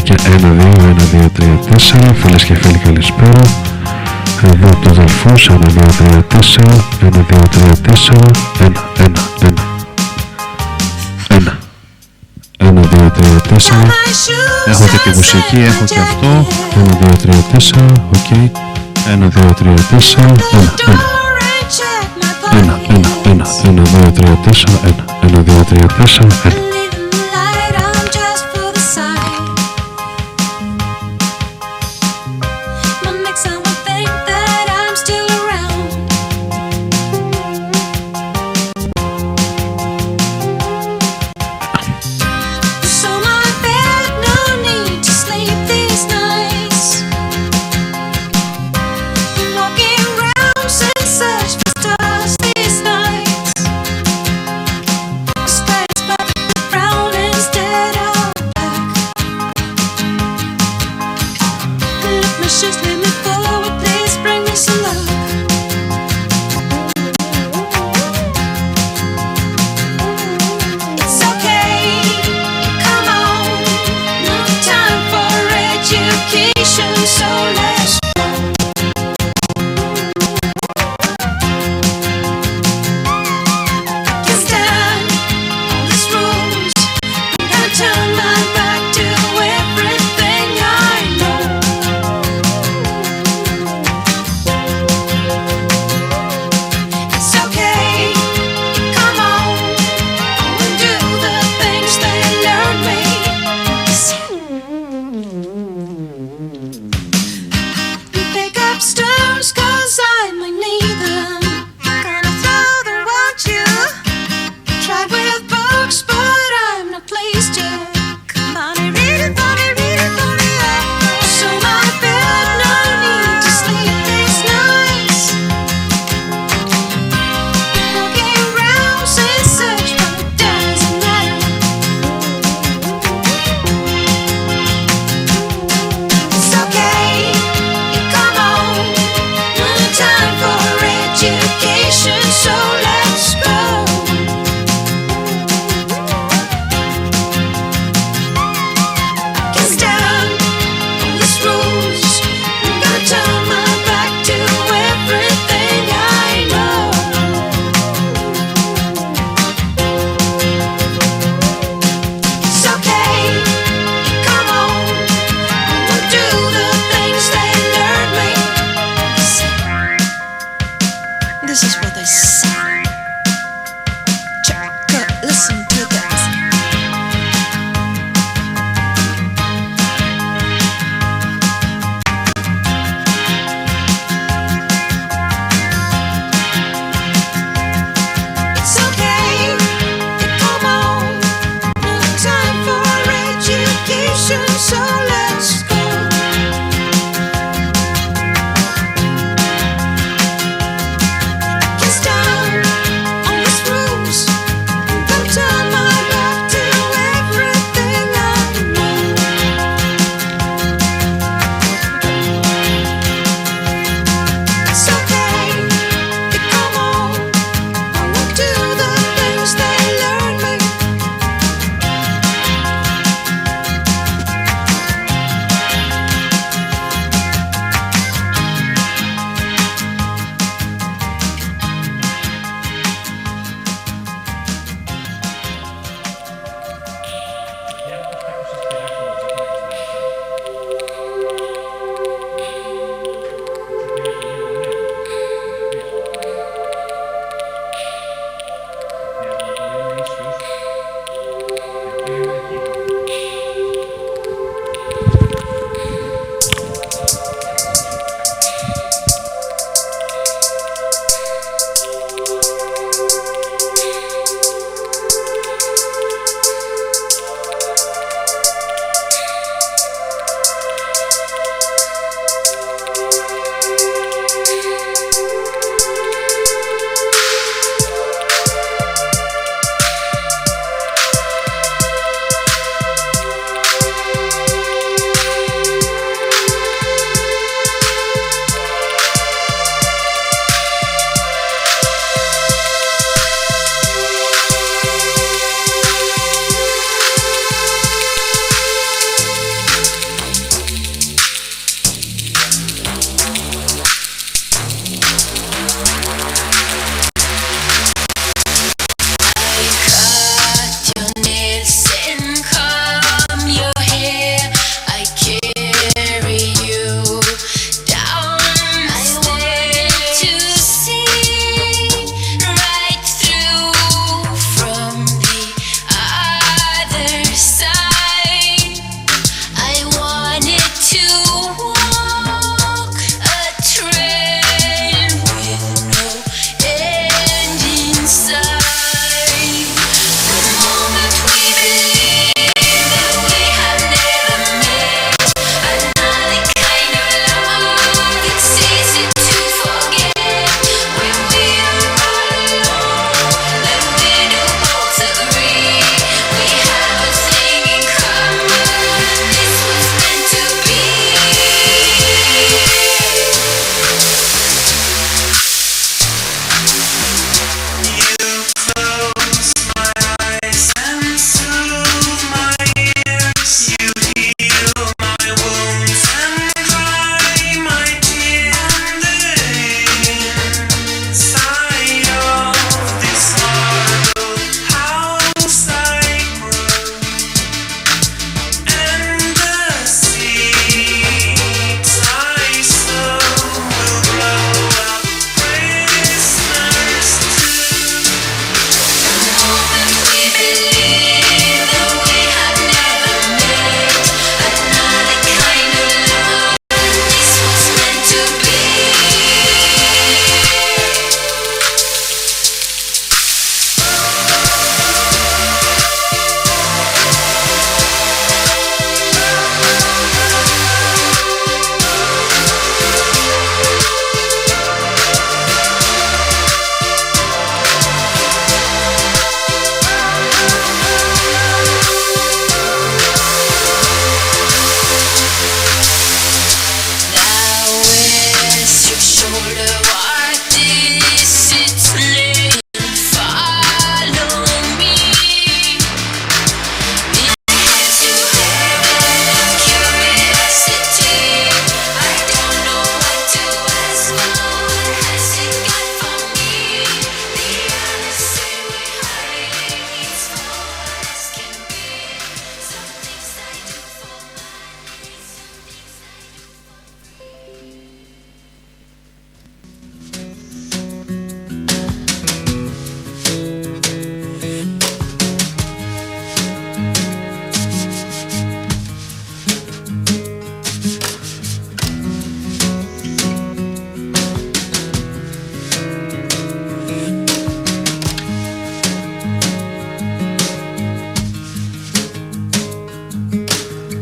Και 1, 2, 1, 2, 3, 4. Φίλες και φίλοι, καλησπέρα. Εδώ από τους Δελφούς. 1, 2, 3, 4. 1, 2, 3, 4. 1, 1, 1. 1. 1, 2, 3, 4. Έχω και μουσική, έχω και αυτό. 1, 2, 3, 4. Οκ. 1, 2, 3, 4. 1, 1. 1, 1, 1. 1, 2, 3, 4. 1, 1, 2, 3, 4. 1.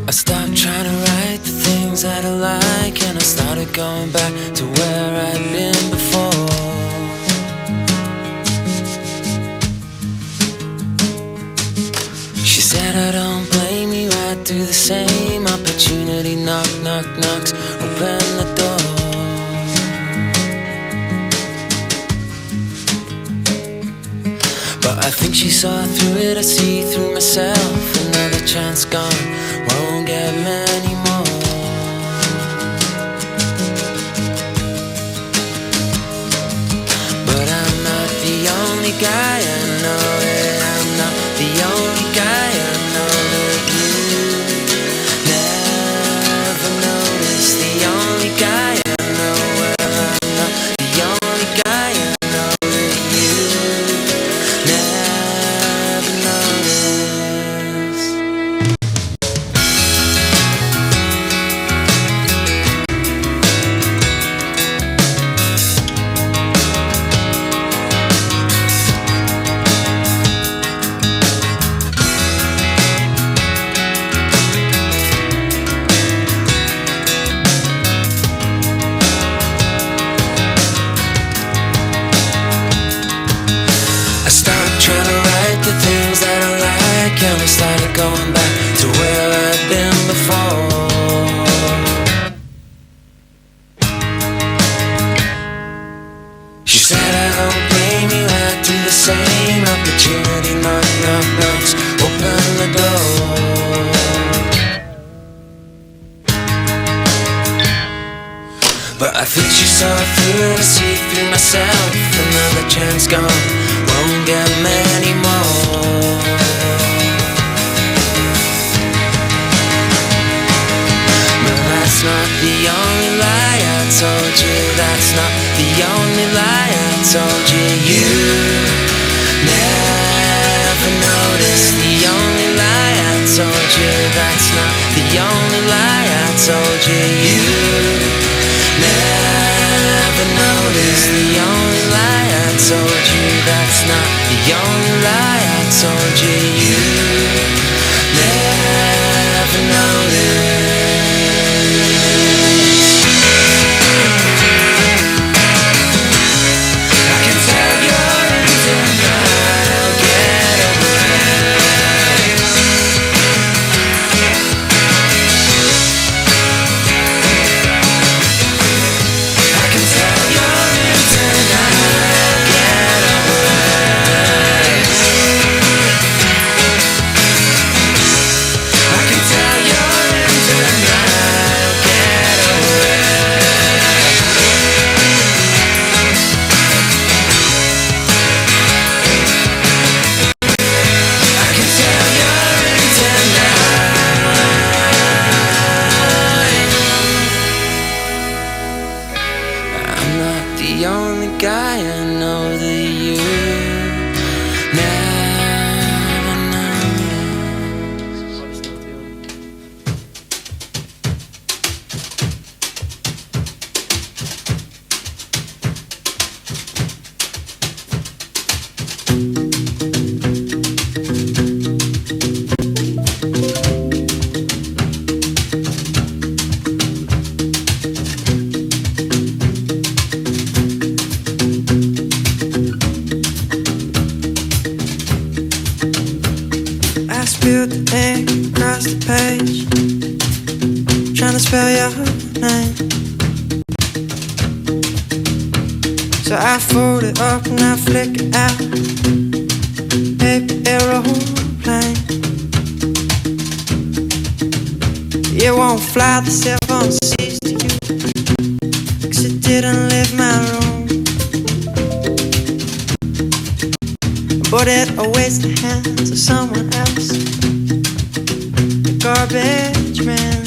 I stopped trying to write the things that I like, and I started going back to where I'd been before. She said I don't blame you, I'd do the same. Opportunity knock, knock, knocks, open the door. But I think she saw through it, I see through myself. Another chance gone, won't get many more. But I'm not the only guy, I know it. I'm not the only guy, I know that you never noticed. The only guy I know, well, I'm not the only guy I know that you never noticed. I started trying to write the things that I like, and I started going back to where I'd been before. She said I don't blame you, I'd do the same. Opportunity knock, knock, knocks, open the door. But I think she saw through it, I see through myself. Another chance gone, won't get many more. But that's not the only lie I told you. That's not the only lie I told you. You never noticed. The only lie I told you. That's not the only lie I told you. You never noticed. The only lie I told you. That's not the only lie I told you. You never noticed. I can tell you're into mine. I'll get over it. I can tell you're into mine. I'll get over it. I can tell you're into mine. I'll get over it. I can tell you're into mine. I'm not the only guy, I know that you never noticed. I spilled the ink across the page, trying to spell your name. So I fold it up and I flick it out. Paper aeroplane. It won't fly, the cell phone sees to you, 'cause it didn't leave my room. But it awaits the hands of someone else, the garbage man.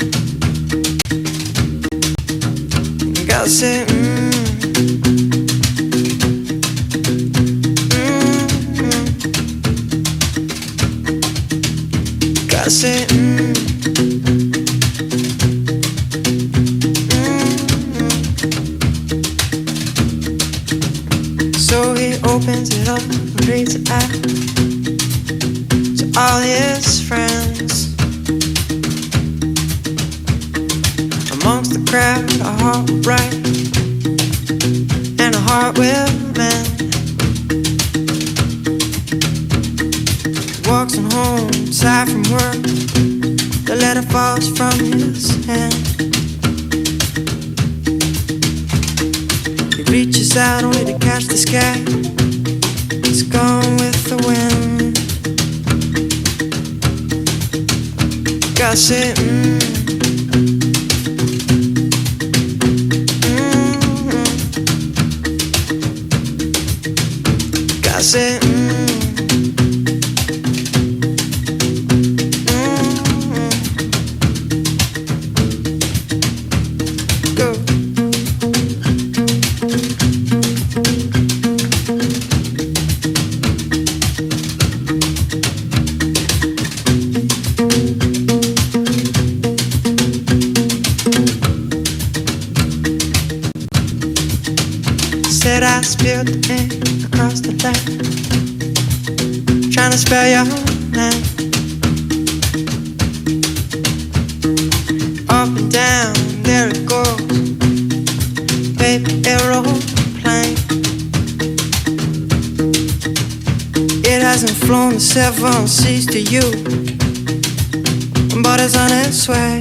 You gotta say, Gotta say, So he opens it up and reads it out to all his friends. heart will break and a heart will mend. Walks on home, tired from work. The letter falls from his hand. He reaches out only to catch the sky. It's gone with the wind. God said, God said, go. Said I spilled the ink across the land, trying to spell your name. Up and down, there it goes, baby aeroplane. It hasn't flown the 7 seas to you, but it's on its way.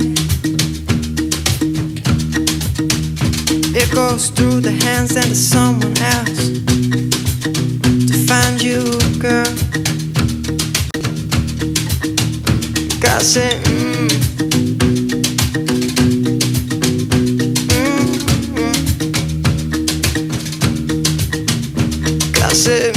It goes through the hands and to someone else to find you, girl. God said, God said, God said.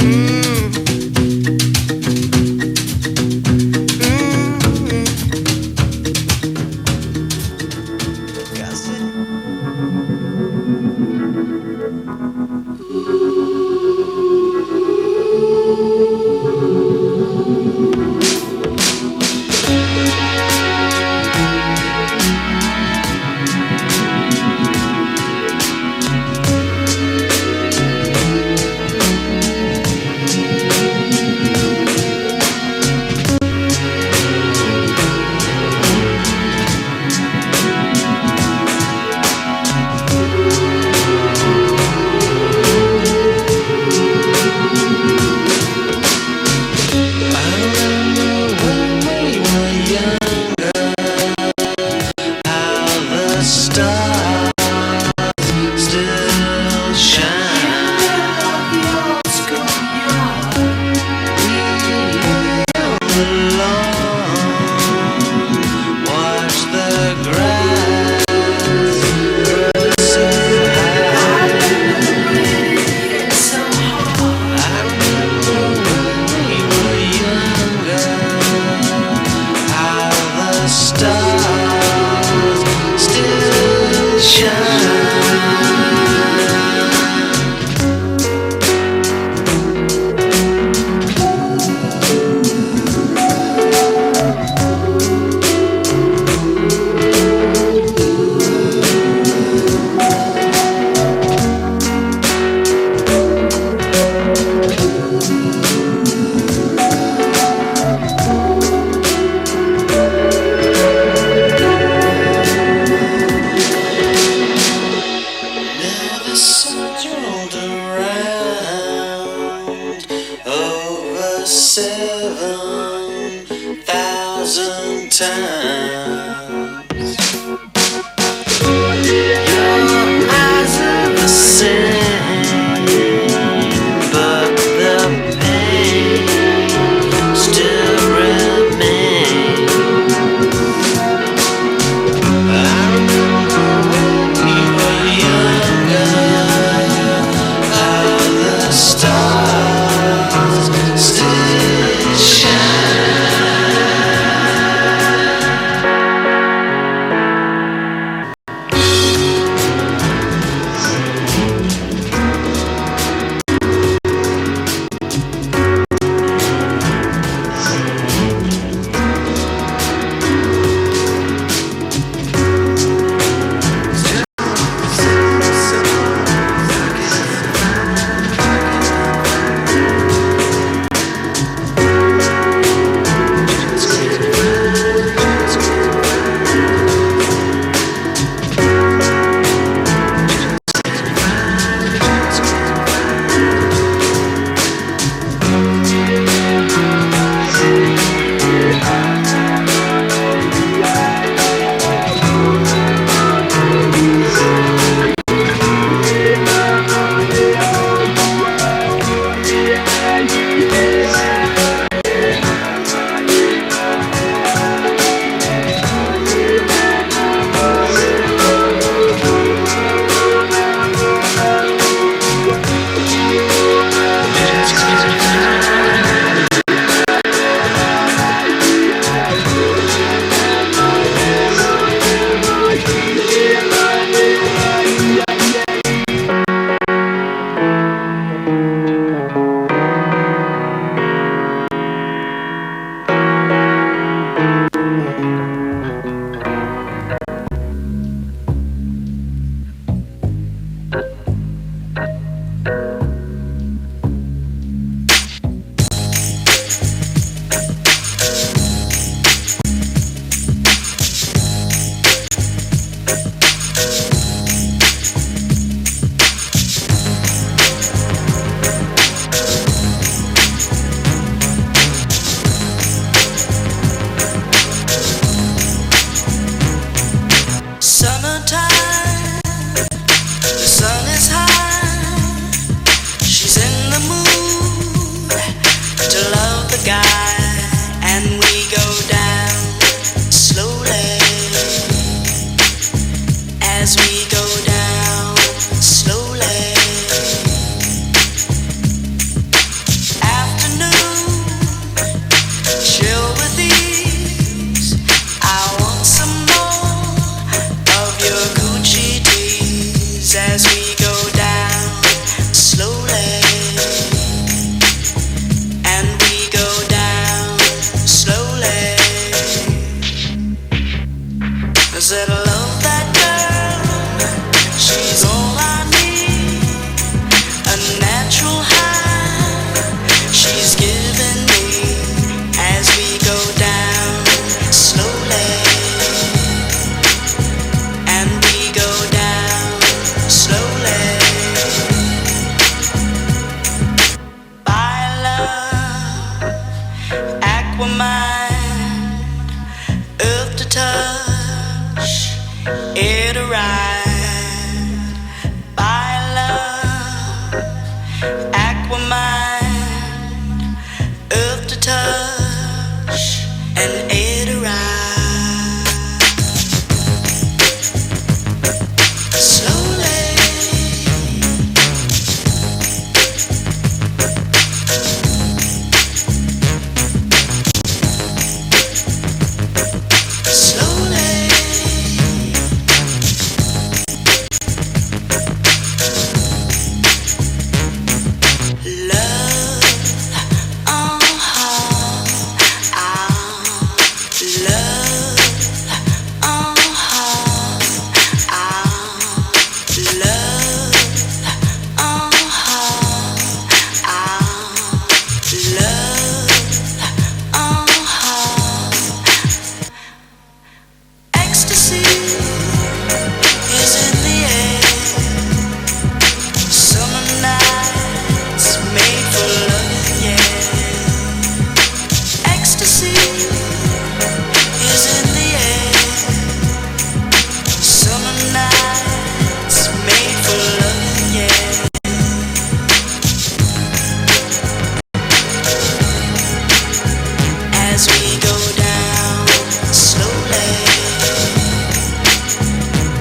said I love that girl, she's all I need, a natural high she's giving me as we go down slowly, and we go down slowly. By love, aquaman, earth to touch, air to ride. By love, aquaman, earth to touch, and air to ride. Slowly, slowly. Ecstasy is in the air. Summer nights made for loving, yeah. Ecstasy is in the air. Summer nights made for loving, yeah. As we go down slowly,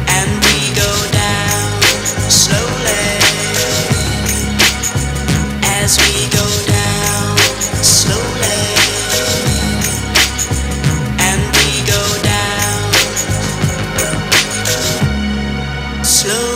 and we go down slowly, as we go down slowly, and we go down slowly.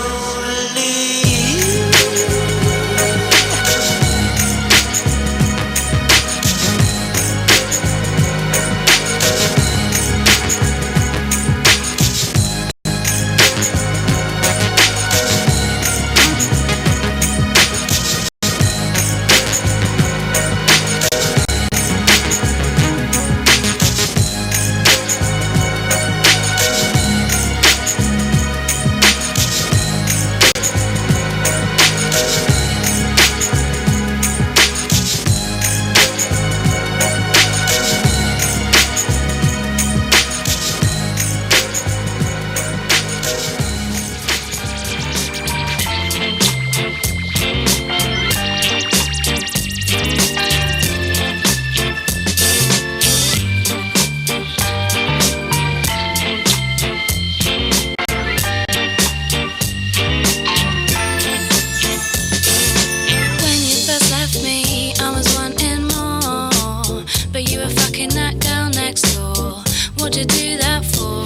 When you first left me, I was wanting more, but you were fucking that girl next door. What'd you do that for?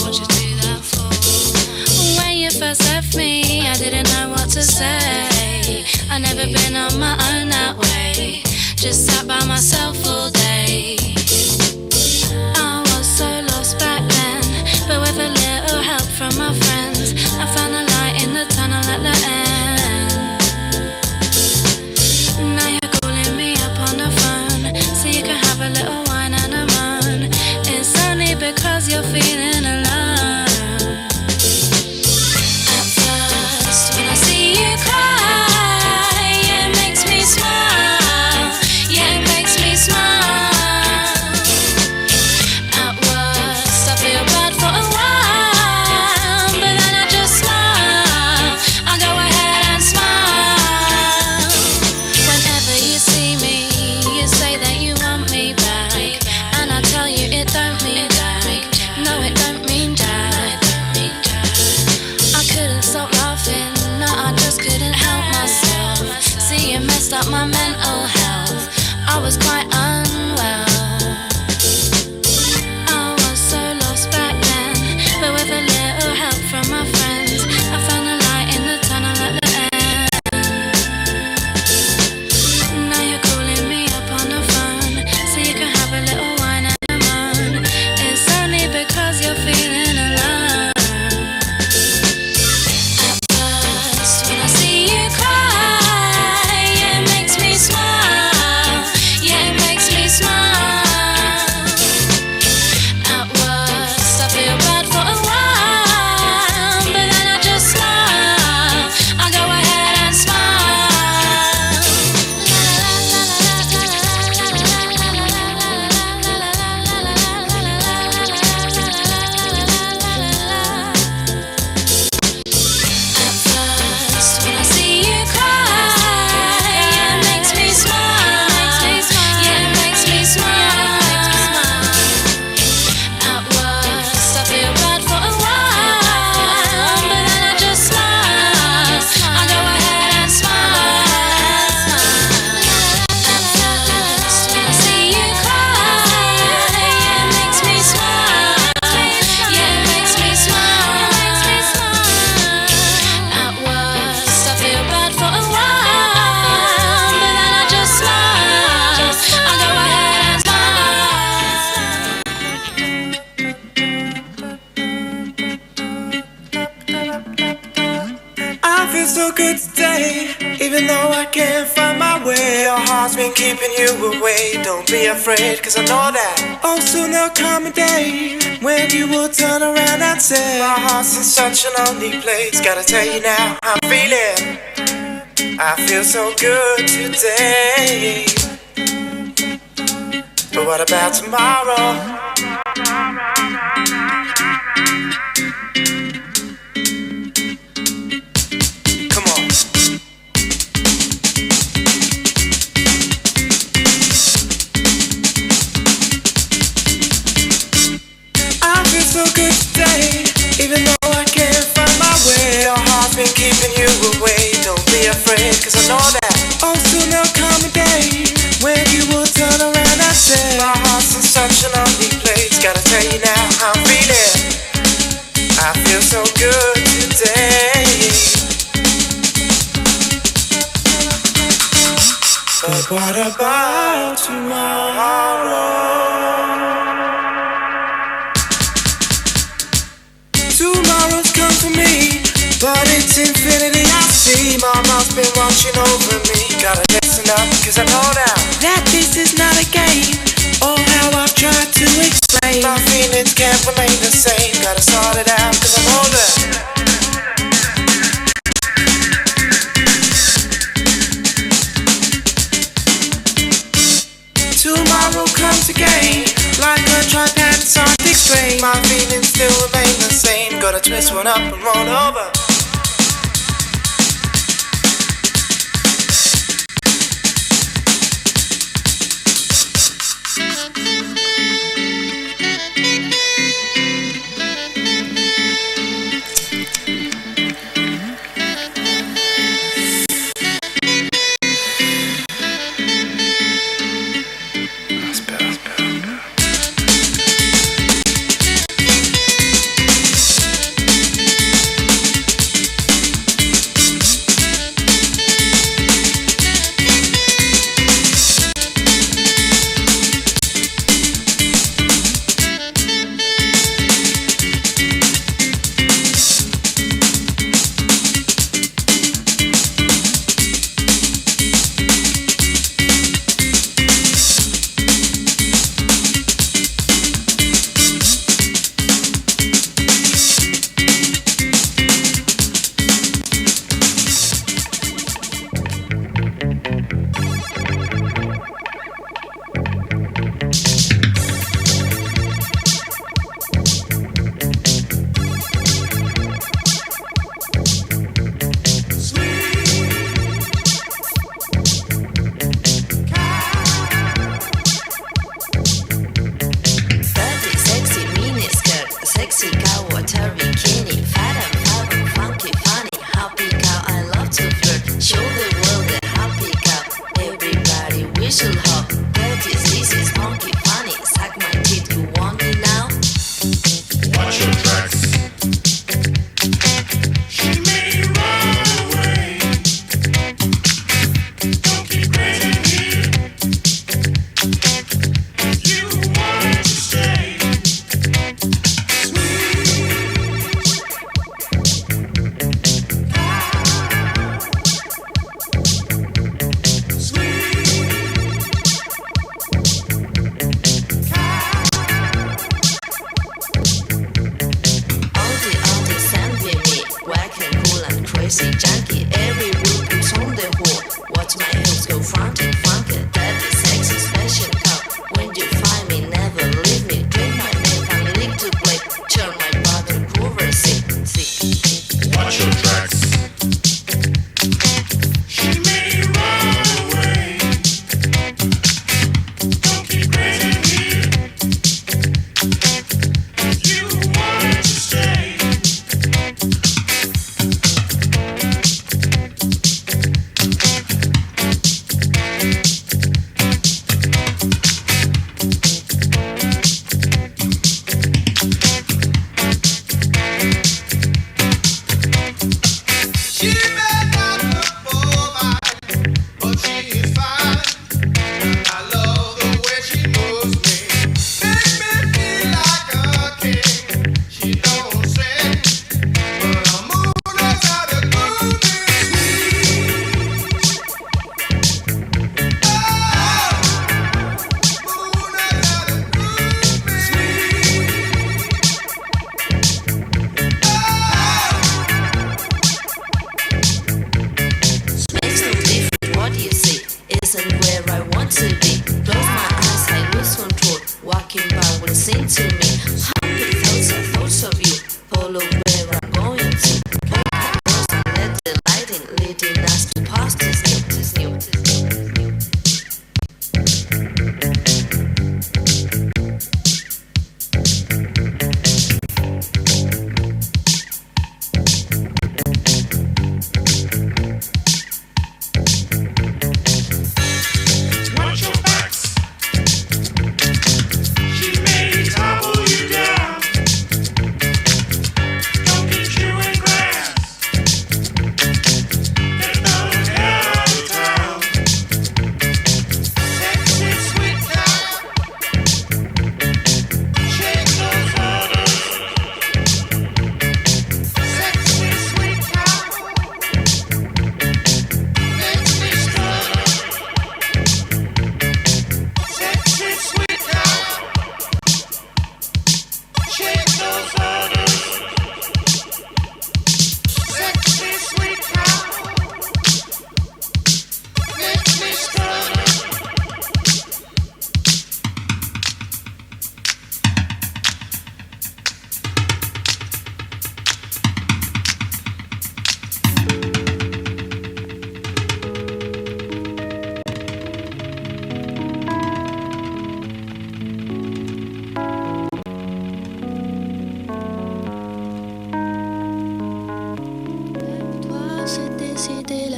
When you first left me, I didn't know what to say. I never been on my own that way, just sat by myself all day. I was so lost back then, but with a little help from my friends, I found the light in the tunnel at the end. Now you're calling me up on the phone, so you can have a little wine and a moan. It's only because you're feeling alone. At first, when I see you cry, it makes me smile. Yeah, it makes me smile. At worst, I feel bad for a while, but then I just smile. I go ahead and smile. Whenever you see me, you say that you want me back, and I tell you it don't mean that. No, it don't mean that. I couldn't stop laughing, no, I just couldn't help myself. See, you messed up my mental health, I was quite unwell. I was so lost back then, but with a little help from my friends, I found the light in the tunnel at the end. Now you're calling me up on the phone, so you can have a little wine and a moan. It's only because you're feeling alone. so good today, even though I can't find my way. Your heart's been keeping you away. Don't be afraid, cause I know that. Oh, soon there'll come a day when you will turn around and say, my heart's in such a lonely place. Gotta tell you now, I'm feeling, I feel so good today. But what about tomorrow? So good today, even though I can't find my way. Your heart's been keeping you away. Don't be afraid, cause I know that. Oh, soon there'll come a day when you will turn around and say, my heart's in such a lonely place. Gotta tell you now, I'm feeling, I feel so good today. But what about tomorrow? Tomorrow's come for me, but it's infinity I see. Mama's been watching over me. Gotta listen up, cause I know now that this is not a game. Oh, how I've tried to explain, my feelings can't remain the same. Gotta sort it out, cause I know that tomorrow comes again, like a tripartite string. My feelings still remain the same. Gotta twist one up and roll over.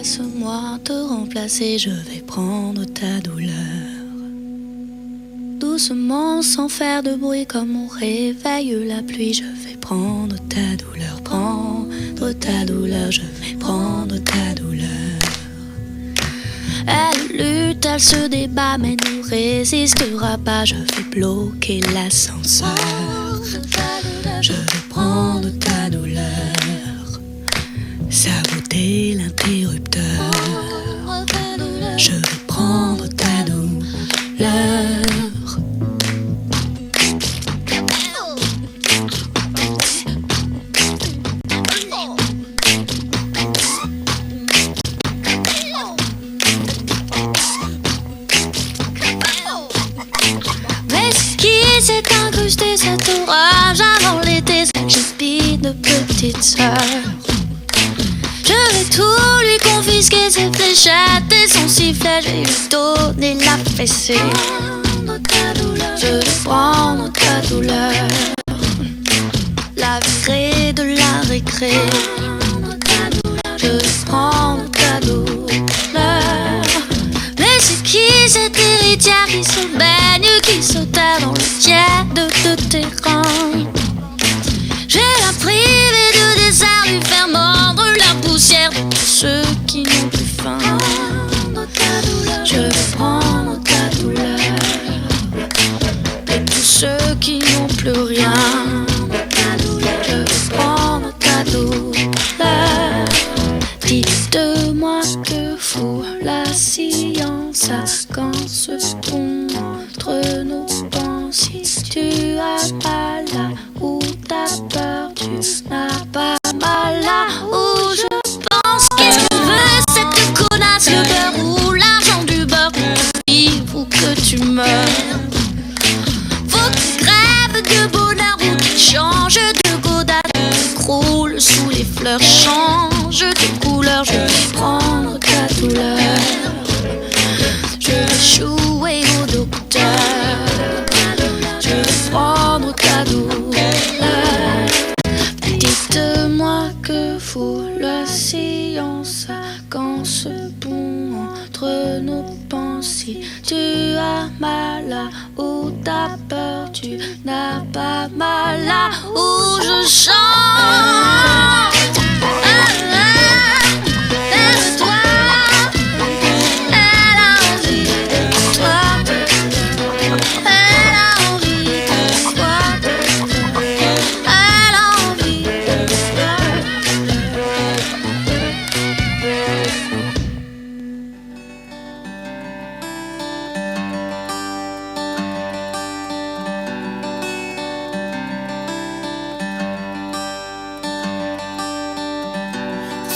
Laisse-moi te remplacer, je vais prendre ta douleur. Doucement, sans faire de bruit, comme on réveille la pluie, je vais prendre ta douleur, prendre ta douleur, je vais prendre ta douleur. Elle lutte, elle se débat, mais ne résistera pas, je vais bloquer l'ascenseur. Je vais prendre ta douleur, saboter l'interrupteur. Je vais prendre ta douleur. S'est incrusté cet orage avant l'été, cette chipie de petite sœur. Je vais tout lui confisquer, ses fléchettes et son sifflet, je vais lui donner la fessée. Je vais prendre ta douleur, la virer de la récré. Je vais prendre ta douleur. Mais c'est qui cette héritière qui se baigne, qui se terre dans le tiède de terrain? Je vais la priver de dessert, lui faire mordre la poussière de tous ceux qui n'ont plus faim. Je vais prendre ta douleur de tous ceux qui n'ont plus rien. Je vais prendre ta douleur. Dites-moi que fout la science quand se pond entre nos pensées. Si tu as mal là où t'as peur, tu n'as pas mal là où je pense. Qu'est-ce que veut cette connasse? Le beurre ou l'argent du beurre, que tu vives ou que tu meurs. Faut qu'il crève de bonheur ou qu'il change de godard, qu'il croule sous les fleurs, change de couleur. Je vais prendre ta douleur, je vais jouer au docteur. Je vais prendre ta douleur. Dites-moi que fout la science quand se pond entre nos pensées. Tu as mal là où t'as peur, tu n'as pas mal là où je chante.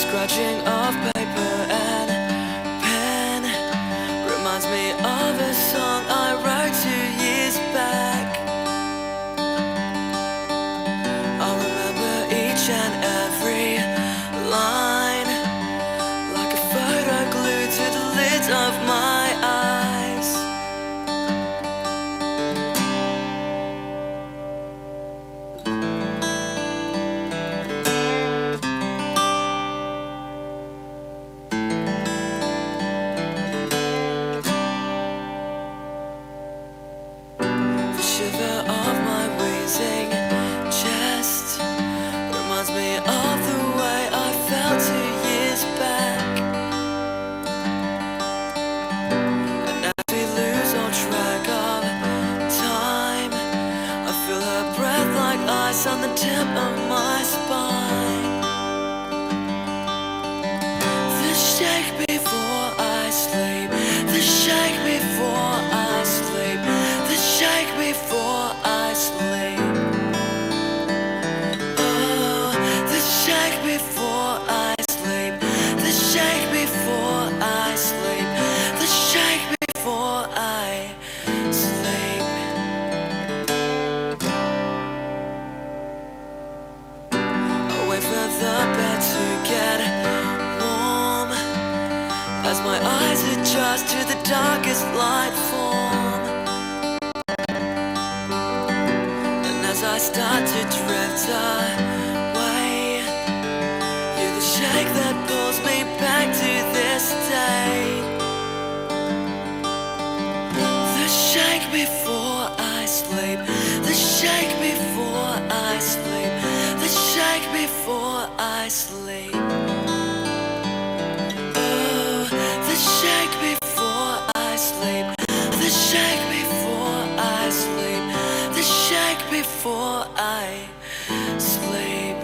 Scratching of paper and pen reminds me of a song I wrote 2 years back. I remember each and every line, like a photo glued to the lids of my eyes. Shiver of my wheezing chest reminds me of the way I felt 2 years back. And as we lose all track of time, I feel her breath like ice on the tip of my spine. The shake before I sleep, the shake before I sleep, the shake before I sleep. Oh, the shake before I sleep, the shake before I sleep, the shake before I sleep. I wait for the bed to get warm as my eyes adjust to the darkest light form. And as I start to drift away, you're the shake that pulls me back to this shake before I sleep. The shake before I sleep. Oh, the shake before I sleep. The shake before I sleep. The shake before I sleep.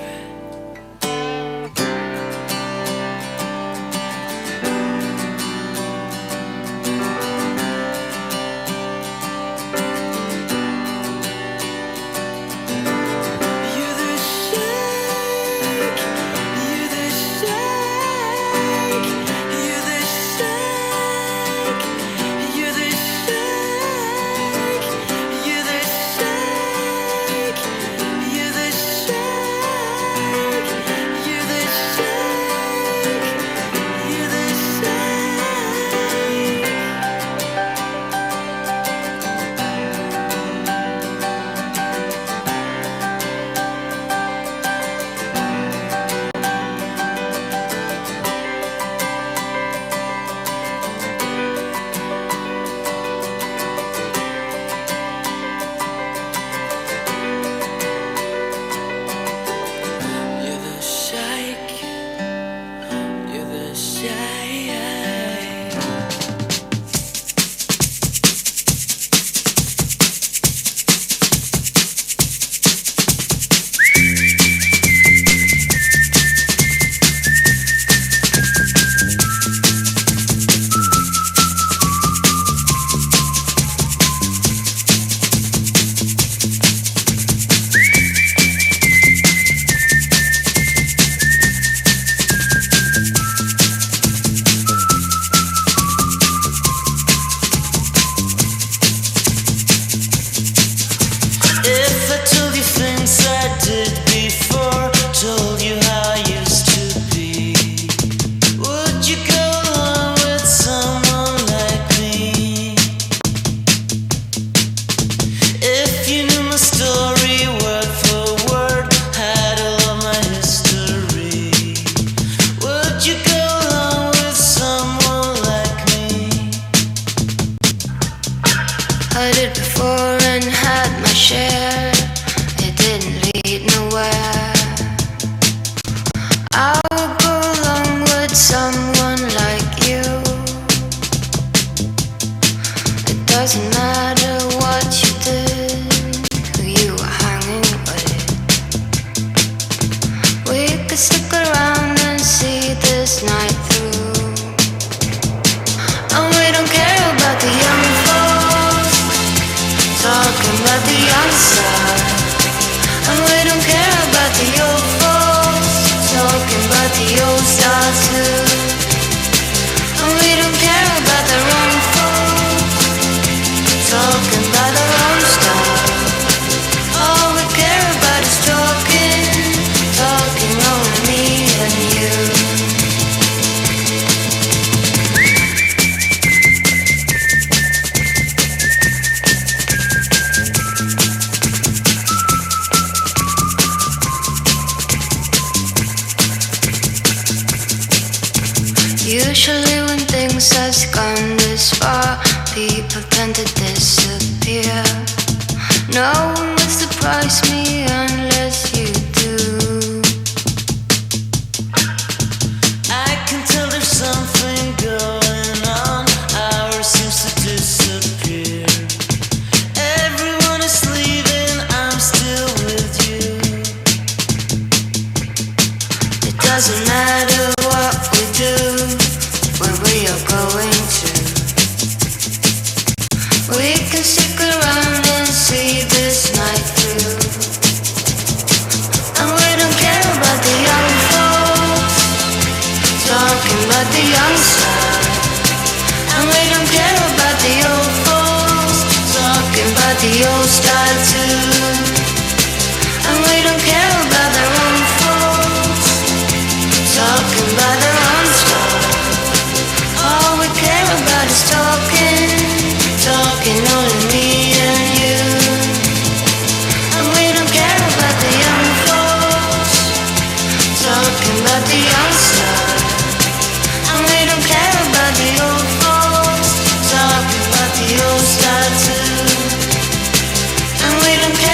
Usually when things have gone this far, people tend to disappear. No one will surprise me unless you do. I can tell there's something going on. Ours seems to disappear. Everyone is leaving, I'm still with you. It doesn't matter what we do, where we are going to. We can stick around and see this night through. And we don't care about the young folks talking about the young side. And we don't care about the old folks talking about the old style too. And we don't care about their own folks talking about their own style. All we care about is talking, talking only me and you. And we don't care about the young folks talking about the young side. And we don't care about the old folks talking about the old style too. And we don't care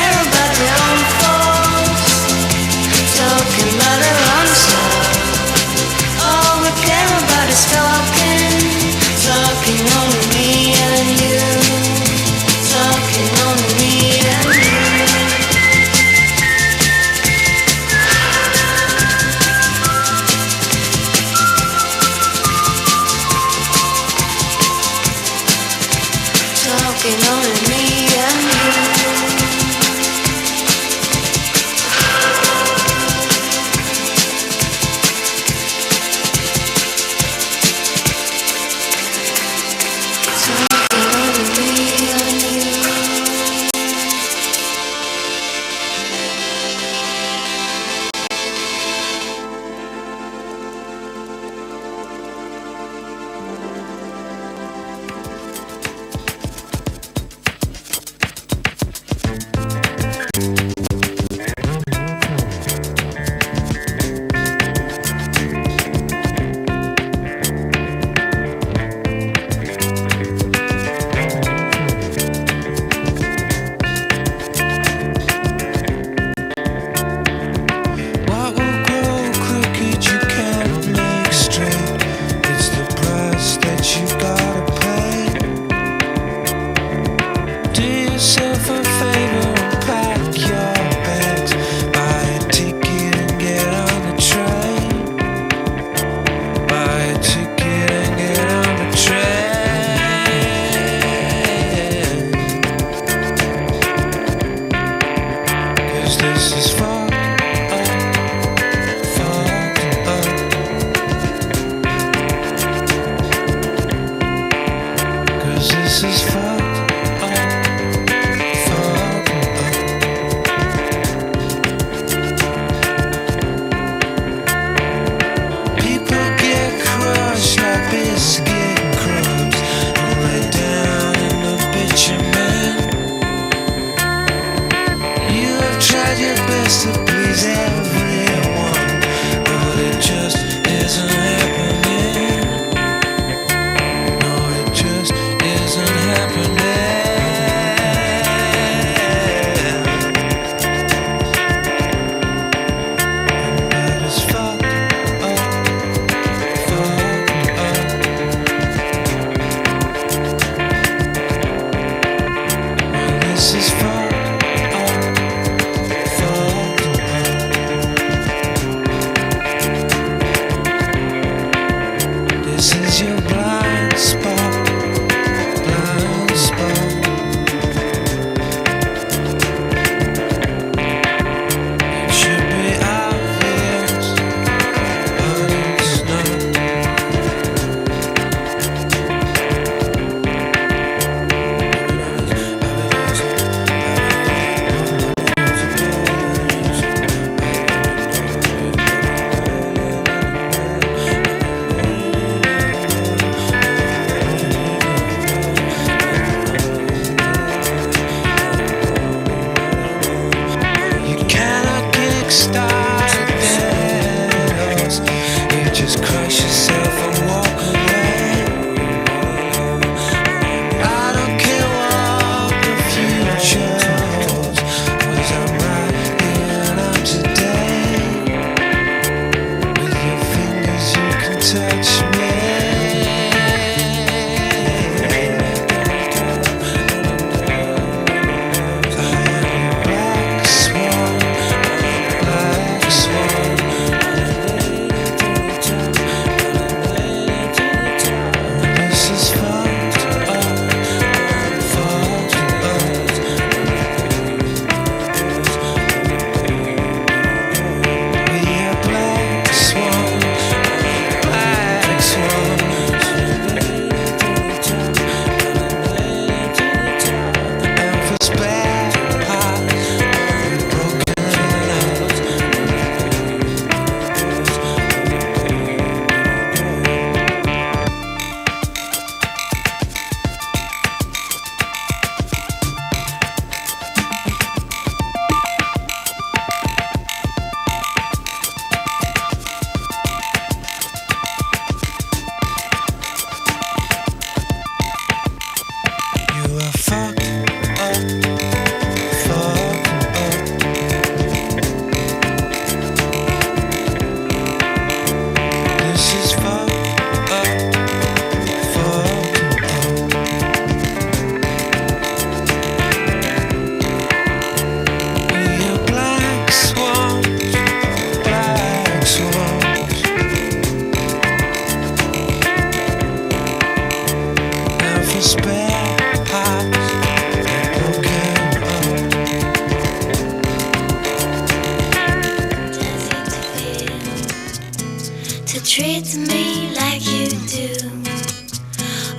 treat me like you do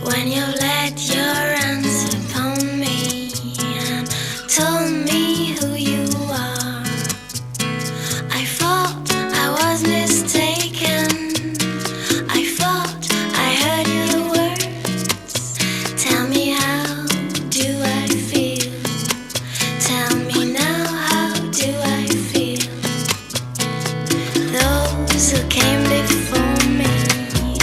when you let your hands upon me and told me who you are. I thought I was mistaken. I thought I heard your words. Tell me, how do I feel? Tell me now, how do I feel? Those who came before me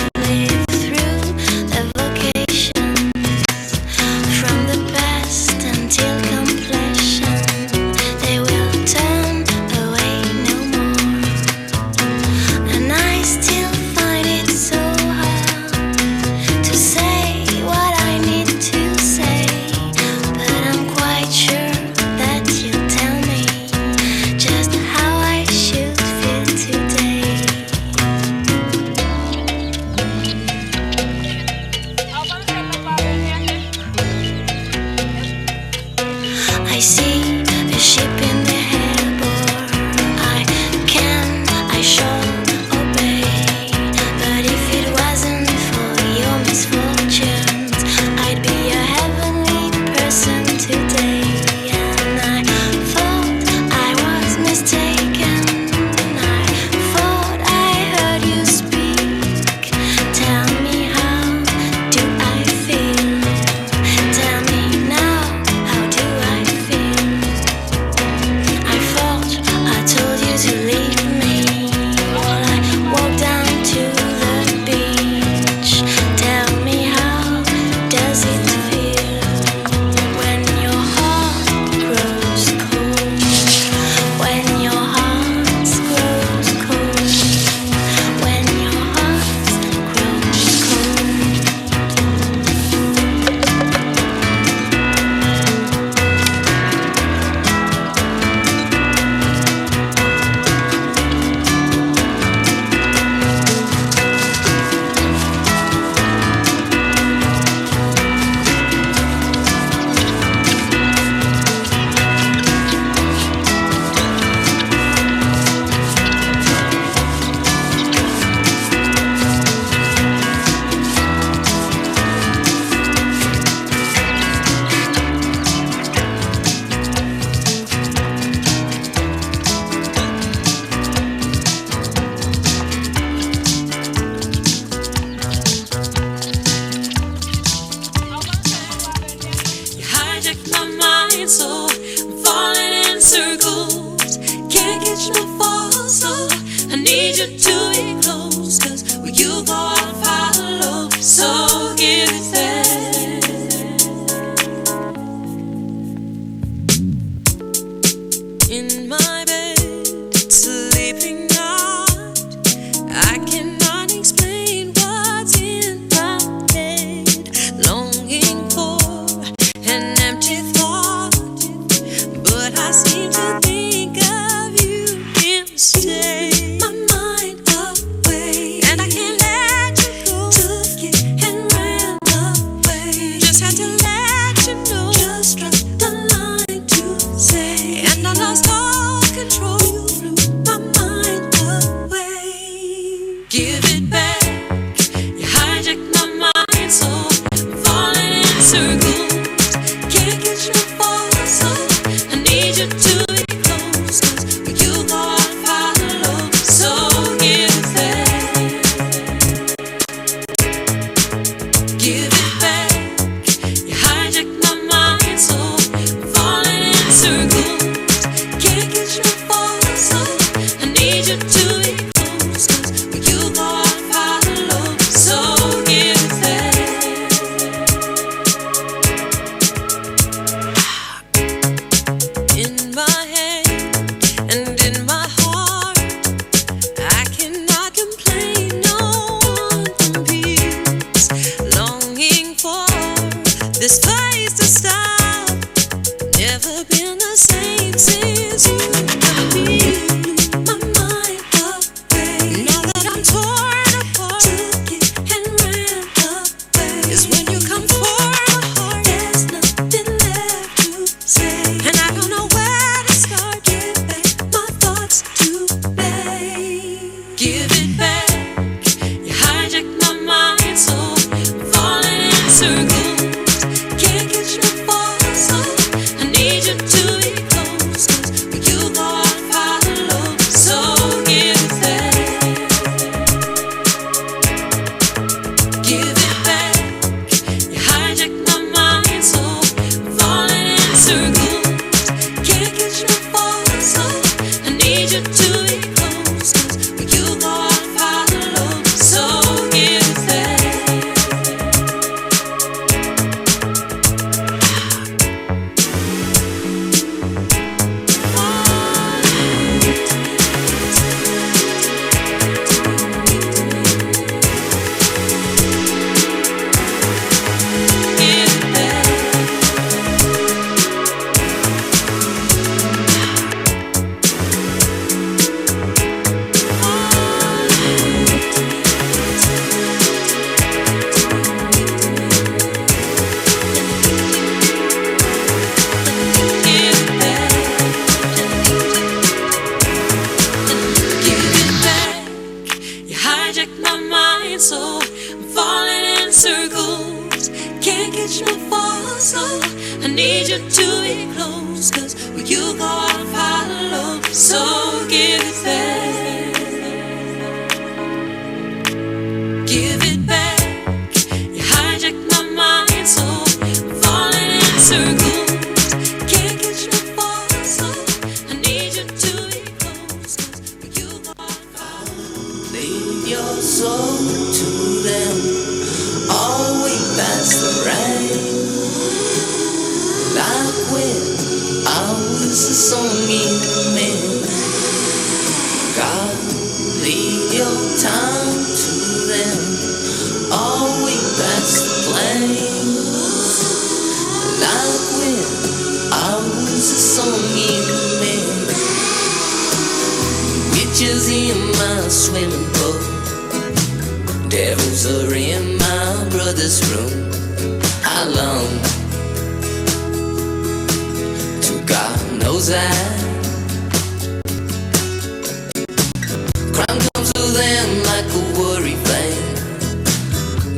Give it back. You hijack my mind, so I'm falling in circles. Can't catch my fall, so I need you to be close. 'Cause when you go, I follow. So give it back. Give it back. You hijack my mind, so I'm falling in circles. Can't catch my fall, so I need you to be close. 'Cause when you go, I follow. So give it back. Give it back. Give it back. You hijack my mind, so I'm falling in circles. Can't catch my fall, so I need you to be close. 'Cause when you go, I follow. So give it back. Give it back. You hijack my mind, so I'm falling in circles. Can't catch my fall, so I need you to be close. 'Cause when you go, I follow. Leave your soul to them, all way past the rain. Like when I was a songing man. God, leave your time to them, all way past the plains. Like when I was a songing man. Witches in my swimming pool, devils are in my brother's room. How long? To God knows that. Crime comes to them like a worry flame.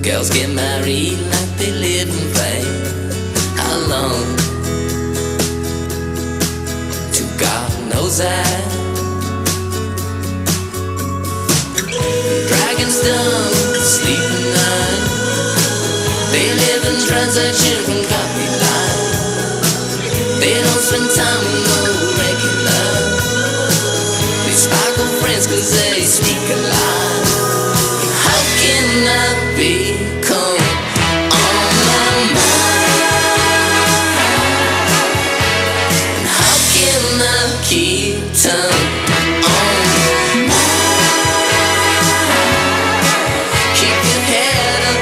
Girls get married like they live in pain. How long? To God knows that. Dragons don't sleep at night. They live in transaction from copyright. They don't spend time with no regular. They sparkle friends 'cause they speak a lie. How can I become on my mind? How can I keep time on my mind? Keep your head up.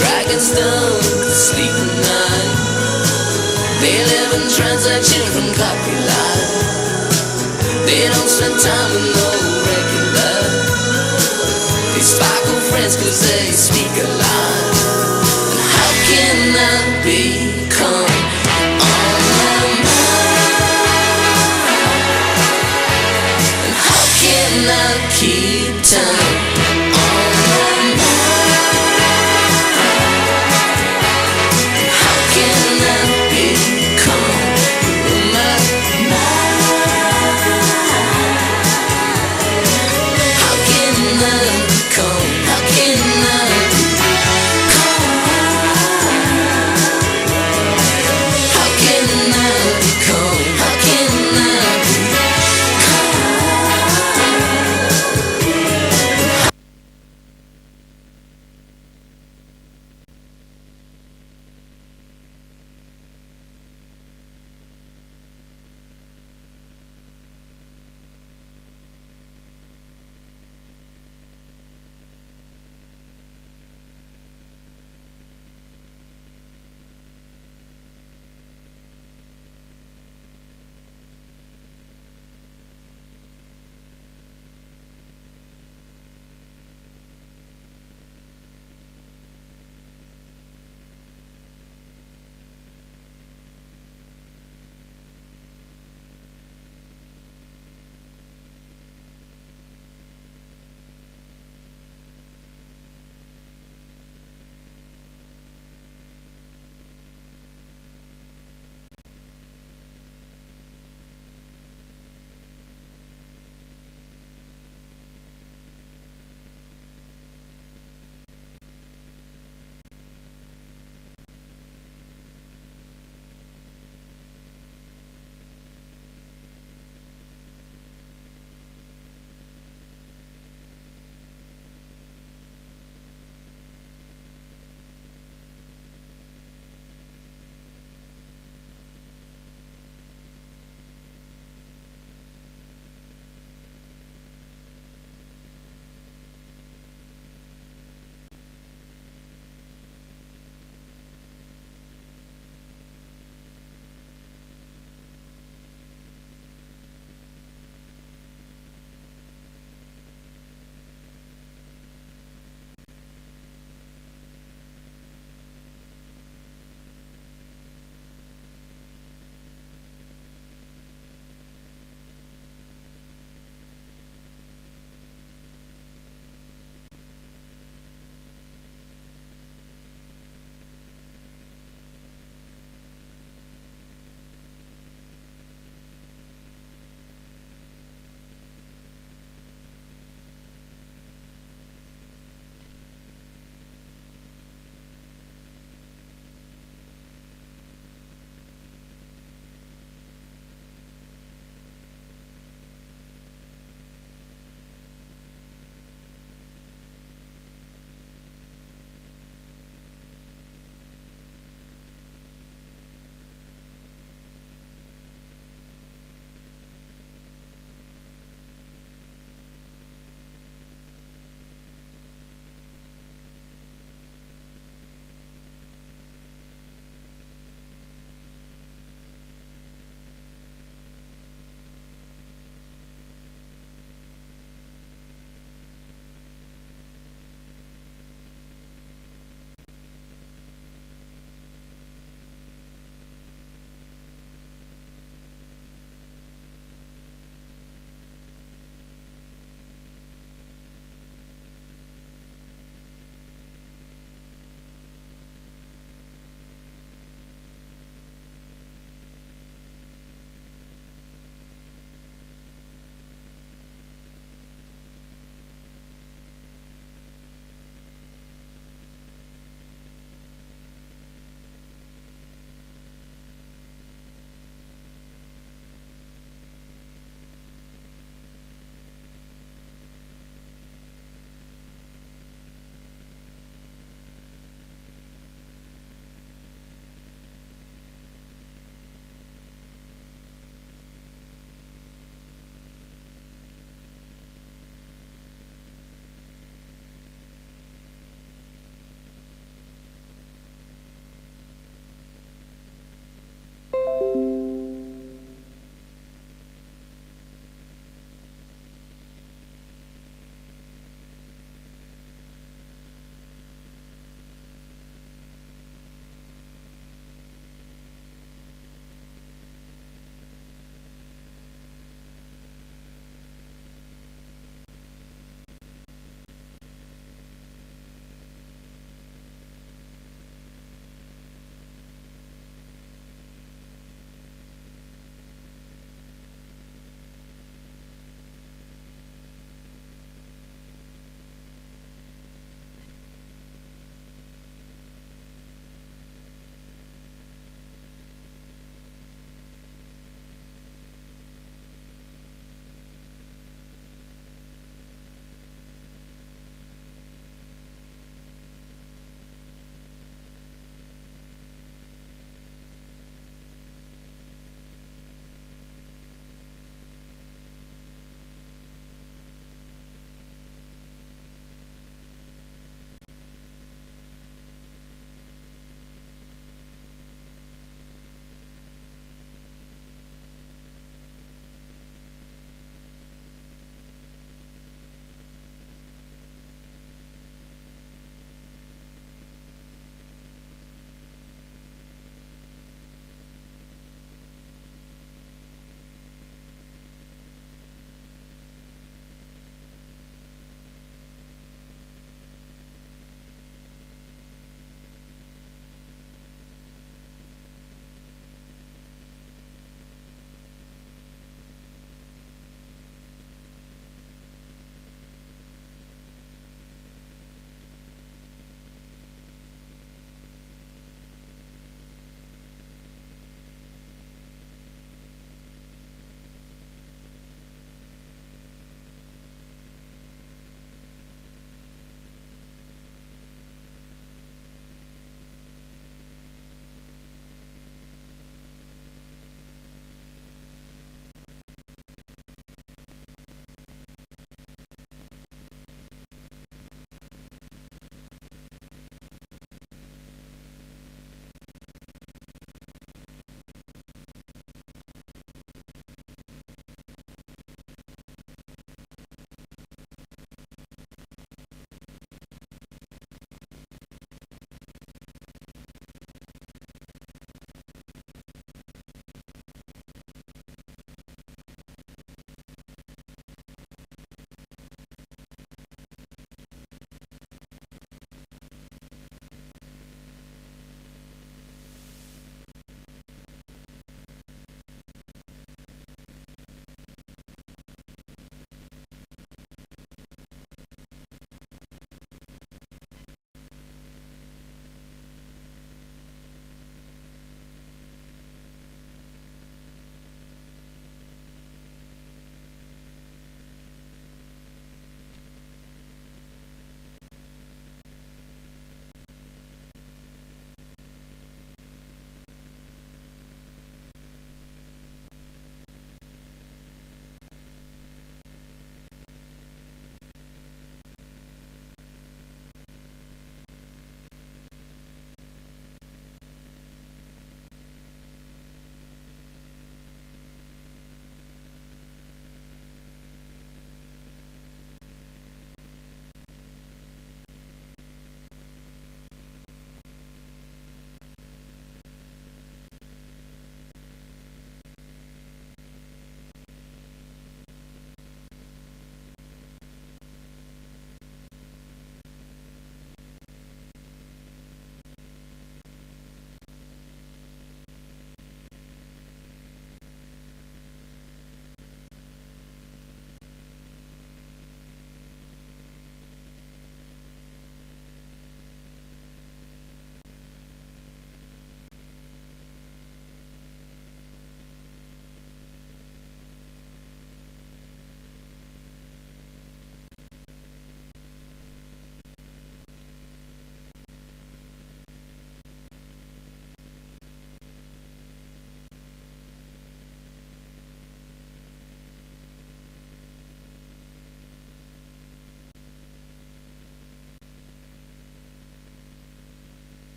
Dragons don't sleep at night. They live in transaction from copyright. They don't spend time with no regular. They sparkle friends 'cause they speak a lie. And how can I become on my mind? And how can I keep time on my mind? How can I become my mind? How can I become? How can I become?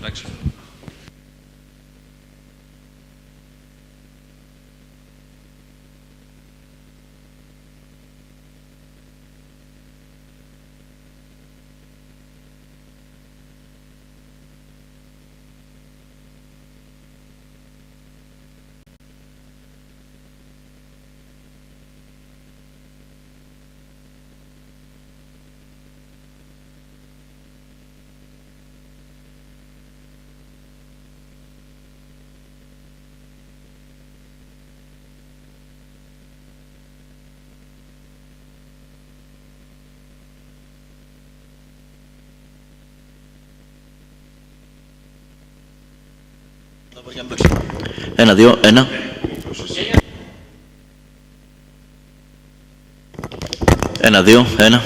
Εντάξει. Ένα, δύο, ένα. Ένα, δύο, ένα.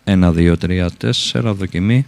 1, 2, 3, 4, δοκιμή.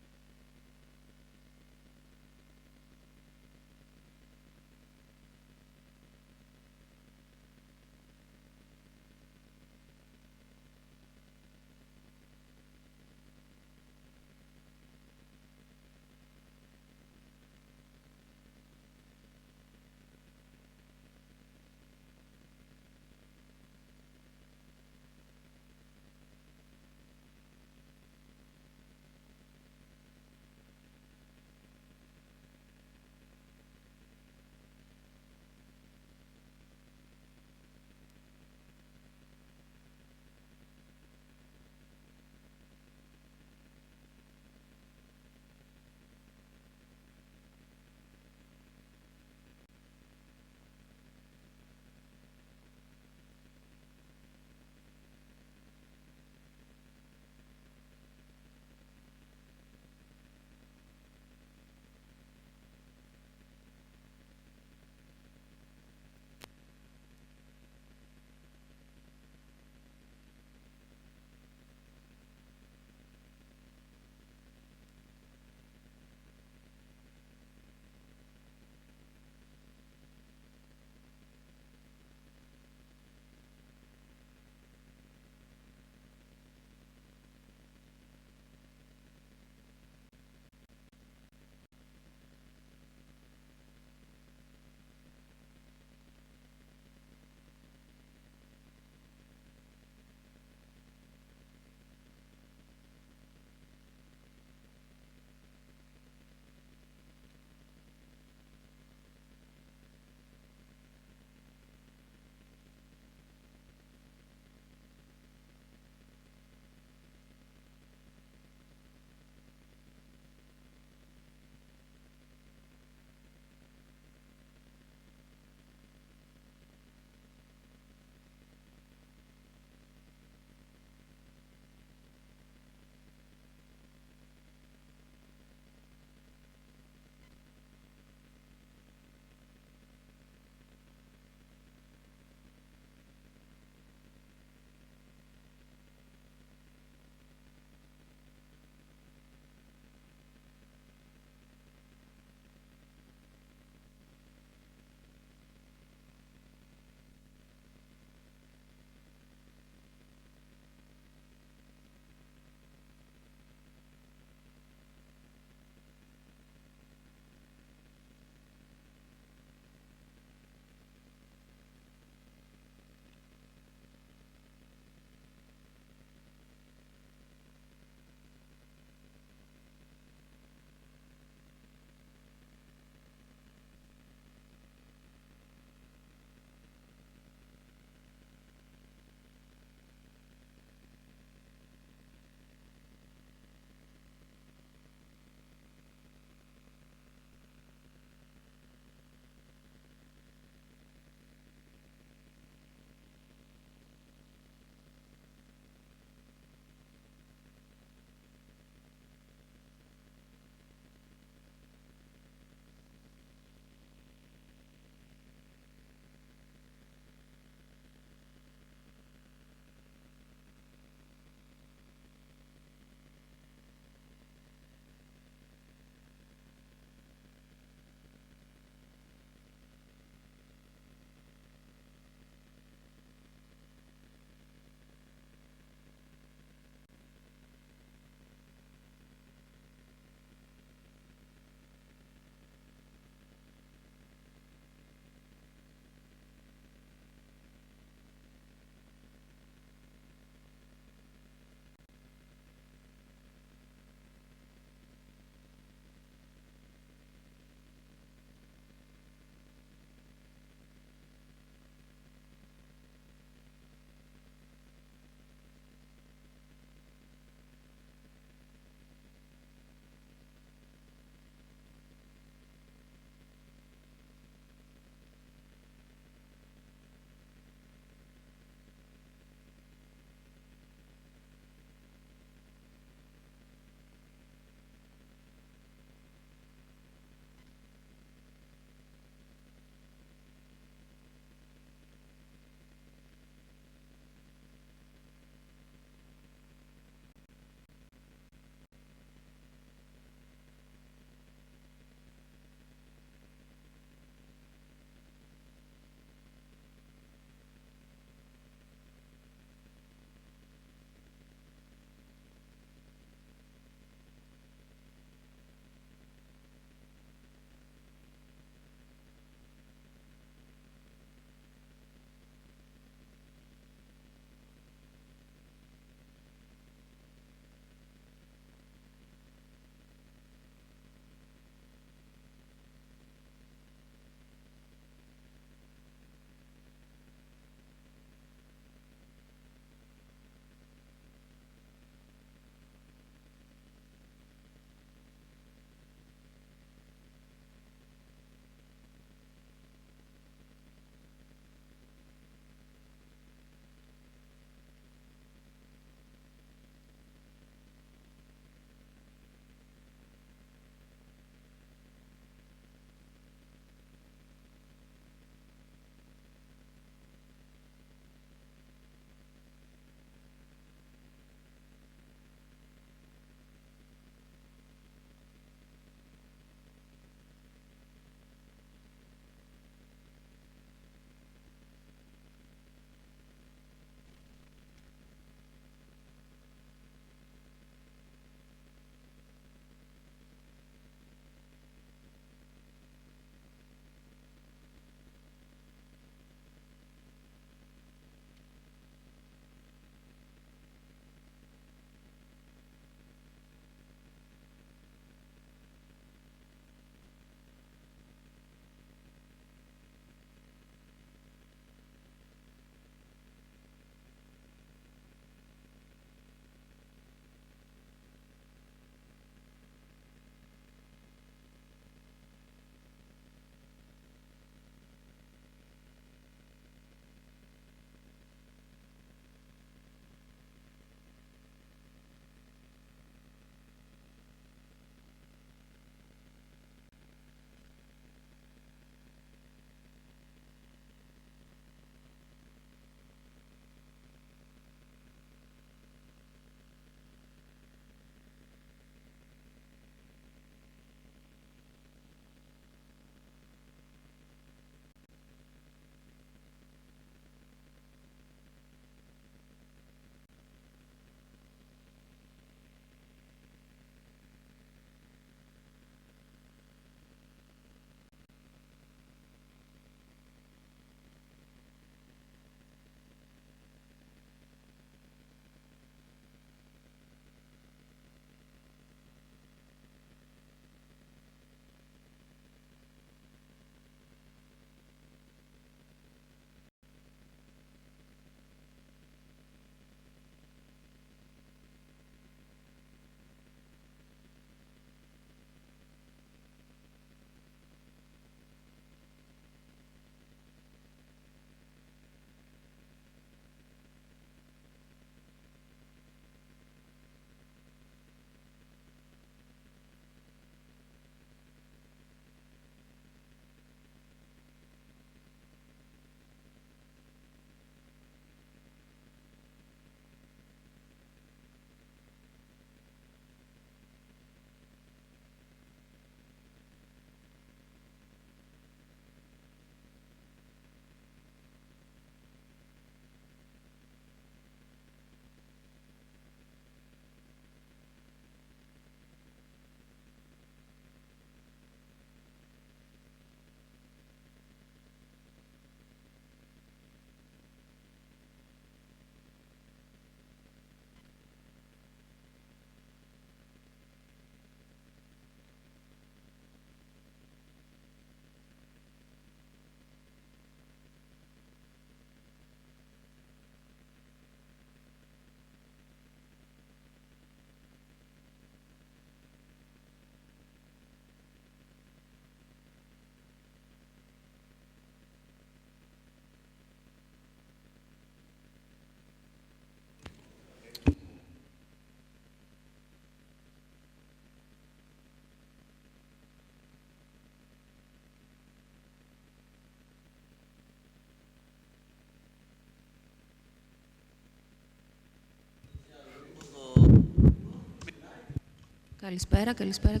Καλησπέρα, καλησπέρα.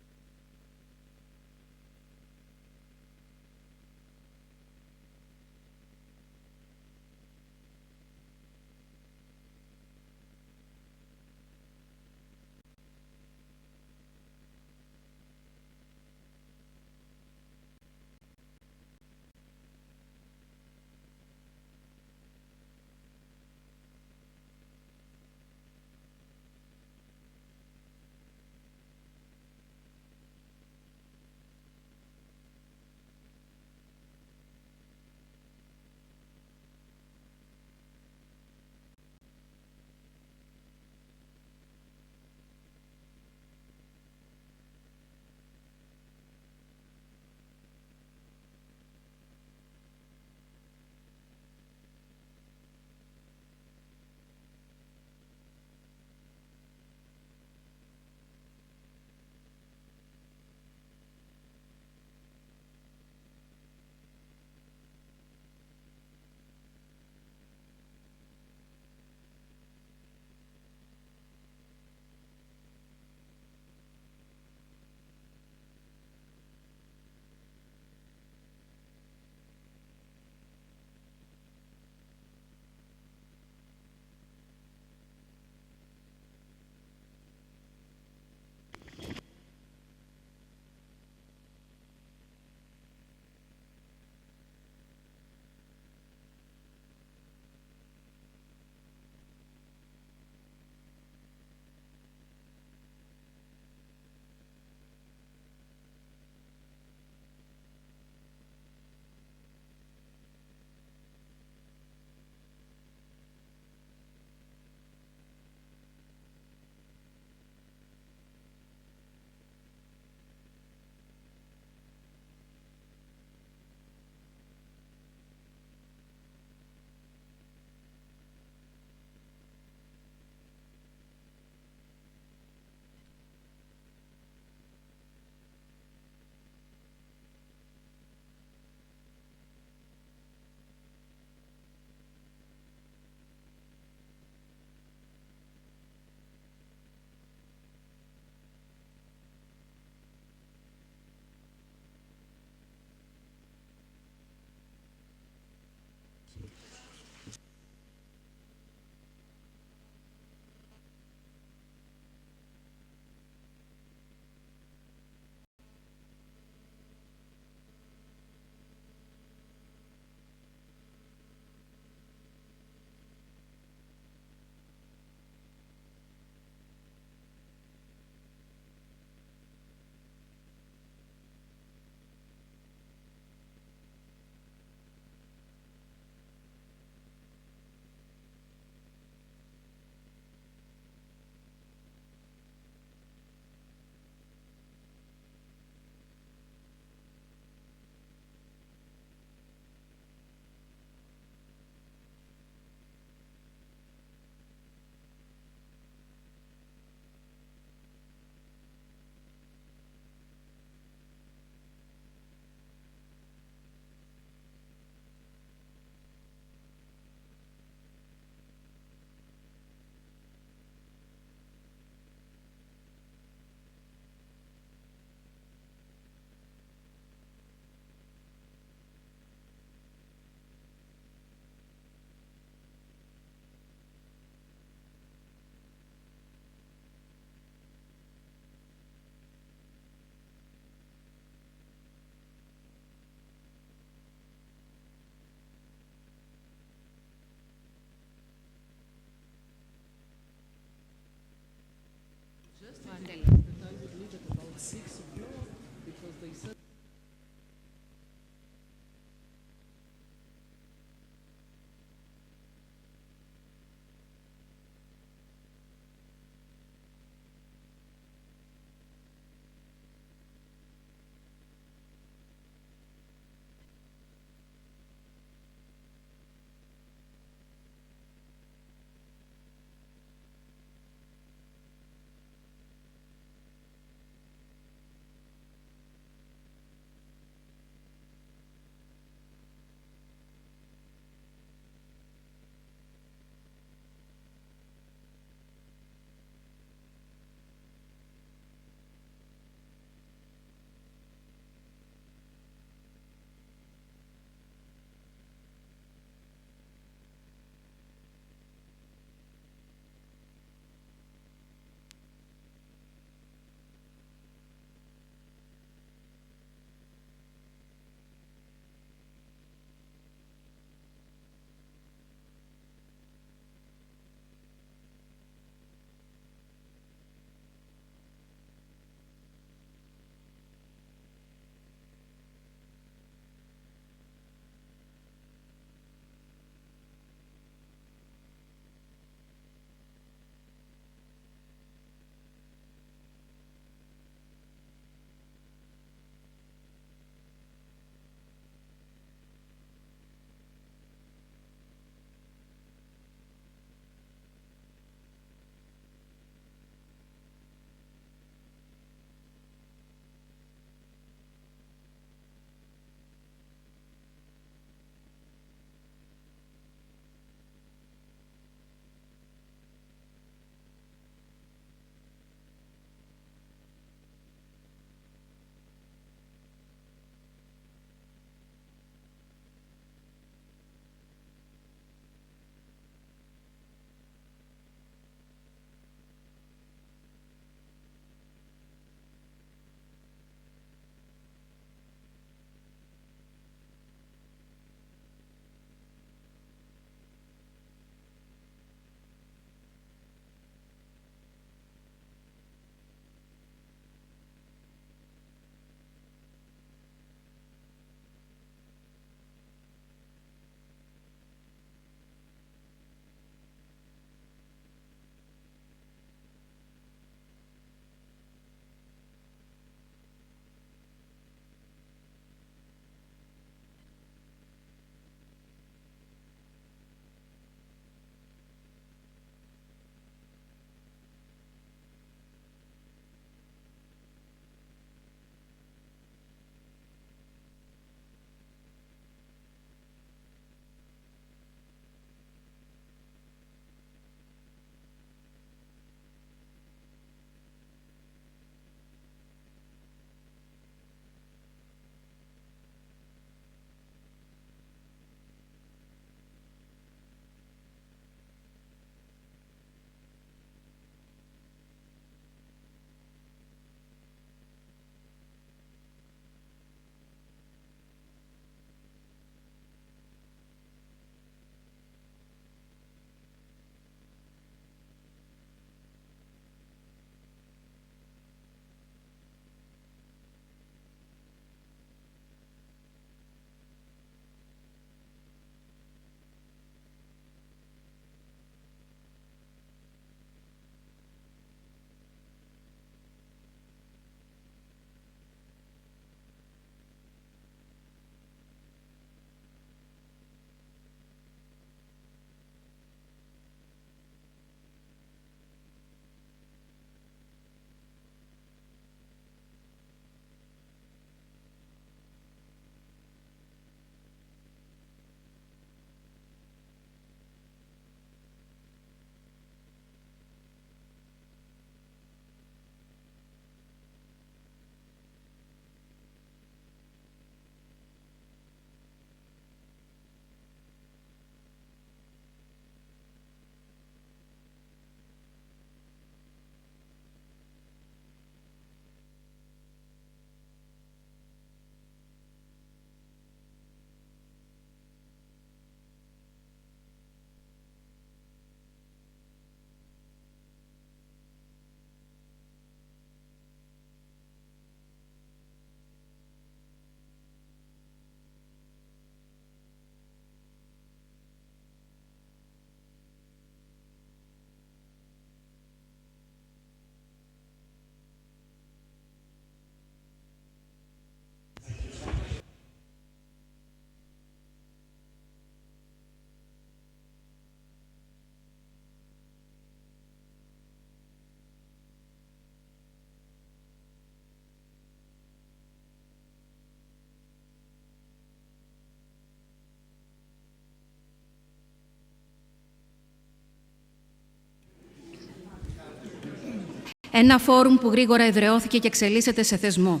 Ένα φόρουμ που γρήγορα εδραιώθηκε και εξελίσσεται σε θεσμό.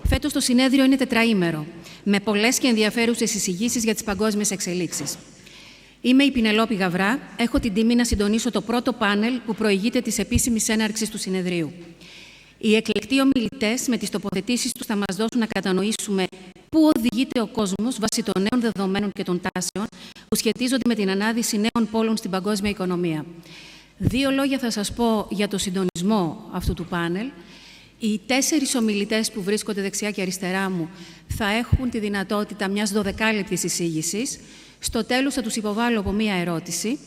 Φέτος το συνέδριο είναι τετραήμερο, με πολλές και ενδιαφέρουσες εισηγήσεις για τις παγκόσμιες εξελίξεις. Είμαι η Πινελόπη Γαβρά. Έχω την τιμή να συντονίσω το πρώτο πάνελ που προηγείται της επίσημης έναρξης του συνεδρίου. Οι εκλεκτοί ομιλητές με τις τοποθετήσεις τους θα μας δώσουν να κατανοήσουμε πού οδηγείται ο κόσμος βάσει των νέων δεδομένων και των τάσεων που σχετίζονται με την ανάδυση νέων πόλων στην παγκόσμια οικονομία. 2 λόγια θα σας πω για το συντονισμό αυτού του πάνελ. Οι 4 ομιλητές που βρίσκονται δεξιά και αριστερά μου θα έχουν τη δυνατότητα μιας 12λεπτης εισήγησης. Στο τέλος θα τους υποβάλω από μία ερώτηση.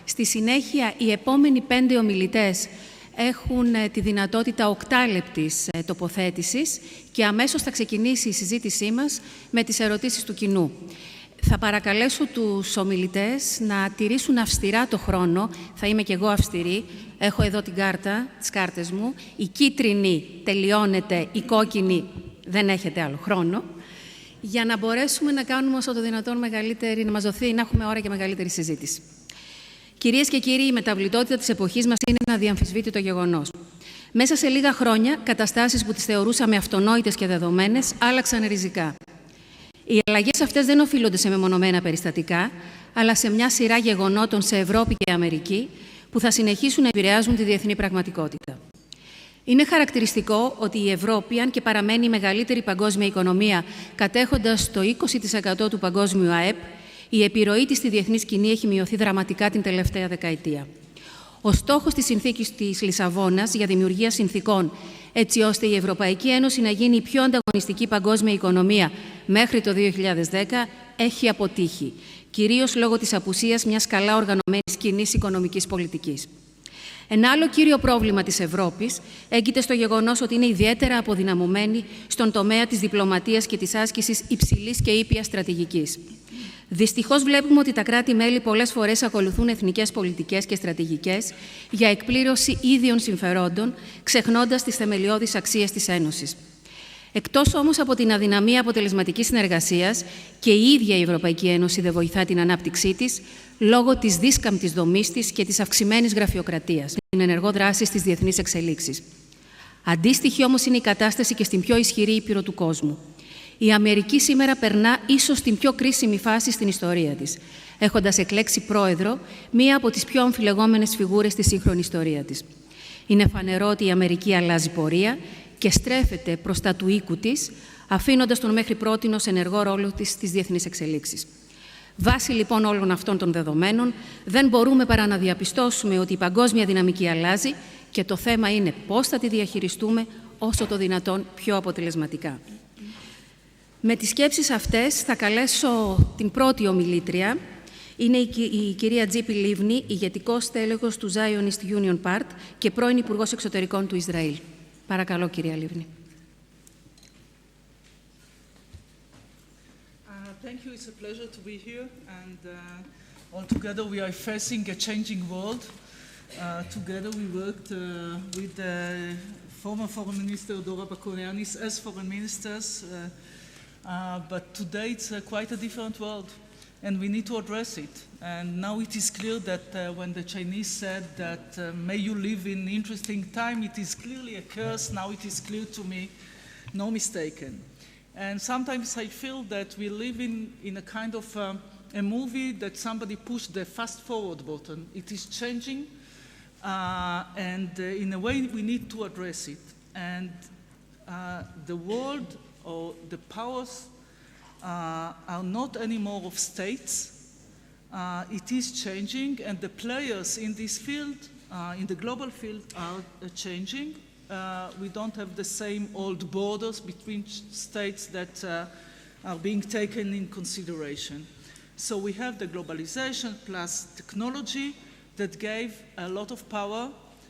Στη συνέχεια, οι επόμενοι 5 ομιλητές έχουν τη δυνατότητα 8λεπτης τοποθέτησης και αμέσως θα ξεκινήσει η συζήτησή μας με τις ερωτήσεις του κοινού. Θα παρακαλέσω τους ομιλητές να τηρήσουν αυστηρά το χρόνο. Θα είμαι και εγώ αυστηρή. Έχω εδώ την κάρτα, τις κάρτες μου. Η κίτρινη τελειώνεται, η κόκκινη δεν έχετε άλλο χρόνο. Για να μπορέσουμε να κάνουμε όσο το δυνατόν μεγαλύτερη, να μας δοθεί, να έχουμε ώρα και μεγαλύτερη συζήτηση. Κυρίες και κύριοι, η μεταβλητότητα της εποχής μας είναι ένα αδιαμφισβήτητο γεγονός. Μέσα σε λίγα χρόνια, καταστάσεις που τις θεωρούσαμε αυτονόητες και δεδομένες άλλαξαν ριζικά. Οι αλλαγές αυτές δεν οφείλονται σε μεμονωμένα περιστατικά, αλλά σε μια σειρά γεγονότων σε Ευρώπη και Αμερική που θα συνεχίσουν να επηρεάζουν τη διεθνή πραγματικότητα. Είναι χαρακτηριστικό ότι η Ευρώπη, αν και παραμένει η μεγαλύτερη παγκόσμια οικονομία, κατέχοντας το 20% του παγκόσμιου ΑΕΠ, η επιρροή της στη διεθνή σκηνή έχει μειωθεί δραματικά την τελευταία δεκαετία. Ο στόχος της συνθήκης της Λισαβόνας για δημιουργία συνθήκων, έτσι ώστε η Ευρωπαϊκή Ένωση να γίνει η πιο ανταγωνιστική παγκόσμια οικονομία μέχρι το 2010, έχει αποτύχει, κυρίως λόγω της απουσίας μιας καλά οργανωμένης κοινής οικονομικής πολιτικής. Ένα άλλο κύριο πρόβλημα της Ευρώπης έγκυται στο γεγονός ότι είναι ιδιαίτερα αποδυναμωμένη στον τομέα της διπλωματίας και της άσκησης υψηλής και ήπιας στρατηγικής. Δυστυχώς βλέπουμε ότι τα κράτη-μέλη πολλές φορές ακολουθούν εθνικές πολιτικές και στρατηγικές για εκπλήρωση ίδιων συμφερόντων, ξεχνώντας τις θεμελιώδεις αξίες της Ένωσης. Εκτός όμως από την αδυναμία αποτελεσματικής συνεργασίας, και η ίδια η Ευρωπαϊκή Ένωση δεν βοηθά την ανάπτυξή της, λόγω της δίσκαμπτης δομής της και της αυξημένης γραφειοκρατίας, την ενεργό δράση στις διεθνείς εξελίξεις. Αντίστοιχη όμως είναι η κατάσταση και στην πιο ισχυρή ήπειρο του κόσμου. Η Αμερική σήμερα περνά ίσως την πιο κρίσιμη φάση στην ιστορία της, έχοντας εκλέξει πρόεδρο μία από τις πιο αμφιλεγόμενες φιγούρες στη σύγχρονη ιστορία της. Είναι φανερό ότι η Αμερική αλλάζει πορεία και στρέφεται προς τα του οίκου της, αφήνοντας τον μέχρι πρότινος ενεργό ρόλο της στις διεθνείς εξελίξεις. Βάσει λοιπόν όλων αυτών των δεδομένων, δεν μπορούμε παρά να διαπιστώσουμε ότι η παγκόσμια δυναμική αλλάζει και το θέμα είναι πώς θα τη διαχειριστούμε όσο το δυνατόν πιο αποτελεσματικά. Με τις σκέψεις αυτές θα καλέσω την πρώτη ομιλήτρια. Είναι η κυρία Τζίπη Λίβνη, ηγετικός τέλεχος του Zionist Union Part και πρώην Υπουργός Εξωτερικών του Ισραήλ. Παρακαλώ, κυρία Λίβνη. Thank you. It's a pleasure to be here. And all together we are facing a changing world. Together we worked with former Foreign Minister Dora Bakoyannis as foreign ministers. But today it's quite a different world. And we need to address it. And now it is clear that when the Chinese said that may you live in interesting time, it is clearly a curse. Now it is clear to me, no mistaken. And sometimes I feel that we live in a kind of a movie that somebody pushed the fast forward button. It is changing, and in a way we need to address it. And the world or the powers are not anymore of states. It is changing, and the players in this field, in the global field, are changing. We don't have the same old borders between states that are being taken in consideration. So we have the globalization plus technology that gave a lot of power,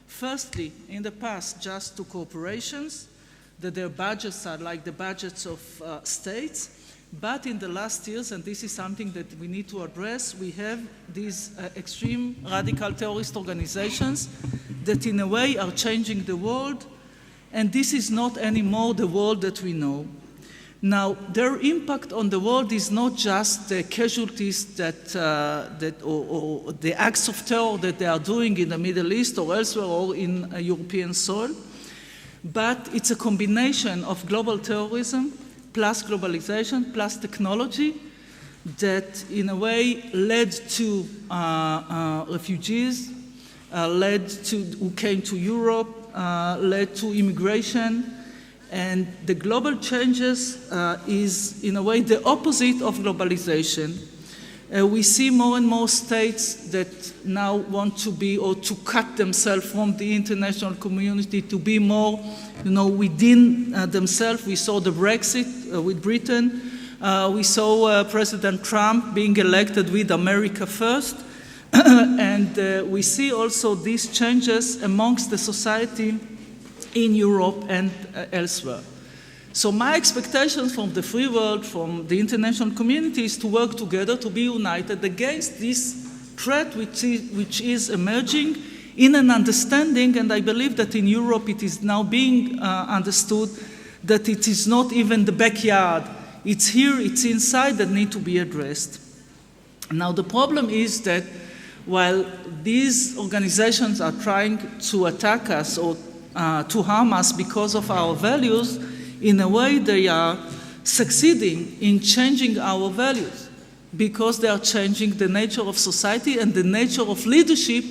firstly, in the past, just to corporations, that their budgets are like the budgets of states. But in the last years, and this is something that we need to address, we have these extreme radical terrorist organizations that in a way are changing the world, and this is not anymore the world that we know. Now, their impact on the world is not just the casualties or the acts of terror that they are doing in the Middle East or elsewhere or in European soil. But it's a combination of global terrorism plus globalization plus technology that in a way led to refugees, who came to Europe, led to immigration. And the global changes is in a way the opposite of globalization. We see more and more states that now want to be or to cut themselves from the international community to be more, within themselves. We saw the Brexit with Britain. We saw President Trump being elected with America first. And we see also these changes amongst the society in Europe and elsewhere. So my expectations from the free world, from the international community, is to work together, to be united against this threat which is emerging in an understanding, and I believe that in Europe it is now being understood that it is not even the backyard. It's here, it's inside, that need to be addressed. Now the problem is that while these organizations are trying to attack us or to harm us because of our values, in a way they are succeeding in changing our values because they are changing the nature of society and the nature of leadership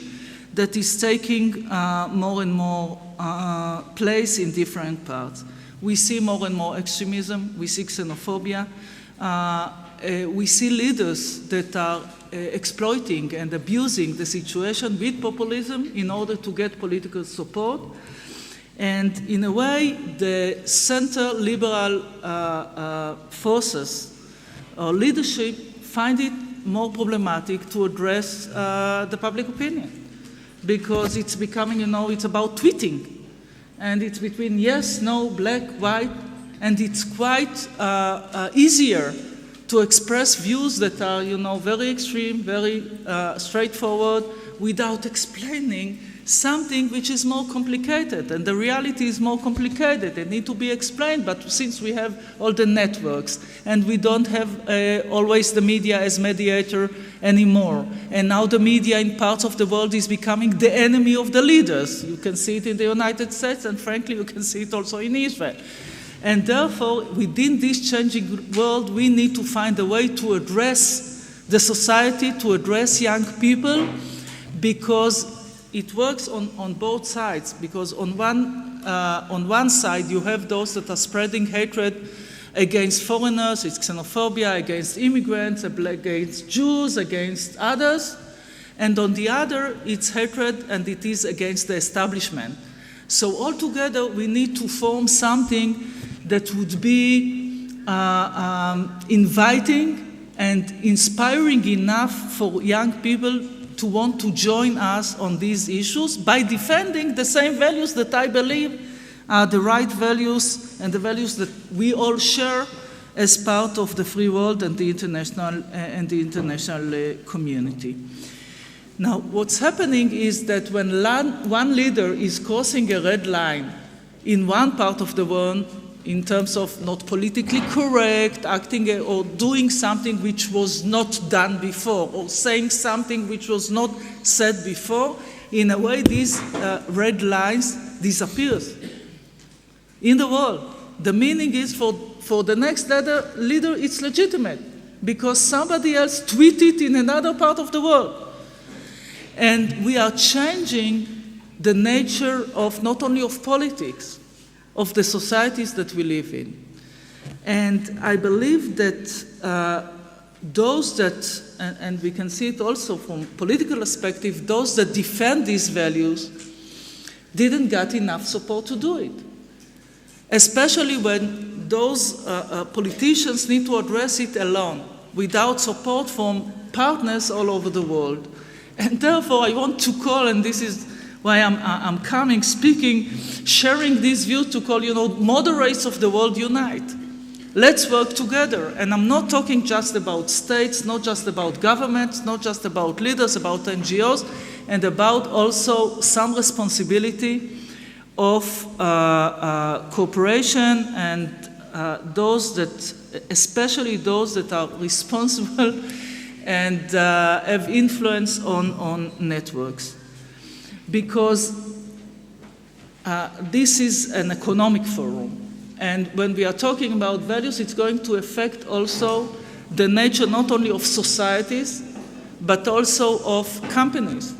that is taking more and more place in different parts. We see more and more extremism, we see xenophobia, we see leaders that are exploiting and abusing the situation with populism in order to get political support. And in a way, the center liberal forces or leadership find it more problematic to address the public opinion because it's becoming, it's about tweeting. And it's between yes, no, black, white, and it's quite easier to express views that are, very extreme, very straightforward, without explaining something which is more complicated. And the reality is more complicated. They need to be explained, but since we have all the networks, and we don't have always the media as mediator anymore, and now the media in parts of the world is becoming the enemy of the leaders. You can see it in the United States, and frankly, you can see it also in Israel. And therefore, within this changing world, we need to find a way to address the society, to address young people, because it works on both sides. Because on one side, you have those that are spreading hatred against foreigners, it's xenophobia, against immigrants, against Jews, against others. And on the other, it's hatred, and it is against the establishment. So altogether, we need to form something that would be inviting and inspiring enough for young people to want to join us on these issues by defending the same values that I believe are the right values and the values that we all share as part of the free world and the international community. Now, what's happening is that when one leader is crossing a red line in one part of the world, in terms of not politically correct, acting or doing something which was not done before, or saying something which was not said before, in a way these red lines disappears in the world. The meaning is for the next leader it's legitimate because somebody else tweeted in another part of the world. And we are changing the nature of not only of politics, of the societies that we live in. And I believe that those that, and we can see it also from political perspective, those that defend these values didn't get enough support to do it. Especially when those politicians need to address it alone, without support from partners all over the world. And therefore I want to call, and this is why I'm coming, speaking, sharing this view to call, moderates of the world unite. Let's work together. And I'm not talking just about states, not just about governments, not just about leaders, about NGOs, and about also some responsibility of cooperation and those that, especially those that are responsible and have influence on networks. Because this is an economic forum. And when we are talking about values, it's going to affect also the nature not only of societies, but also of companies.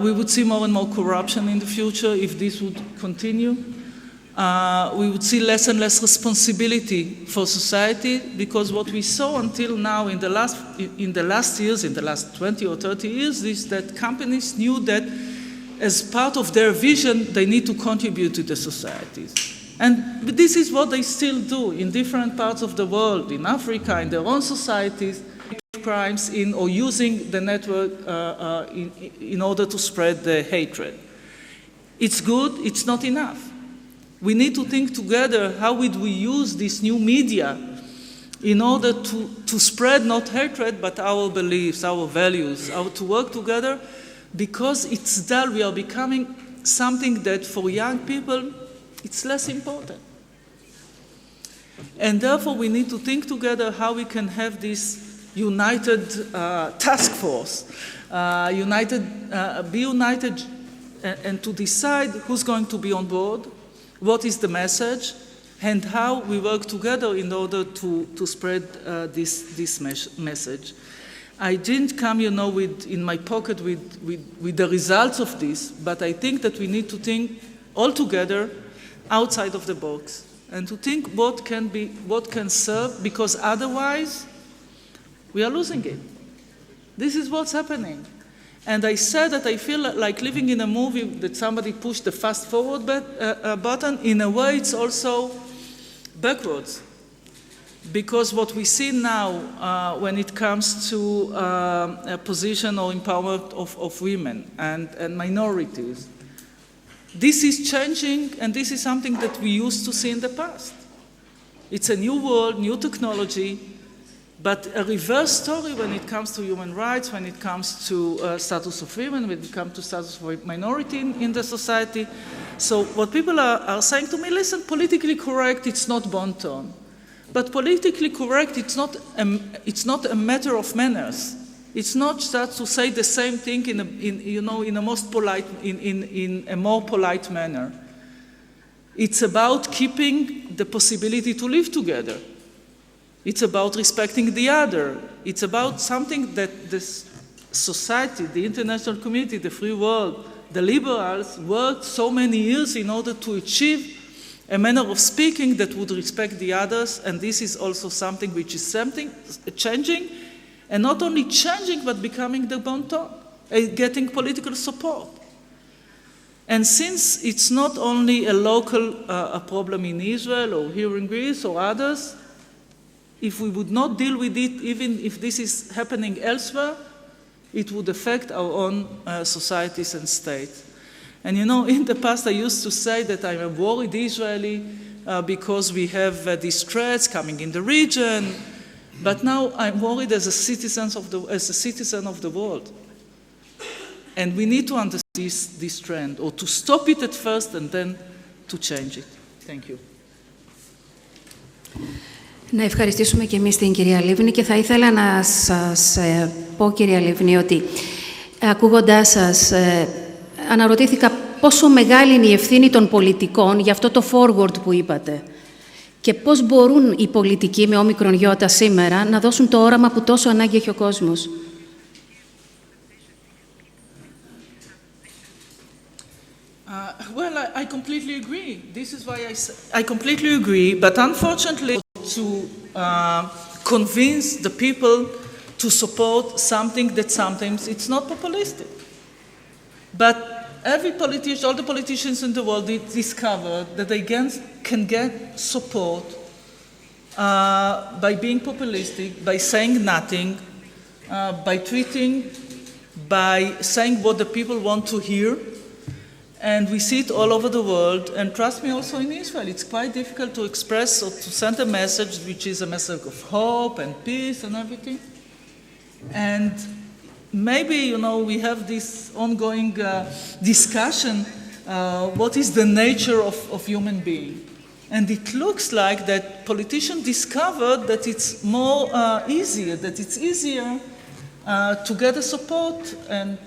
We would see more and more corruption in the future if this would continue. We would see less and less responsibility for society, because what we saw until now in the last years, in the last 20 or 30 years, is that companies knew that as part of their vision, they need to contribute to the societies. And this is what they still do in different parts of the world, in Africa, in their own societies, crimes in or using the network in order to spread the hatred. It's good, it's not enough. We need to think together, how would we use this new media in order to spread not hatred, but our beliefs, our values, to work together, because it's dull. We are becoming something that for young people, it's less important. And therefore, we need to think together how we can have this united task force, be united and to decide who's going to be on board, what is the message, and how we work together in order to spread this message. I didn't come, in my pocket with the results of this, but I think that we need to think all together outside of the box and to think what can serve, because otherwise we are losing it. This is what's happening. And I said that I feel like living in a movie that somebody pushed the fast forward button. In a way, it's also backwards. Because what we see now when it comes to a position or empowerment of women and minorities, this is changing, and this is something that we used to see in the past. It's a new world, new technology, but a reverse story when it comes to human rights, when it comes to status of women, when it comes to status of minority in the society. So what people are saying to me, listen, politically correct, it's not bon ton. But politically correct, it's not a matter of manners. It's not just to say the same thing in a more polite manner. It's about keeping the possibility to live together. It's about respecting the other. It's about something that this society, the international community, the free world, the liberals worked so many years in order to achieve a manner of speaking that would respect the others, and this is also something which is changing, and not only changing, but becoming the bon ton, getting political support. And since it's not only a local problem in Israel or here in Greece or others, if we would not deal with it, even if this is happening elsewhere, it would affect our own societies and states. And in the past I used to say that I'm a worried Israeli because we have these threats coming in the region, but now I'm worried as a citizen of the world. And we need to understand this trend, or to stop it at first and then to change it. Thank you. Να ευχαριστήσουμε και εμείς την κυρία Λίβνη, και θα ήθελα να σας πω, κυρία Λίβνη, ότι ακούγοντάς σας αναρωτήθηκα πόσο μεγάλη είναι η ευθύνη των πολιτικών για αυτό το forward που είπατε και πώς μπορούν οι πολιτικοί με όμικρον γιώτα σήμερα να δώσουν το όραμα που τόσο ανάγκη έχει ο κόσμος. Well, I completely agree. This is why I completely agree, but unfortunately to convince the people to support something that sometimes it's not populistic. But every politician, all the politicians in the world discovered that they can get support by being populistic, by saying nothing, by tweeting, by saying what the people want to hear. And we see it all over the world, and trust me, also in Israel, it's quite difficult to express or to send a message which is a message of hope and peace and everything. And maybe, we have this ongoing discussion, what is the nature of human being? And it looks like that politicians discovered that it's more easier, that it's easier to get a support, and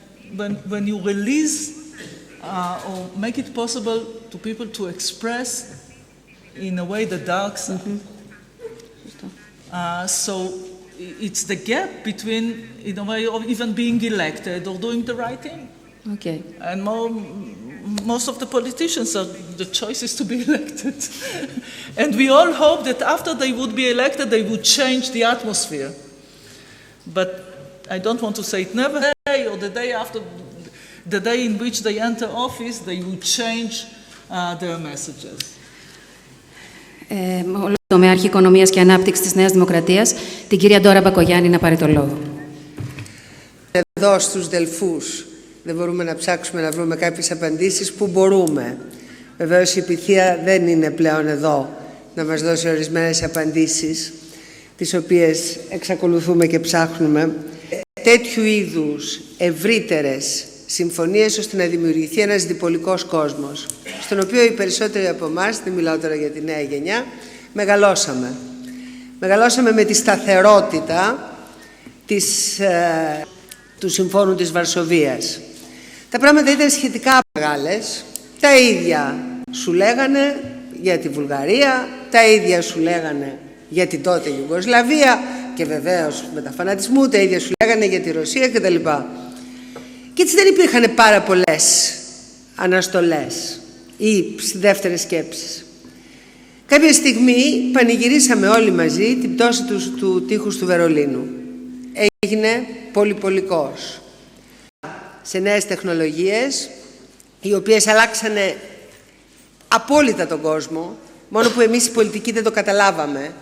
when you release or make it possible to people to express in a way the dark side. So it's the gap between, in a way, of even being elected or doing the right thing. Okay. And most of the politicians, the choice is to be elected. And we all hope that after they would be elected, they would change the atmosphere. But I don't want to say it never, or the day after, the day in which they enter office, they would change their messages. Όλο το τομέα Οικονομίας και Ανάπτυξης της Νέας Δημοκρατίας, την κυρία Ντόρα Μπακογιάννη να πάρει το λόγο. Εδώ στους Δελφούς δεν μπορούμε να ψάξουμε να βρούμε κάποιες απαντήσεις που μπορούμε. Βεβαίως η πειθία δεν είναι πλέον εδώ να μας δώσει ορισμένες απαντήσεις, τις οποίες εξακολουθούμε και ψάχνουμε. Τέτοιου είδους ευρύτερες συμφωνίες ώστε να δημιουργηθεί ένας διπολικός κόσμος, στον οποίο οι περισσότεροι από εμάς, δεν μιλάω τώρα για τη νέα γενιά, μεγαλώσαμε. Μεγαλώσαμε με τη σταθερότητα του Συμφώνου της Βαρσοβίας. Τα πράγματα ήταν σχετικά μεγάλες. Τα ίδια σου λέγανε για τη Βουλγαρία, τα ίδια σου λέγανε για την τότε Ιουγκοσλαβία και βεβαίως με τα φανατισμού, τα ίδια σου λέγανε για τη Ρωσία κτλ. Και έτσι δεν υπήρχαν πάρα πολλές αναστολές ή δεύτερες σκέψεις. Κάποια στιγμή πανηγυρίσαμε όλοι μαζί την πτώση του τείχους του Βερολίνου. Έγινε πολυπολικός. Σε νέες τεχνολογίες, οι οποίες αλλάξανε απόλυτα τον κόσμο, μόνο που εμείς οι πολιτικοί δεν το καταλάβαμε.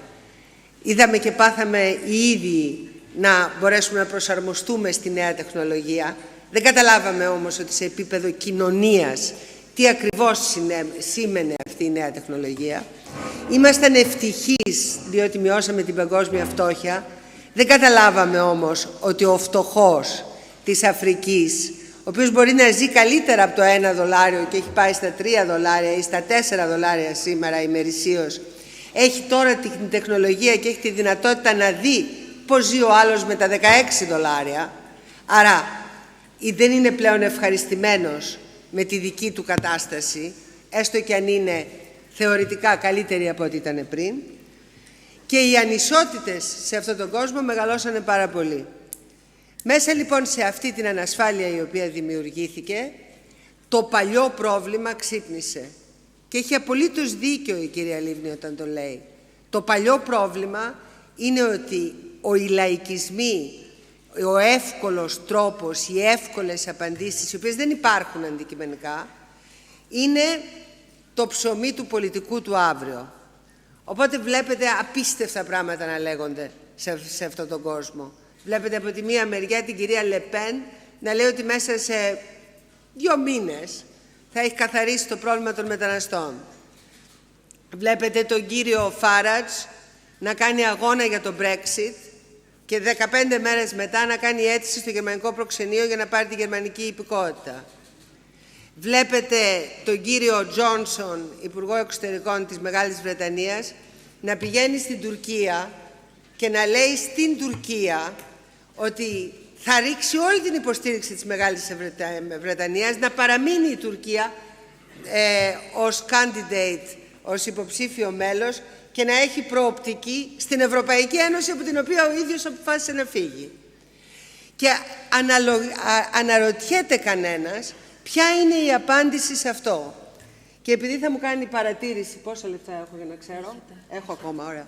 Είδαμε και πάθαμε οι ίδιοι να μπορέσουμε να προσαρμοστούμε στη νέα τεχνολογία. Δεν καταλάβαμε όμως ότι σε επίπεδο κοινωνίας τι ακριβώς σήμαινε αυτή η νέα τεχνολογία. Ήμασταν ευτυχείς διότι μειώσαμε την παγκόσμια φτώχεια. Δεν καταλάβαμε όμως ότι ο φτωχός της Αφρικής, ο οποίος μπορεί να ζει καλύτερα από το $1 και έχει πάει στα $3 ή στα $4 σήμερα ημερησίως, έχει τώρα την τεχνολογία και έχει τη δυνατότητα να δει πώς ζει ο άλλος με τα $16. Άρα δεν είναι πλέον ευχαριστημένος με τη δική του κατάσταση, έστω και αν είναι θεωρητικά καλύτερη από ό,τι ήταν πριν. Και οι ανισότητες σε αυτόν τον κόσμο μεγαλώσανε πάρα πολύ. Μέσα λοιπόν σε αυτή την ανασφάλεια η οποία δημιουργήθηκε, το παλιό πρόβλημα ξύπνησε. Και έχει απολύτως δίκιο η κυρία Λίβνη όταν το λέει. Το παλιό πρόβλημα είναι ότι οι λαϊκισμοί, ο εύκολος τρόπος, οι εύκολες απαντήσεις, οι οποίες δεν υπάρχουν αντικειμενικά, είναι το ψωμί του πολιτικού του αύριο. Οπότε βλέπετε απίστευτα πράγματα να λέγονται σε αυτόν τον κόσμο. Βλέπετε από τη μία μεριά την κυρία Λεπέν να λέει ότι μέσα σε 2 μήνες θα έχει καθαρίσει το πρόβλημα των μεταναστών. Βλέπετε τον κύριο Φάρατς να κάνει αγώνα για το Brexit και 15 μέρες μετά να κάνει αίτηση στο γερμανικό προξενείο για να πάρει τη γερμανική υπηκότητα. Βλέπετε τον κύριο Τζόνσον, Υπουργό Εξωτερικών της Μεγάλης Βρετανίας, να πηγαίνει στην Τουρκία και να λέει στην Τουρκία ότι θα ρίξει όλη την υποστήριξη της Μεγάλης Βρετανίας, να παραμείνει η Τουρκία ως candidate, ως υποψήφιο μέλος και να έχει προοπτική στην Ευρωπαϊκή Ένωση από την οποία ο ίδιος αποφάσισε να φύγει. Και αναρωτιέται κανένας ποια είναι η απάντηση σε αυτό. Και επειδή θα μου κάνει παρατήρηση, πόσα λεπτά έχω για να ξέρω, έχω ακόμα, ωραία.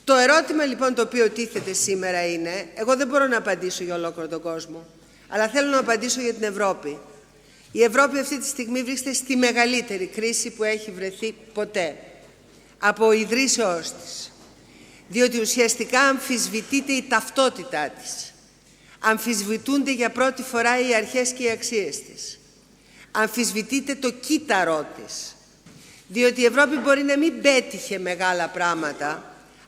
Το ερώτημα λοιπόν το οποίο τίθεται σήμερα είναι, εγώ δεν μπορώ να απαντήσω για ολόκληρο τον κόσμο, αλλά θέλω να απαντήσω για την Ευρώπη. Η Ευρώπη αυτή τη στιγμή βρίσκεται στη μεγαλύτερη κρίση που έχει βρεθεί ποτέ, από ιδρύσεώς της. Διότι ουσιαστικά αμφισβητείται η ταυτότητά της. Αμφισβητούνται για πρώτη φορά οι αρχές και οι αξίες της. Αμφισβητείται το κύτταρό της. Διότι η Ευρώπη μπορεί να μην πέτυχε μεγάλα πράγματα,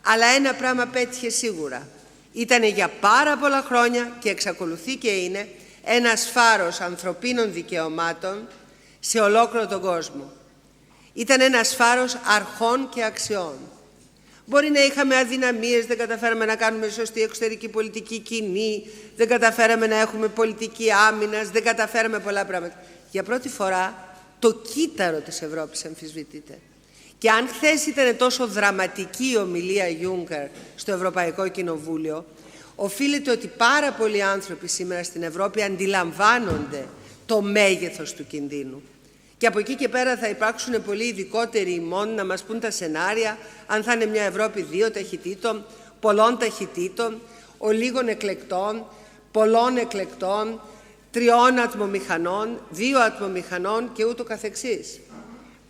αλλά ένα πράγμα πέτυχε σίγουρα. Ήτανε για πάρα πολλά χρόνια και εξακολουθεί και είναι ένας φάρος ανθρωπίνων δικαιωμάτων σε ολόκληρο τον κόσμο. Ήταν ένας φάρος αρχών και αξιών. Μπορεί να είχαμε αδυναμίες, δεν καταφέραμε να κάνουμε σωστή εξωτερική πολιτική κοινή, δεν καταφέραμε να έχουμε πολιτική άμυνας, δεν καταφέραμε πολλά πράγματα. Για πρώτη φορά το κύτταρο της Ευρώπης αμφισβητείται. Και αν χθες ήταν τόσο δραματική η ομιλία Juncker στο Ευρωπαϊκό Κοινοβούλιο, οφείλεται ότι πάρα πολλοί άνθρωποι σήμερα στην Ευρώπη αντιλαμβάνονται το μέγεθος του κινδύνου. Και από εκεί και πέρα θα υπάρξουν πολλοί ειδικότεροι ημών να μας πούν τα σενάρια, αν θα είναι μια Ευρώπη 2 ταχυτήτων, πολλών ταχυτήτων, ολίγων εκλεκτών, πολλών εκλεκτών, 3 ατμομηχανών, 2 ατμομηχανών και ούτω καθεξής.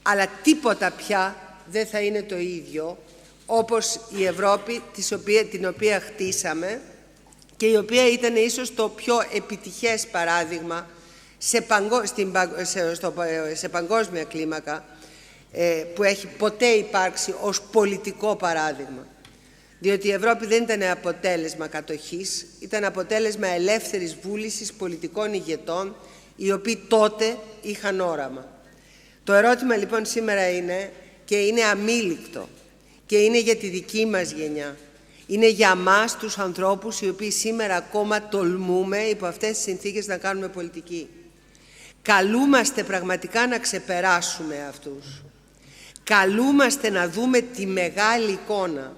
Αλλά τίποτα πια δεν θα είναι το ίδιο όπως η Ευρώπη την οποία χτίσαμε και η οποία ήταν ίσως το πιο επιτυχές παράδειγμα σε παγκόσμια κλίμακα που έχει ποτέ υπάρξει ως πολιτικό παράδειγμα. Διότι η Ευρώπη δεν ήταν αποτέλεσμα κατοχής, ήταν αποτέλεσμα ελεύθερης βούλησης πολιτικών ηγετών, οι οποίοι τότε είχαν όραμα. Το ερώτημα λοιπόν σήμερα είναι, και είναι αμήλικτο, και είναι για τη δική μας γενιά, είναι για μας τους ανθρώπους οι οποίοι σήμερα ακόμα τολμούμε υπό αυτές τις συνθήκες να κάνουμε πολιτική. Καλούμαστε πραγματικά να ξεπεράσουμε αυτούς. Καλούμαστε να δούμε τη μεγάλη εικόνα.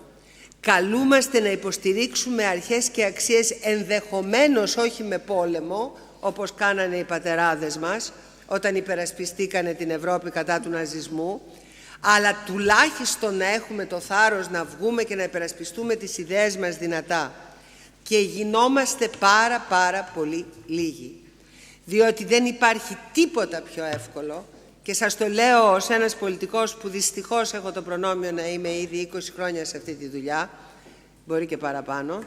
Καλούμαστε να υποστηρίξουμε αρχές και αξίες, ενδεχομένως όχι με πόλεμο, όπως κάνανε οι πατεράδες μας όταν υπερασπιστήκανε την Ευρώπη κατά του ναζισμού, αλλά τουλάχιστον να έχουμε το θάρρος να βγούμε και να υπερασπιστούμε τις ιδέες μας δυνατά. Και γινόμαστε πάρα πολύ λίγοι. Διότι δεν υπάρχει τίποτα πιο εύκολο, και σας το λέω ως ένας πολιτικός που δυστυχώς έχω το προνόμιο να είμαι ήδη 20 χρόνια σε αυτή τη δουλειά, μπορεί και παραπάνω.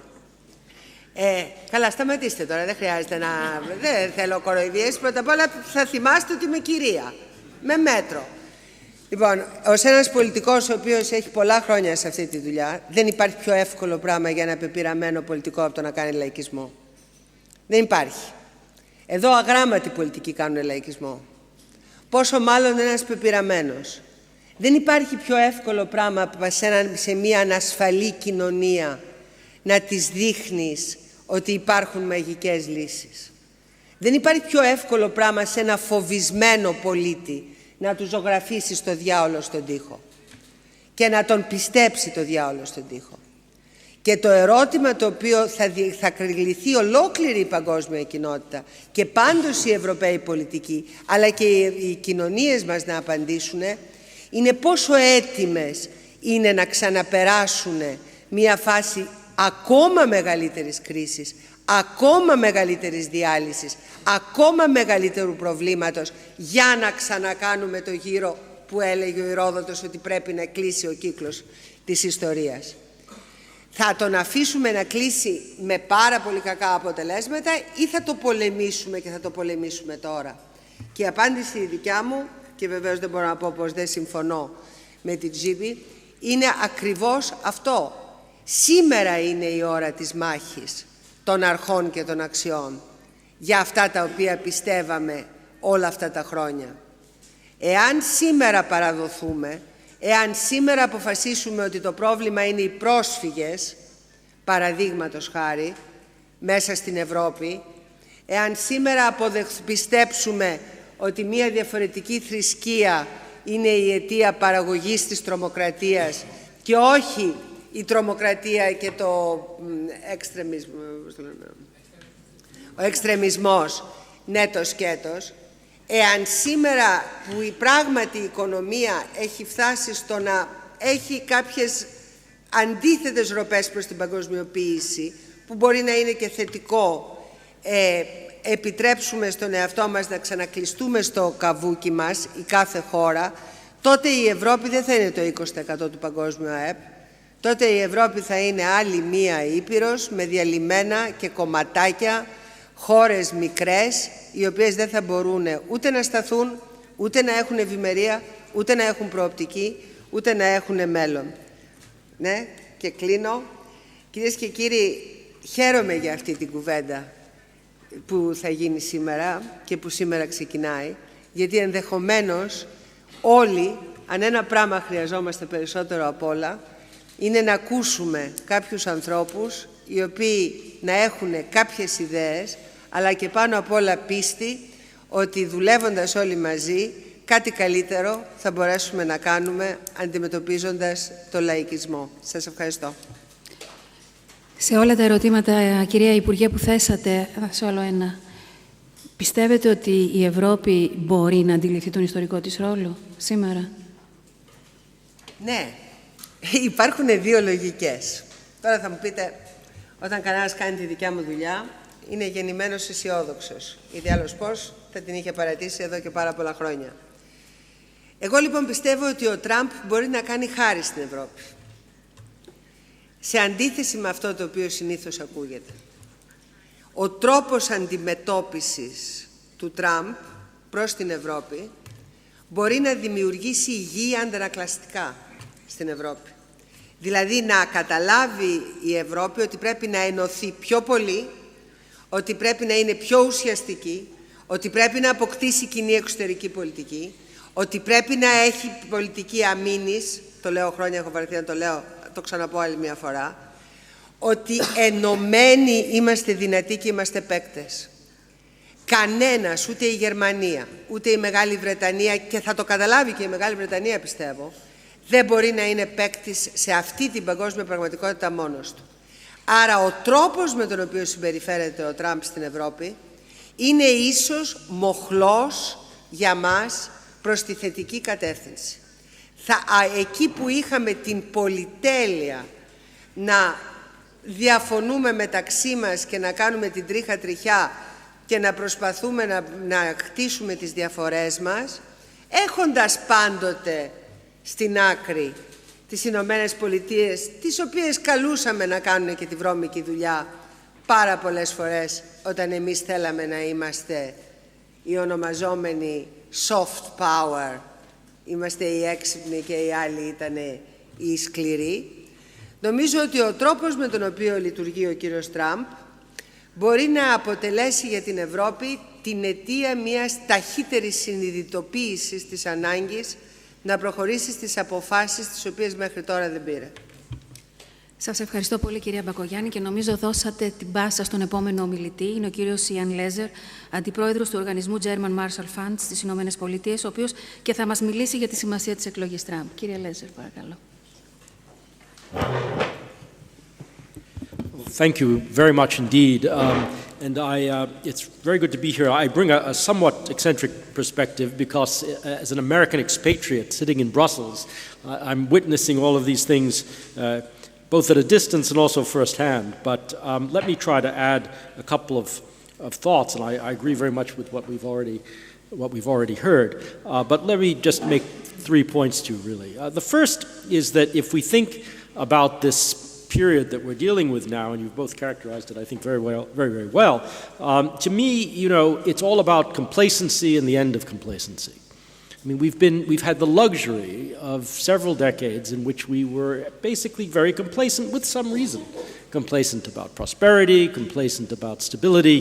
Καλά, σταματήστε τώρα, δεν χρειάζεται να... Δεν θέλω κοροϊδίες, πρώτα απ' όλα θα θυμάστε ότι είμαι κυρία, με μέτρο. Λοιπόν, ως ένας πολιτικός ο οποίος έχει πολλά χρόνια σε αυτή τη δουλειά, δεν υπάρχει πιο εύκολο πράγμα για ένα πεπειραμένο πολιτικό από το να κάνει λαϊκισμό. Δεν υπάρχει. Εδώ αγράμματοι πολιτικοί κάνουν λαϊκισμό. Πόσο μάλλον ένας πεπειραμένος. Δεν υπάρχει πιο εύκολο πράγμα σε μια ανασφαλή κοινωνία να της δείχνεις ότι υπάρχουν μαγικές λύσεις. Δεν υπάρχει πιο εύκολο πράγμα σε ένα φοβισμένο πολίτη να του ζωγραφίσει το διάολο στον τοίχο και να τον πιστέψει το διάολο στον τοίχο. Και το ερώτημα το οποίο θα κληθεί ολόκληρη η παγκόσμια κοινότητα και πάντως οι Ευρωπαίοι πολιτικοί, αλλά και οι κοινωνίες μας να απαντήσουν, είναι πόσο έτοιμες είναι να ξαναπεράσουν μια φάση ακόμα μεγαλύτερης κρίσης, ακόμα μεγαλύτερης διάλυσης, ακόμα μεγαλύτερου προβλήματος, για να ξανακάνουμε το γύρο που έλεγε ο Ηρόδοτος ότι πρέπει να κλείσει ο κύκλος της ιστορίας. Θα τον αφήσουμε να κλείσει με πάρα πολύ κακά αποτελέσματα ή θα το πολεμήσουμε, και θα το πολεμήσουμε τώρα? Και η απάντηση η δικιά μου, και βεβαίως δεν μπορώ να πω πως δεν συμφωνώ με την Τζίπη, είναι ακριβώς αυτό. Σήμερα είναι η ώρα της μάχης των αρχών και των αξιών για αυτά τα οποία πιστεύαμε όλα αυτά τα χρόνια. Εάν σήμερα παραδοθούμε, εάν σήμερα αποφασίσουμε ότι το πρόβλημα είναι οι πρόσφυγες, παραδείγματος χάρη, μέσα στην Ευρώπη, εάν σήμερα πιστέψουμε ότι μια διαφορετική θρησκεία είναι η αιτία παραγωγής της τρομοκρατίας και όχι η τρομοκρατία και ο εξτρεμισμός, ναι, το σκέτος, εάν σήμερα που η πράγματι η οικονομία έχει φτάσει στο να έχει κάποιες αντίθετες ροπές προς την παγκοσμιοποίηση, που μπορεί να είναι και θετικό, επιτρέψουμε στον εαυτό μας να ξανακλειστούμε στο καβούκι μας, η κάθε χώρα, τότε η Ευρώπη δεν θα είναι το 20% του παγκόσμιου ΑΕΠ. Τότε η Ευρώπη θα είναι άλλη μία ήπειρος με διαλυμένα και κομματάκια, χώρες μικρές, οι οποίες δεν θα μπορούν ούτε να σταθούν, ούτε να έχουν ευημερία, ούτε να έχουν προοπτική, ούτε να έχουν μέλλον. Ναι, και κλείνω. Κυρίες και κύριοι, χαίρομαι για αυτή την κουβέντα που θα γίνει σήμερα και που σήμερα ξεκινάει, γιατί ενδεχομένως όλοι, αν ένα πράγμα χρειαζόμαστε περισσότερο απ' όλα, είναι να ακούσουμε κάποιους ανθρώπους οι οποίοι να έχουν κάποιες ιδέες, αλλά και πάνω απ' όλα πίστη ότι δουλεύοντας όλοι μαζί κάτι καλύτερο θα μπορέσουμε να κάνουμε αντιμετωπίζοντας το λαϊκισμό. Σας ευχαριστώ. Σε όλα τα ερωτήματα, κυρία Υπουργέ, που θέσατε, θα θέσω άλλο ένα. Πιστεύετε ότι η Ευρώπη μπορεί να αντιληφθεί τον ιστορικό της ρόλο σήμερα? Ναι, υπάρχουν δύο λογικές. Τώρα θα μου πείτε, όταν κανένας κάνει τη δικιά μου δουλειά, είναι γεννημένος αισιόδοξος. Ιδάλλως πώς, θα την είχε παρατήσει εδώ και πάρα πολλά χρόνια. Εγώ λοιπόν πιστεύω ότι ο Τραμπ μπορεί να κάνει χάρη στην Ευρώπη. Σε αντίθεση με αυτό το οποίο συνήθως ακούγεται. Ο τρόπος αντιμετώπισης του Τραμπ προς την Ευρώπη μπορεί να δημιουργήσει υγιή αντανακλαστικά στην Ευρώπη. Δηλαδή να καταλάβει η Ευρώπη ότι πρέπει να ενωθεί πιο πολύ, ότι πρέπει να είναι πιο ουσιαστική, ότι πρέπει να αποκτήσει κοινή εξωτερική πολιτική, ότι πρέπει να έχει πολιτική αμήνης, το λέω χρόνια, έχω βαρεθεί να το λέω, το ξαναπώ άλλη μια φορά, ότι ενωμένοι είμαστε δυνατοί και είμαστε παίκτες. Κανένας, ούτε η Γερμανία, ούτε η Μεγάλη Βρετανία, και θα το καταλάβει και η Μεγάλη Βρετανία πιστεύω, δεν μπορεί να είναι παίκτης σε αυτή την παγκόσμια πραγματικότητα μόνος του. Άρα ο τρόπος με τον οποίο συμπεριφέρεται ο Τραμπ στην Ευρώπη είναι ίσως μοχλός για μας προς τη θετική κατεύθυνση. Εκεί που είχαμε την πολυτέλεια να διαφωνούμε μεταξύ μας και να κάνουμε την τρίχα τριχιά και να προσπαθούμε να χτίσουμε τις διαφορές μας, έχοντας πάντοτε στην άκρη τις Ηνωμένες Πολιτείες, τις οποίες καλούσαμε να κάνουν και τη βρώμικη δουλειά πάρα πολλές φορές όταν εμείς θέλαμε να είμαστε οι ονομαζόμενοι soft power, είμαστε οι έξυπνοι και οι άλλοι ήταν οι σκληροί. Νομίζω ότι ο τρόπος με τον οποίο λειτουργεί ο κύριος Τραμπ μπορεί να αποτελέσει για την Ευρώπη την αιτία μιας ταχύτερης συνειδητοποίησης της ανάγκης να προχωρήσει στις αποφάσεις τις οποίες μέχρι τώρα δεν πήρε. Σας ευχαριστώ πολύ, κυρία Μπακογιάννη, και νομίζω δώσατε την πάσα στον επόμενο ομιλητή. Είναι ο κύριος Ιαν Λέζερ, αντιπρόεδρος του οργανισμού German Marshall Fund στις Ηνωμένες Πολιτείες, ο οποίος και θα μας μιλήσει για τη σημασία της εκλογής Τραμπ. Κύριε Λέζερ, παρακαλώ. Thank you very much indeed. It's very good to be here. I bring a somewhat eccentric perspective because as an American expatriate sitting in Brussels, I'm witnessing all of these things both at a distance and also firsthand. But let me try to add a couple of thoughts, and I agree very much with what we've already heard. But let me just make 3 points to you, really. The first is that if we think about this period that we're dealing with now, and you've both characterized it, I think, very well, very, very well. To me, you know, it's all about complacency and the end of complacency. I mean, we've had the luxury of several decades in which we were basically very complacent with some reason. Complacent about prosperity, complacent about stability,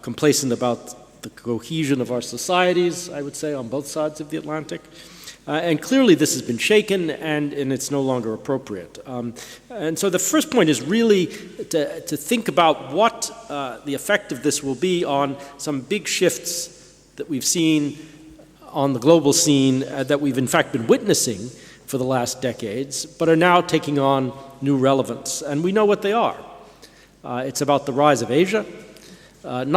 complacent about the cohesion of our societies, I would say, on both sides of the Atlantic. And clearly this has been shaken, and it's no longer appropriate. And so the first point is really to think about what the effect of this will be on some big shifts that we've seen on the global scene that we've in fact been witnessing for the last decades, but are now taking on new relevance. And we know what they are. It's about the rise of Asia.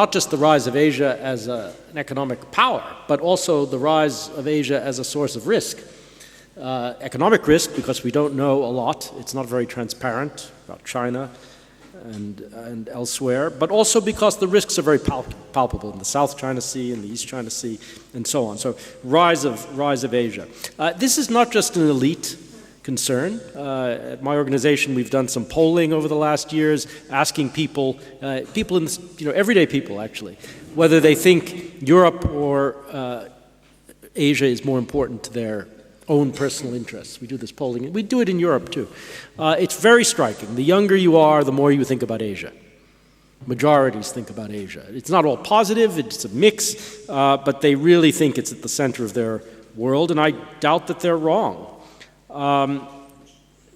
Not just the rise of Asia as an economic power, but also the rise of Asia as a source of risk. Economic risk, because we don't know a lot. It's not very transparent about China and elsewhere, but also because the risks are very palpable in the South China Sea and the East China Sea and so on. So rise of Asia. This is not just an elite concern. At my organization, we've done some polling over the last years, asking people in this, everyday people actually, whether they think Europe or Asia is more important to their own personal interests. We do this polling. We do it in Europe too. It's very striking. The younger you are, the more you think about Asia. Majorities think about Asia. It's not all positive. It's a mix, but they really think it's at the center of their world, and I doubt that they're wrong.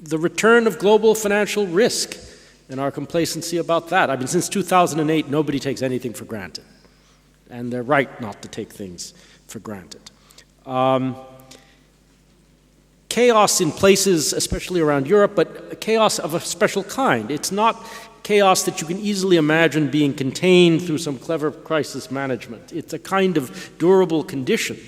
the return of global financial risk and our complacency about that. I mean, since 2008, nobody takes anything for granted. And they're right not to take things for granted. Chaos in places, especially around Europe, but chaos of a special kind. It's not chaos that you can easily imagine being contained through some clever crisis management. It's a kind of durable condition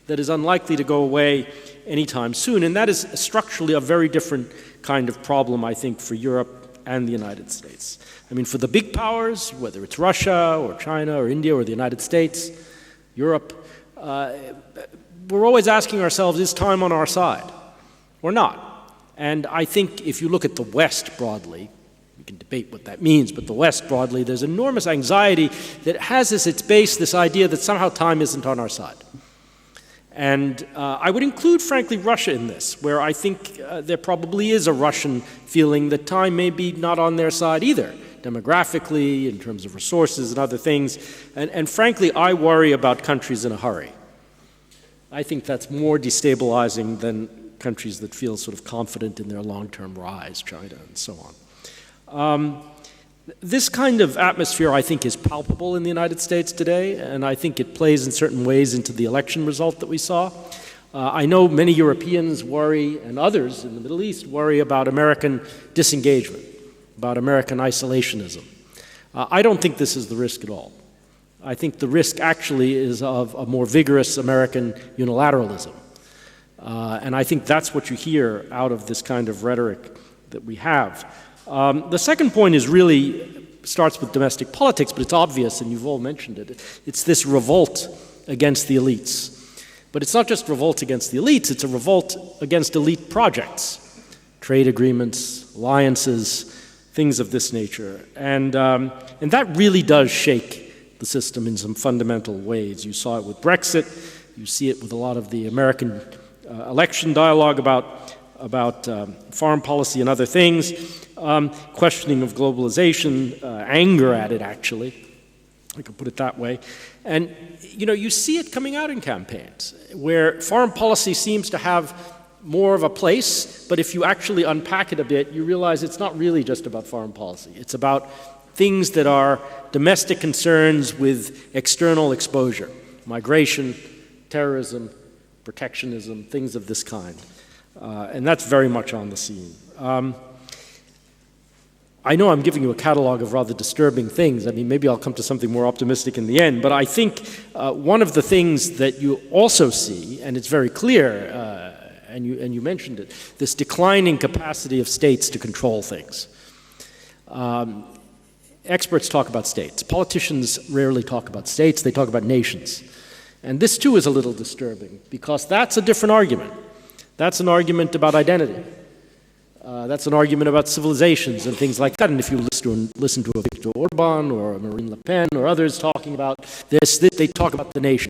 that is unlikely to go away anytime soon, and that is structurally a very different kind of problem, I think, for Europe and the United States. I mean, for the big powers, whether it's Russia or China or India or the United States, Europe, we're always asking ourselves, is time on our side or not? And I think if you look at the West broadly, we can debate what that means, but the West broadly, there's enormous anxiety that has as its base this idea that somehow time isn't on our side. And I would include, frankly, Russia in this, where I think there probably is a Russian feeling that time may be not on their side either, demographically, in terms of resources and other things. And frankly, I worry about countries in a hurry. I think that's more destabilizing than countries that feel sort of confident in their long-term rise, China and so on. This kind of atmosphere, I think, is palpable in the United States today, and I think it plays in certain ways into the election result that we saw. I know many Europeans worry, and others in the Middle East worry about American disengagement, about American isolationism. I don't think this is the risk at all. I think the risk actually is of a more vigorous American unilateralism. And I think that's what you hear out of this kind of rhetoric that we have. The second point is really starts with domestic politics, but it's obvious, and you've all mentioned it. It's this revolt against the elites. But it's not just revolt against the elites, it's a revolt against elite projects, trade agreements, alliances, things of this nature. And that really does shake the system in some fundamental ways. You saw it with Brexit, you see it with a lot of the American election dialogue about foreign policy and other things, questioning of globalization, anger at it, actually. I could put it that way. And, you know, you see it coming out in campaigns, where foreign policy seems to have more of a place, but if you actually unpack it a bit, you realize it's not really just about foreign policy. It's about things that are domestic concerns with external exposure, migration, terrorism, protectionism, things of this kind. And that's very much on the scene. I know I'm giving you a catalog of rather disturbing things. I mean, maybe I'll come to something more optimistic in the end, but I think one of the things that you also see, and it's very clear, and you mentioned it, this declining capacity of states to control things. Experts talk about states. Politicians rarely talk about states, they talk about nations. And this too is a little disturbing, because that's a different argument. That's an argument about identity. That's an argument about civilizations and things like that. And if you listen to a Viktor Orban or a Marine Le Pen or others talking about this, they talk about the nation.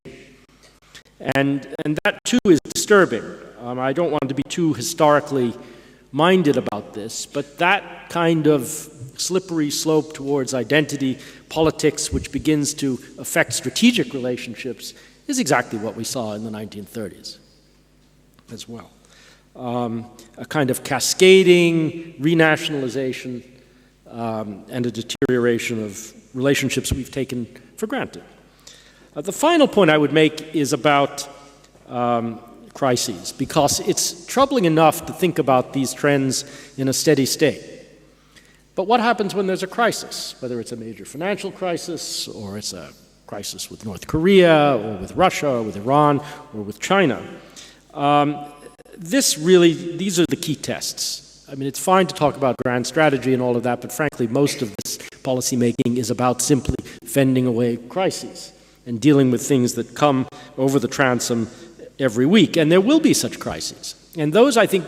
And that too is disturbing. I don't want to be too historically minded about this, but that kind of slippery slope towards identity politics, which begins to affect strategic relationships, is exactly what we saw in the 1930s as well. A kind of cascading renationalization and a deterioration of relationships we've taken for granted. The final point I would make is about crises, because it's troubling enough to think about these trends in a steady state. But what happens when there's a crisis, whether it's a major financial crisis, or it's a crisis with North Korea, or with Russia, or with Iran, or with China? These are the key tests. I mean, it's fine to talk about grand strategy and all of that, but frankly, most of this policy making is about simply fending away crises and dealing with things that come over the transom every week. And there will be such crises. And those, I think,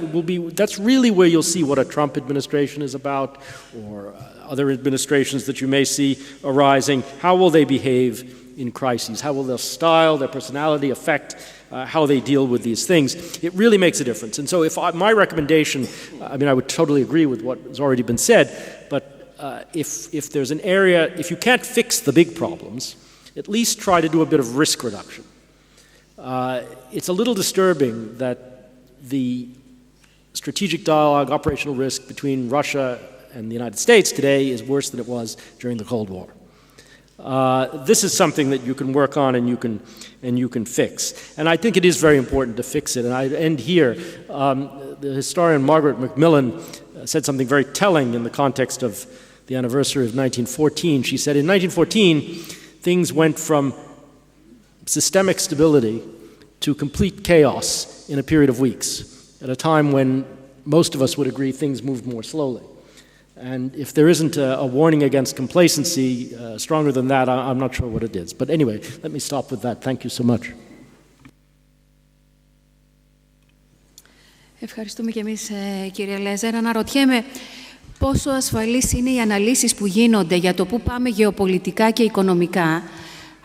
that's really where you'll see what a Trump administration is about, or other administrations that you may see arising. How will they behave in crises? How will their style, their personality affect how they deal with these things? It really makes a difference. And so my recommendation, I mean, I would totally agree with what has already been said, but if there's an area, if you can't fix the big problems, at least try to do a bit of risk reduction. It's a little disturbing that the strategic dialogue, operational risk between Russia and the United States today is worse than it was during the Cold War. This is something that you can work on and you can fix. And I think it is very important to fix it. And I end here. The historian Margaret Macmillan said something very telling in the context of the anniversary of 1914. She said, in 1914, things went from systemic stability to complete chaos in a period of weeks, at a time when most of us would agree things moved more slowly. And if there isn't a warning against complacency stronger than that, I'm not sure what it is. But anyway, let me stop with that. Thank you so much. Ευχαριστούμε και εμείς, κύριε Λέζερ. Αναρωτιέμαι πόσο ασφαλείς είναι οι αναλύσεις που γίνονται για το πού πάμε γεωπολιτικά και οικονομικά.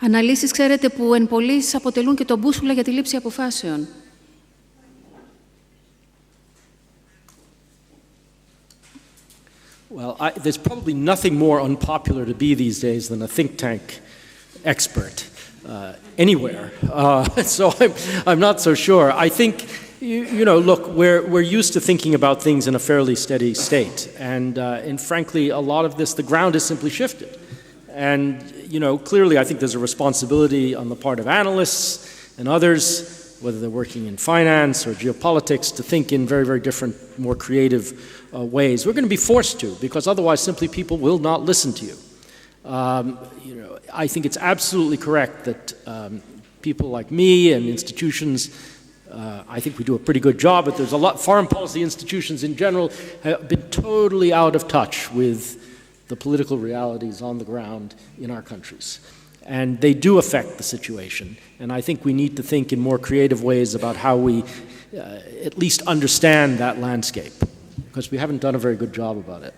Αναλύσεις, ξέρετε, που εν πολλοίς αποτελούν και τον μπούσουλα για τη λήψη αποφάσεων. Well, there's probably nothing more unpopular to be these days than a think tank expert anywhere. So I'm not so sure. I think, you know, look, we're used to thinking about things in a fairly steady state. And frankly, a lot of this, the ground has simply shifted. And, you know, clearly I think there's a responsibility on the part of analysts and others, whether they're working in finance or geopolitics, to think in very, very different, more creative ways. We're going to be forced to, because otherwise simply people will not listen to you. You know, I think it's absolutely correct that people like me and institutions, I think we do a pretty good job, but there's a lot, foreign policy institutions in general have been totally out of touch with the political realities on the ground in our countries. And they do affect the situation. And I think we need to think in more creative ways about how we at least understand that landscape, because we haven't done a very good job about it.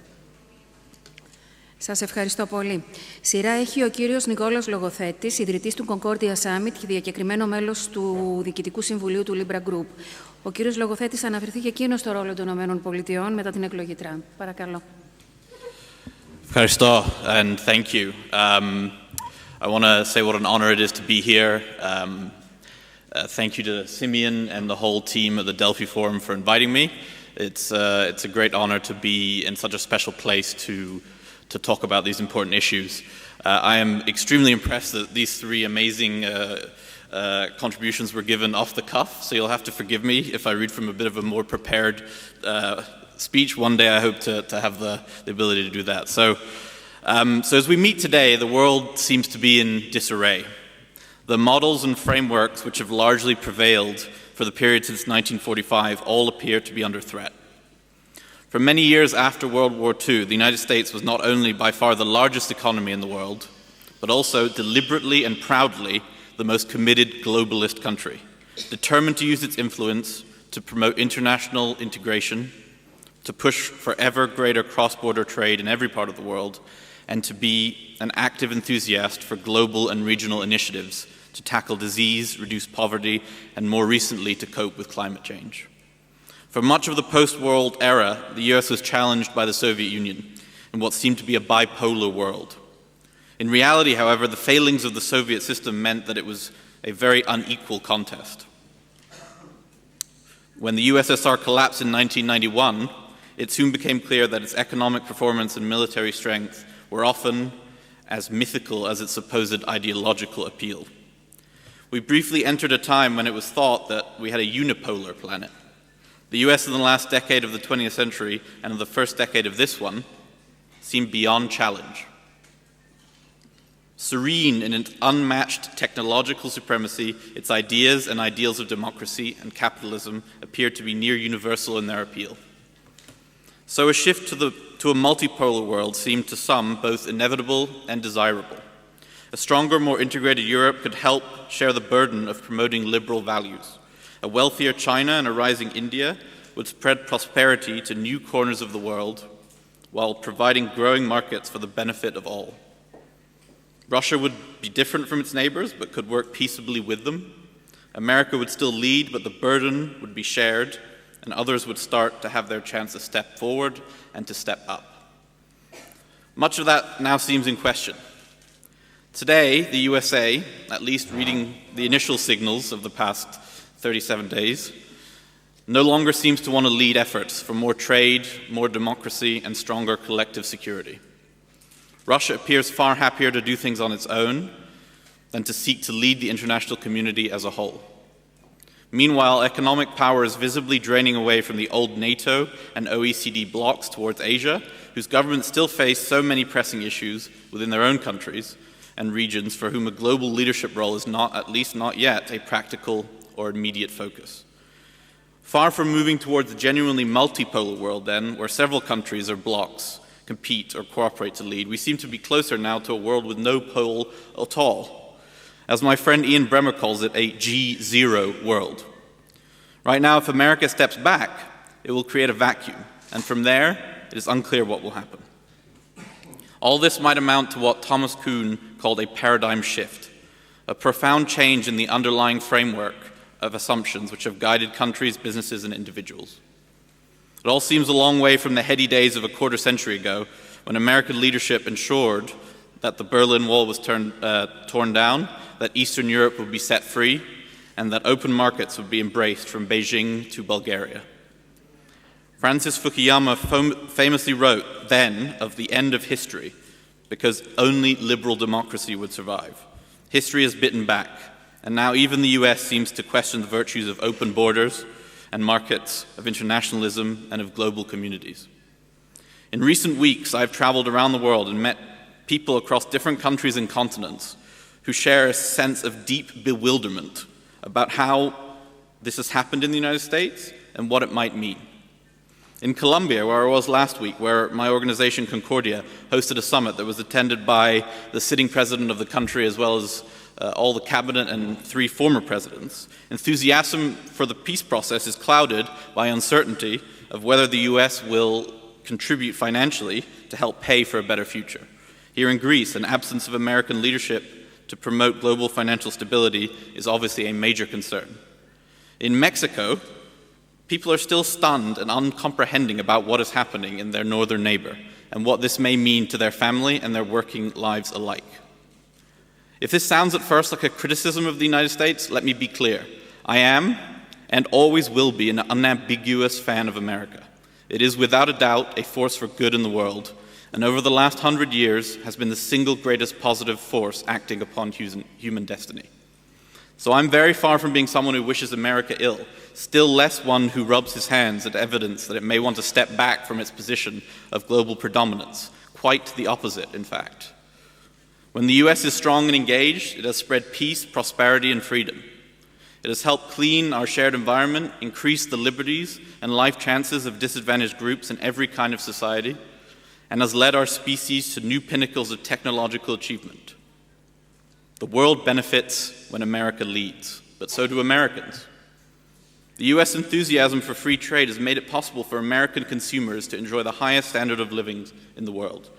Σας ευχαριστώ πολύ. Σειρά έχει ο κύριος Νικόλαος Λογοθέτης, ιδρυτής του Concordia Summit και διακεκριμένο μέλος του Διοικητικού Συμβουλίου του Libra Group. Ο κύριος Λογοθέτης αναφερθεί και εκείνος στο ρόλο των ΗΠΑ μετά την εκλογή Τραμπ. Παρακαλώ. Ευχαριστώ, and thank you. I want to say what an honor it is to be here. Thank you to Simeon and the whole team at the Delphi Forum for inviting me. It's a great honor to be in such a special place to talk about these important issues. I am extremely impressed that these three amazing contributions were given off the cuff, so you'll have to forgive me if I read from a bit of a more prepared speech. One day I hope to have the ability to do that. So as we meet today, the world seems to be in disarray. The models and frameworks which have largely prevailed for the period since 1945 all appear to be under threat. For many years after World War II, the United States was not only by far the largest economy in the world, but also deliberately and proudly the most committed globalist country, determined to use its influence to promote international integration, to push for ever greater cross-border trade in every part of the world, and to be an active enthusiast for global and regional initiatives to tackle disease, reduce poverty, and more recently to cope with climate change. For much of the post-world era, the US was challenged by the Soviet Union in what seemed to be a bipolar world. In reality, however, the failings of the Soviet system meant that it was a very unequal contest. When the USSR collapsed in 1991, it soon became clear that its economic performance and military strength were often as mythical as its supposed ideological appeal. We briefly entered a time when it was thought that we had a unipolar planet. The US in the last decade of the 20th century and in the first decade of this one seemed beyond challenge. Serene in its unmatched technological supremacy, its ideas and ideals of democracy and capitalism appeared to be near universal in their appeal. So a shift to a multipolar world seemed to some both inevitable and desirable. A stronger, more integrated Europe could help share the burden of promoting liberal values. A wealthier China and a rising India would spread prosperity to new corners of the world while providing growing markets for the benefit of all. Russia would be different from its neighbors but could work peaceably with them. America would still lead, but the burden would be shared, and others would start to have their chance to step forward and to step up. Much of that now seems in question. Today, the USA, at least reading the initial signals of the past 37 days, no longer seems to want to lead efforts for more trade, more democracy, and stronger collective security. Russia appears far happier to do things on its own than to seek to lead the international community as a whole. Meanwhile, economic power is visibly draining away from the old NATO and OECD blocs towards Asia, whose governments still face so many pressing issues within their own countries and regions for whom a global leadership role is not, at least not yet, a practical or immediate focus. Far from moving towards a genuinely multipolar world, then, where several countries or blocs compete or cooperate to lead, we seem to be closer now to a world with no pole at all. As my friend Ian Bremmer calls it, a G0 world. Right now, if America steps back, it will create a vacuum, and from there, it is unclear what will happen. All this might amount to what Thomas Kuhn called a paradigm shift, a profound change in the underlying framework of assumptions which have guided countries, businesses, and individuals. It all seems a long way from the heady days of a quarter century ago, when American leadership ensured that the Berlin Wall was torn down, that Eastern Europe would be set free, and that open markets would be embraced from Beijing to Bulgaria. Francis Fukuyama famously wrote then of the end of history, because only liberal democracy would survive. History has bitten back, and now even the US seems to question the virtues of open borders and markets, of internationalism, and of global communities. In recent weeks, I've traveled around the world and met people across different countries and continents who share a sense of deep bewilderment about how this has happened in the United States and what it might mean. In Colombia, where I was last week, where my organization Concordia hosted a summit that was attended by the sitting president of the country as well as all the cabinet and 3 former presidents, enthusiasm for the peace process is clouded by uncertainty of whether the US will contribute financially to help pay for a better future. Here in Greece, an absence of American leadership to promote global financial stability is obviously a major concern. In Mexico, people are still stunned and uncomprehending about what is happening in their northern neighbor and what this may mean to their family and their working lives alike. If this sounds at first like a criticism of the United States, let me be clear. I am and always will be an unambiguous fan of America. It is without a doubt a force for good in the world, and over the last 100 years has been the single greatest positive force acting upon human destiny. So I'm very far from being someone who wishes America ill, still less one who rubs his hands at evidence that it may want to step back from its position of global predominance. Quite the opposite, in fact. When the US is strong and engaged, it has spread peace, prosperity, and freedom. It has helped clean our shared environment, increase the liberties and life chances of disadvantaged groups in every kind of society, and has led our species to new pinnacles of technological achievement. The world benefits when America leads, but so do Americans. The US enthusiasm for free trade has made it possible for American consumers to enjoy the highest standard of living in the world.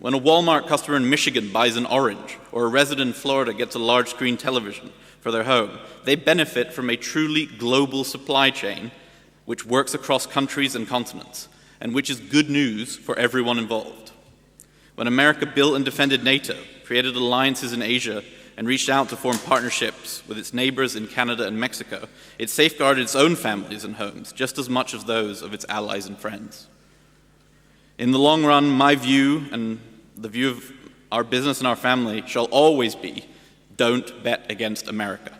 When a Walmart customer in Michigan buys an orange, or a resident in Florida gets a large screen television for their home, they benefit from a truly global supply chain which works across countries and continents, and which is good news for everyone involved. When America built and defended NATO, created alliances in Asia, and reached out to form partnerships with its neighbors in Canada and Mexico, it safeguarded its own families and homes just as much as those of its allies and friends. In the long run, my view and the view of our business and our family shall always be, don't bet against America.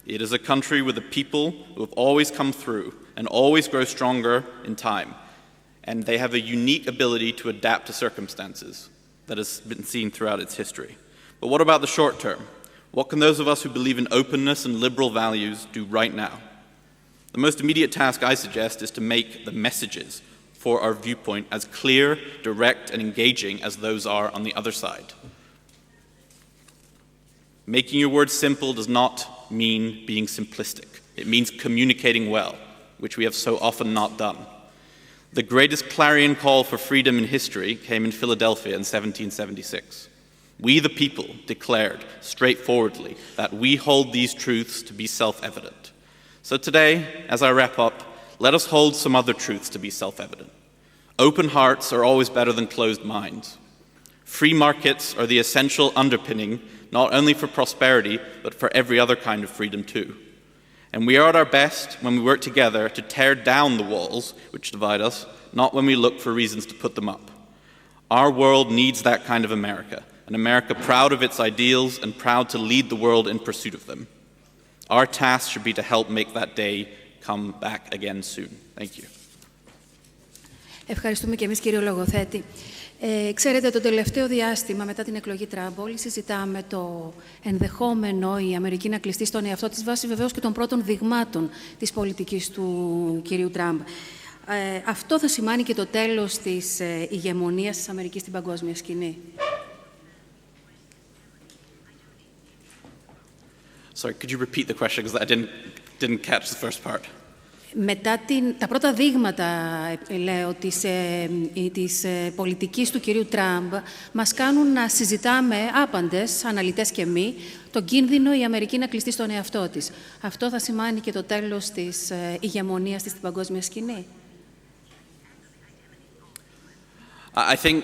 It is a country with a people who have always come through and always grow stronger in time, and they have a unique ability to adapt to circumstances that has been seen throughout its history. But what about the short term? What can those of us who believe in openness and liberal values do right now? The most immediate task I suggest is to make the messages for our viewpoint as clear, direct, and engaging as those are on the other side. Making your words simple does not mean being simplistic. It means communicating well, which we have so often not done. The greatest clarion call for freedom in history came in Philadelphia in 1776. We, the people, declared straightforwardly that we hold these truths to be self-evident. So today, as I wrap up, let us hold some other truths to be self-evident. Open hearts are always better than closed minds. Free markets are the essential underpinning, not only for prosperity, but for every other kind of freedom too. And we are at our best when we work together to tear down the walls which divide us, not when we look for reasons to put them up. Our world needs that kind of America, an America proud of its ideals and proud to lead the world in pursuit of them. Our task should be to help make that day come back again soon. Thank you. Ευχαριστούμε και εμείς, κύριο Λογοθέτη. Ξέρετε, το τελευταίο διάστημα μετά την εκλογή Τραμπ, όλοι συζητάμε το ενδεχόμενο η Αμερική να κλειστεί στον εαυτό της βάσει βεβαίως και των πρώτων δειγμάτων της πολιτικής του κυρίου Τραμπ. Αυτό θα σημάνει και το τέλος της ηγεμονίας της Αμερικής στην παγκόσμια σκηνή. Sorry, could you repeat the question because I didn't catch the first part. Μετά τα πρώτα δείγματα, λέω, της πολιτικής του κυρίου Τραμπ μας κάνουν να συζητάμε άπαντες, αναλυτές και μη, τον κίνδυνο η Αμερική να κλειστεί στον εαυτό της. Αυτό θα σημάνει και το τέλος της ηγεμονίας της στην παγκόσμια σκηνή. I think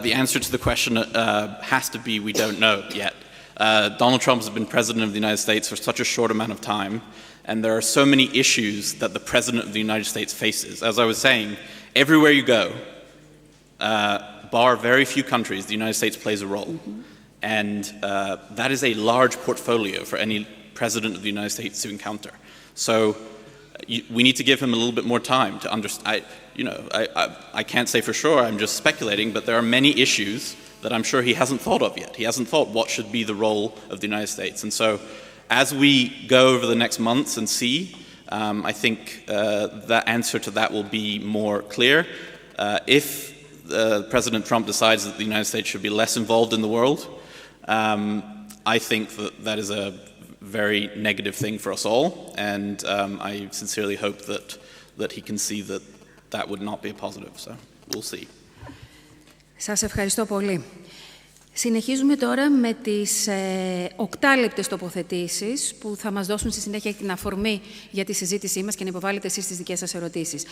the answer to the question has to be we don't know yet. Donald Trump has been president of the United States for such a short amount of time, and there are so many issues that the president of the United States faces. As I was saying, everywhere you go, bar very few countries, the United States plays a role. And that is a large portfolio for any president of the United States to encounter. So we need to give him a little bit more time to understand. I can't say for sure, I'm just speculating, but there are many issues that I'm sure he hasn't thought of yet. He hasn't thought what should be the role of the United States. And so as we go over the next months and see, I think the answer to that will be more clear. If President Trump decides that the United States should be less involved in the world, I think that is a very negative thing for us all. And I sincerely hope that he can see that would not be a positive. So we'll see. Σας ευχαριστώ πολύ. Συνεχίζουμε τώρα με τις οκτάλεπτες τοποθετήσεις που θα μας δώσουν στη συνέχεια την αφορμή για τη συζήτησή μας και να υποβάλλετε εσείς τις δικές σας ερωτήσεις.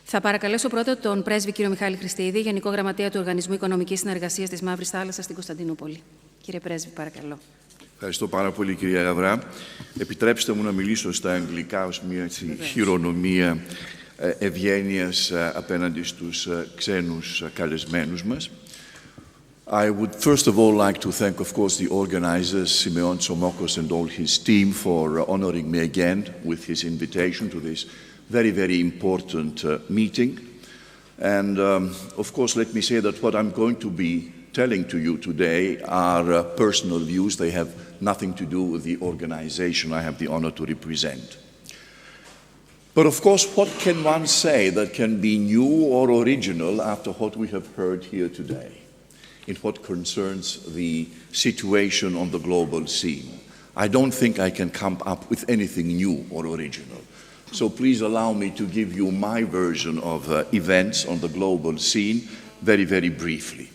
Θα παρακαλέσω πρώτα τον πρέσβη κύριο Μιχάλη Χριστίδη, Γενικό Γραμματέα του Οργανισμού Οικονομικής Συνεργασίας της Μαύρης Θάλασσας στην Κωνσταντινούπολη. Κύριε πρέσβη, παρακαλώ. Ευχαριστώ πάρα πολύ, κυρία Γαβρά. Επιτρέψτε μου να μιλήσω στα αγγλικά ως μια χειρονομία ευγένειας απέναντι στους ξένους καλεσμένους μας. I would first of all like to thank, of course, the organizers, Simeon Tsomokos and all his team, for honoring me again with his invitation to this very, very important meeting. And, of course, let me say that what I'm going to be telling to you today are personal views. They have nothing to do with the organization I have the honor to represent. But, of course, what can one say that can be new or original after what we have heard here today? In what concerns the situation on the global scene. I don't think I can come up with anything new or original. So please allow me to give you my version of events on the global scene very, very briefly.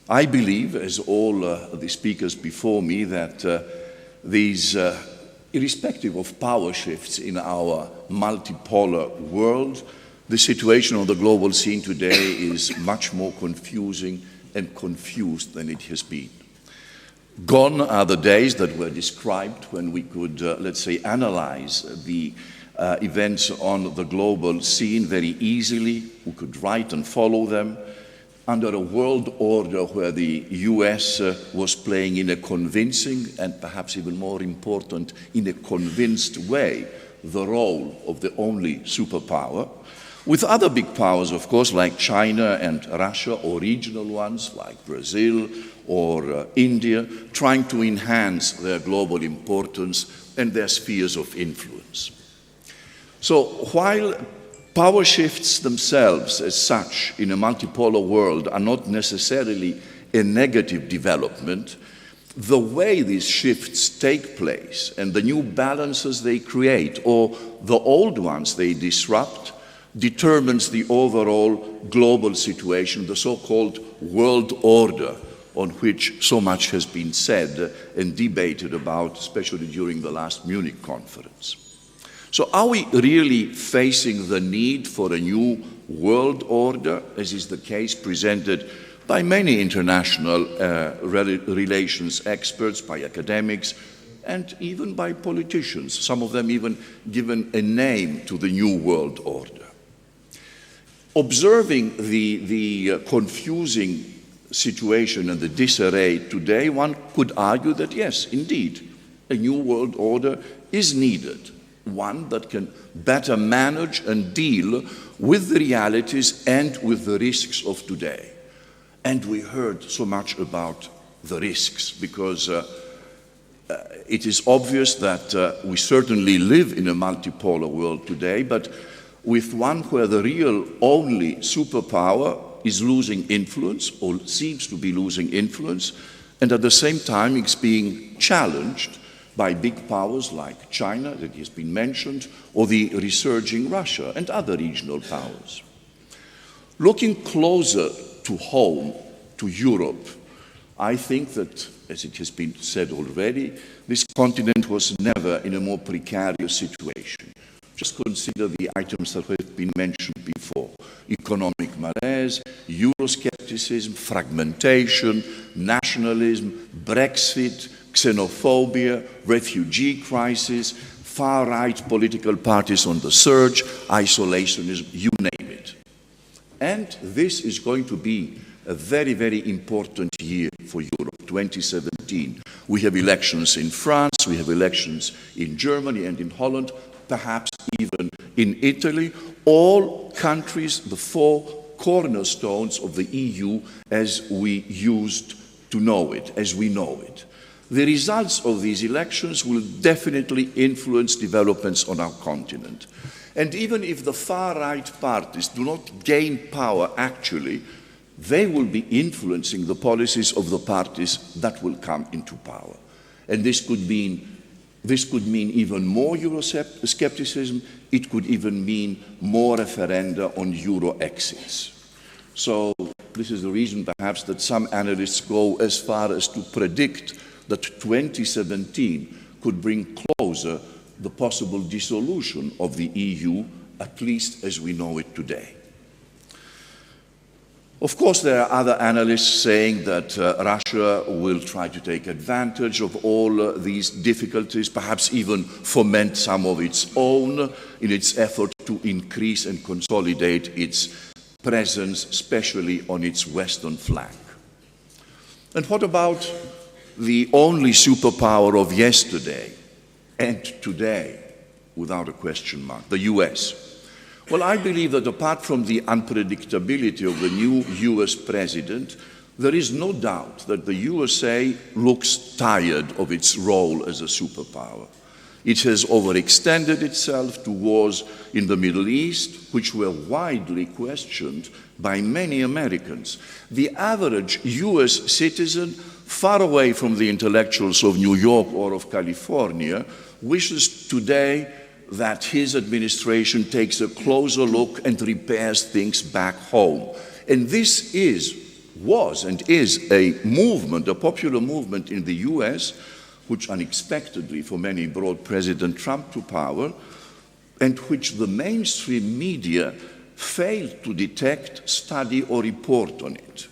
I believe, as all the speakers before me, that these, irrespective of power shifts in our multipolar world, the situation on the global scene today is much more confusing and confused than it has been. Gone are the days that were described when we could, let's say, analyze the events on the global scene very easily. We could write and follow them under a world order where the US was playing in a convincing and perhaps even more important, in a convinced way, the role of the only superpower. With other big powers, of course, like China and Russia, or regional ones like Brazil or India, trying to enhance their global importance and their spheres of influence. So while power shifts themselves as such in a multipolar world are not necessarily a negative development, the way these shifts take place and the new balances they create, or the old ones they disrupt, determines the overall global situation, the so-called world order, on which so much has been said and debated about, especially during the last Munich conference. So are we really facing the need for a new world order, as is the case presented by many international relations experts, by academics, and even by politicians, some of them even given a name to the New World Order. Observing the confusing situation and the disarray today, one could argue that yes, indeed, a New World Order is needed, one that can better manage and deal with the realities and with the risks of today. And we heard so much about the risks because it is obvious that we certainly live in a multipolar world today, but with one where the real only superpower is losing influence or seems to be losing influence, and at the same time it's being challenged by big powers like China, that has been mentioned, or the resurging Russia and other regional powers. Looking closer to home, to Europe, I think that, as it has been said already, this continent was never in a more precarious situation. Just consider the items that have been mentioned before: economic malaise, Euroscepticism, fragmentation, nationalism, Brexit, xenophobia, refugee crisis, far-right political parties on the surge, isolationism, you name it. And this is going to be a very, very important year for Europe, 2017. We have elections in France, we have elections in Germany and in Holland, perhaps even in Italy, all countries, the four cornerstones of the EU as we used to know it, as we know it. The results of these elections will definitely influence developments on our continent. And even if the far-right parties do not gain power actually, they will be influencing the policies of the parties that will come into power. And this could mean even more Euroscepticism, it could even mean more referenda on Euro exits. So this is the reason perhaps that some analysts go as far as to predict that 2017 could bring closer the possible dissolution of the EU, at least as we know it today. Of course, there are other analysts saying that Russia will try to take advantage of all these difficulties, perhaps even foment some of its own in its effort to increase and consolidate its presence, especially on its western flank. And what about the only superpower of yesterday and today, without a question mark, the US? Well, I believe that apart from the unpredictability of the new US president, there is no doubt that the USA looks tired of its role as a superpower. It has overextended itself to wars in the Middle East, which were widely questioned by many Americans. The average US citizen, far away from the intellectuals of New York or of California, wishes today that his administration takes a closer look and repairs things back home. And this was and is a movement, a popular movement in the US, which unexpectedly for many brought President Trump to power, and which the mainstream media failed to detect, study, or report on it.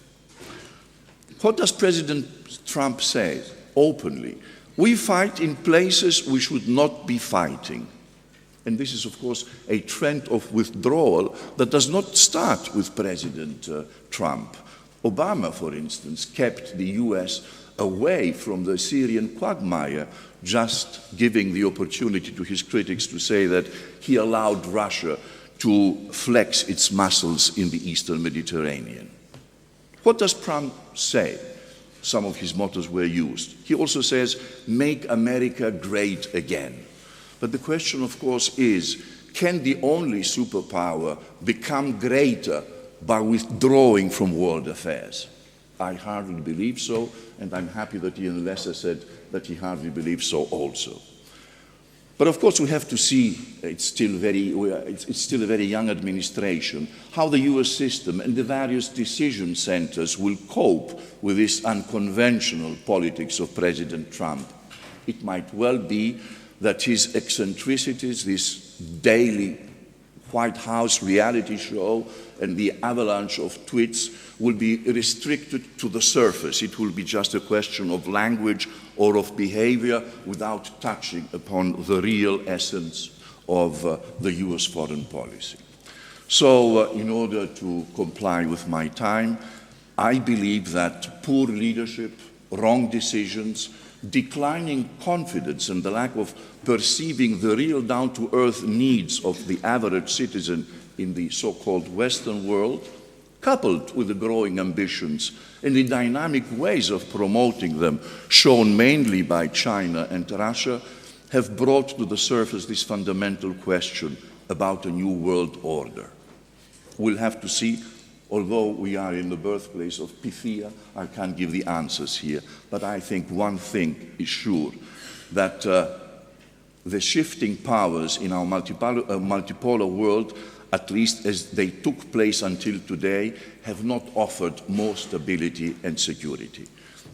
What does President Trump say openly? We fight in places we should not be fighting. And this is, of course, a trend of withdrawal that does not start with President Trump. Obama, for instance, kept the US away from the Syrian quagmire, just giving the opportunity to his critics to say that he allowed Russia to flex its muscles in the Eastern Mediterranean. What does Trump say? Some of his mottos were used. He also says, "Make America great again." But the question, of course, is, can the only superpower become greater by withdrawing from world affairs? I hardly believe so, and I'm happy that Ian Lesser said that he hardly believes so also. But of course we have to see, it's still a very young administration, how the US system and the various decision centers will cope with this unconventional politics of President Trump. It might well be that his eccentricities, this daily White House reality show, and the avalanche of tweets will be restricted to the surface. It will be just a question of language or of behavior without touching upon the real essence of the US foreign policy. So in order to comply with my time, I believe that poor leadership, wrong decisions, declining confidence and the lack of perceiving the real down-to-earth needs of the average citizen in the so-called Western world, coupled with the growing ambitions and the dynamic ways of promoting them, shown mainly by China and Russia, have brought to the surface this fundamental question about a new world order. We'll have to see. Although we are in the birthplace of Pythia, I can't give the answers here, but I think one thing is sure, that the shifting powers in our multipolar world, at least as they took place until today, have not offered more stability and security.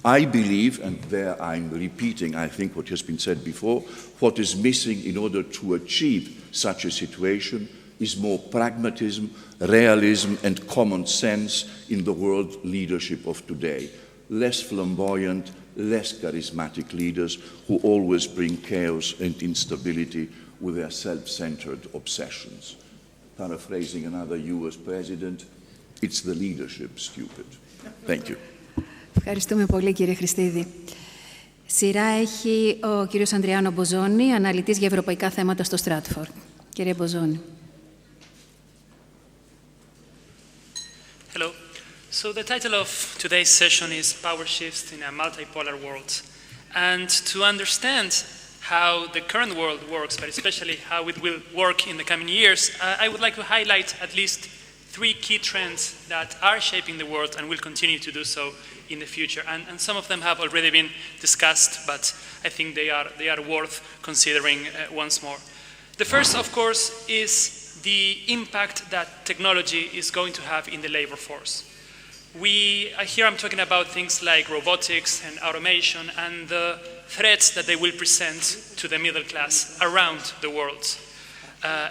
I believe, and there I'm repeating, I think, what has been said before, what is missing in order to achieve such a situation is more pragmatism, realism, and common sense in the world leadership of today. Less flamboyant, less charismatic leaders who always bring chaos and instability with their self-centered obsessions. Paraphrasing another US president, it's the leadership, stupid. Thank you. Ευχαριστούμε πολύ, κύριε Χριστίδη. Σειρά έχει ο κύριος Ανδριάνο Μποζόνη, αναλυτής για ευρωπαϊκά θέματα στο Στράτφορντ. Κύριε Μποζόνη. Hello. So the title of today's session is Power Shifts in a Multipolar World. And to understand how the current world works, but especially how it will work in the coming years, I would like to highlight at least 3 key trends that are shaping the world and will continue to do so in the future. And some of them have already been discussed, but I think they are worth considering once more. The first, of course, is the impact that technology is going to have in the labor force. Here I'm talking about things like robotics and automation and the threats that they will present to the middle class around the world.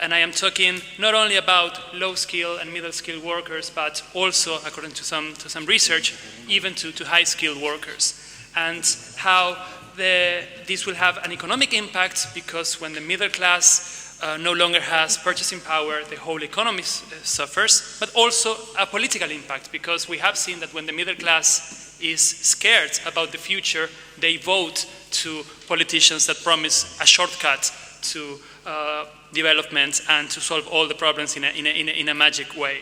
And I am talking not only about low-skilled and middle-skilled workers, but also, according to some research, even to high-skilled workers. And how this will have an economic impact, because when the middle class no longer has purchasing power, the whole economy suffers, but also a political impact, because we have seen that when the middle class is scared about the future, they vote to politicians that promise a shortcut to development and to solve all the problems in a magic way.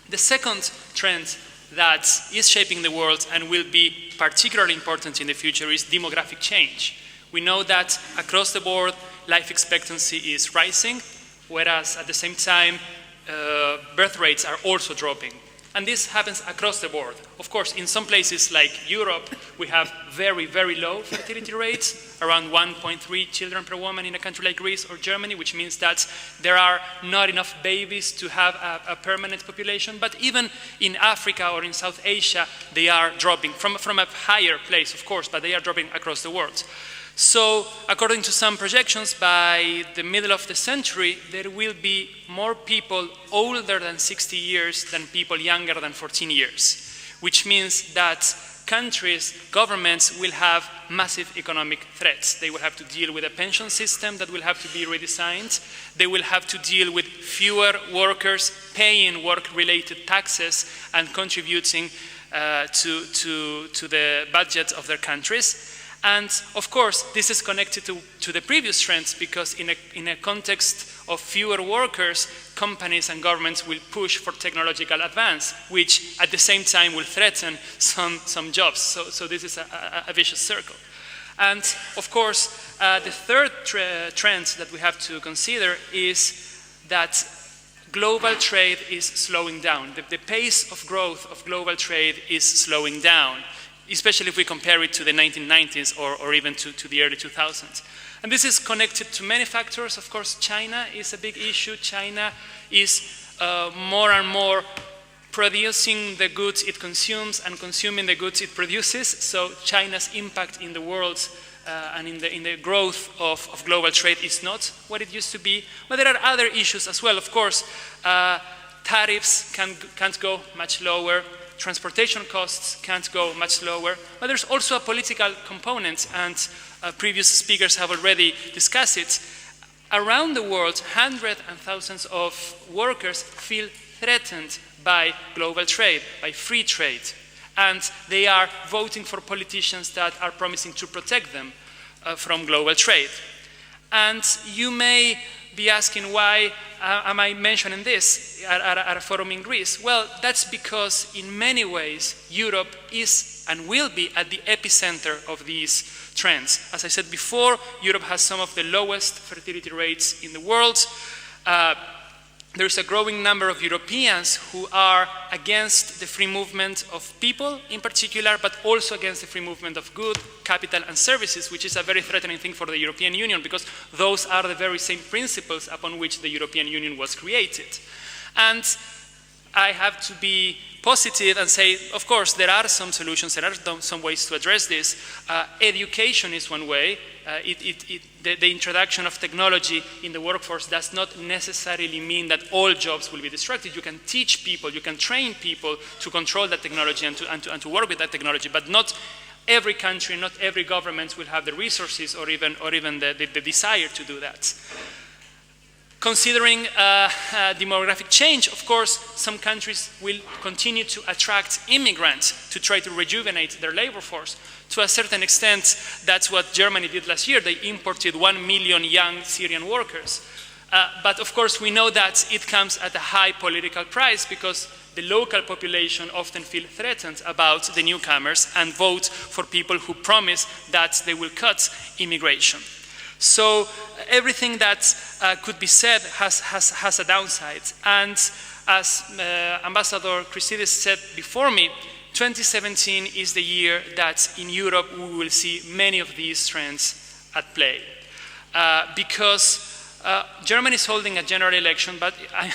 The second trend that is shaping the world and will be particularly important in the future is demographic change. We know that across the board, life expectancy is rising, whereas at the same time, birth rates are also dropping. And this happens across the board. Of course, in some places like Europe, we have very, very low fertility rates, around 1.3 children per woman in a country like Greece or Germany, which means that there are not enough babies to have a permanent population. But even in Africa or in South Asia, they are dropping from a higher place, of course, but they are dropping across the world. So, according to some projections, by the middle of the century, there will be more people older than 60 years than people younger than 14 years, which means that countries, governments will have massive economic threats. They will have to deal with a pension system that will have to be redesigned. They will have to deal with fewer workers paying work-related taxes and contributing to the budget of their countries. And of course, this is connected to the previous trends, because in a context of fewer workers, companies and governments will push for technological advance, which at the same time will threaten some jobs. So this is a vicious circle. And of course, the third trend that we have to consider is that global trade is slowing down. The pace of growth of global trade is slowing down, especially if we compare it to the 1990s or even to the early 2000s. And this is connected to many factors. Of course, China is a big issue. China is more and more producing the goods it consumes and consuming the goods it produces. So China's impact in the world and in the growth of global trade is not what it used to be. But there are other issues as well. Of course, Tariffs can't go much lower. Transportation costs can't go much lower. But there's also a political component, and previous speakers have already discussed it. Around the world, hundreds and thousands of workers feel threatened by global trade, by free trade. And they are voting for politicians that are promising to protect them from global trade. And you may be asking, why am I mentioning this at a forum in Greece? Well, that's because in many ways, Europe is and will be at the epicenter of these trends. As I said before, Europe has some of the lowest fertility rates in the world. There's a growing number of Europeans who are against the free movement of people in particular, but also against the free movement of goods, capital and services, which is a very threatening thing for the European Union, because those are the very same principles upon which the European Union was created. And I have to be positive and say, of course, there are some solutions, there are some ways to address this. Education is one way. The introduction of technology in the workforce does not necessarily mean that all jobs will be disrupted. You can teach people, you can train people to control that technology and to work with that technology, but not every country, not every government will have the resources or even the desire to do that. Considering demographic change, of course, some countries will continue to attract immigrants to try to rejuvenate their labor force. To a certain extent, that's what Germany did last year. They imported 1 million young Syrian workers. But of course, we know that it comes at a high political price, because the local population often feel threatened about the newcomers and vote for people who promise that they will cut immigration. So everything that could be said has a downside. And as Ambassador Christidis said before me, 2017 is the year that in Europe we will see many of these trends at play. Because Germany is holding a general election, but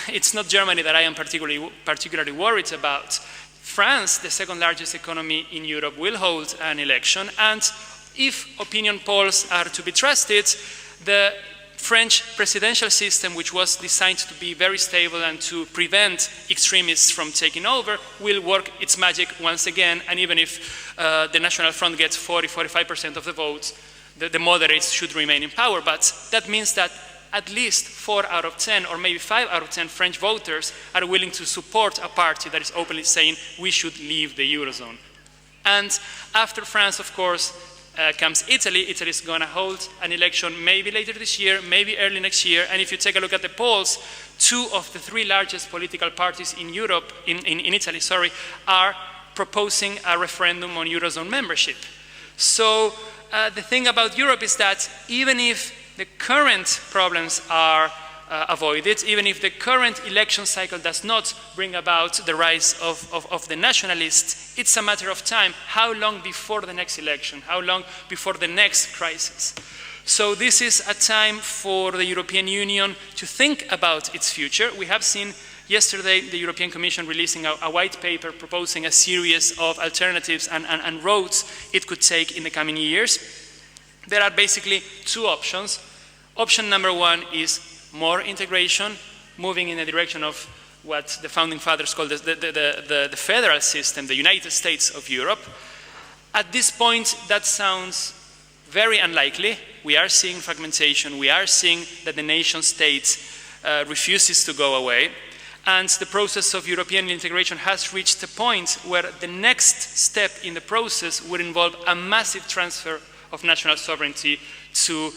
it's not Germany that I am particularly worried about. France, the second largest economy in Europe, will hold an election, and if opinion polls are to be trusted, the French presidential system, which was designed to be very stable and to prevent extremists from taking over, will work its magic once again. And even if the National Front gets 40–45% of the votes, the moderates should remain in power. But that means that at least 4 out of 10, or maybe 5 out of 10 French voters are willing to support a party that is openly saying we should leave the Eurozone. And after France, of course, comes Italy. Italy is going to hold an election maybe later this year, maybe early next year. And if you take a look at the polls, 2 of the 3 largest political parties in Europe, in Italy, are proposing a referendum on Eurozone membership. So the thing about Europe is that even if the current problems are avoided, even if the current election cycle does not bring about the rise of the nationalists, it's a matter of time. How long before the next election? How long before the next crisis? So this is a time for the European Union to think about its future. We have seen yesterday the European Commission releasing a white paper proposing a series of alternatives and roads it could take in the coming years. There are basically 2 options. Option number 1 is more integration, moving in the direction of what the founding fathers called the federal system, the United States of Europe. At this point, that sounds very unlikely. We are seeing fragmentation. We are seeing that the nation state refuses to go away. And the process of European integration has reached a point where the next step in the process would involve a massive transfer of national sovereignty to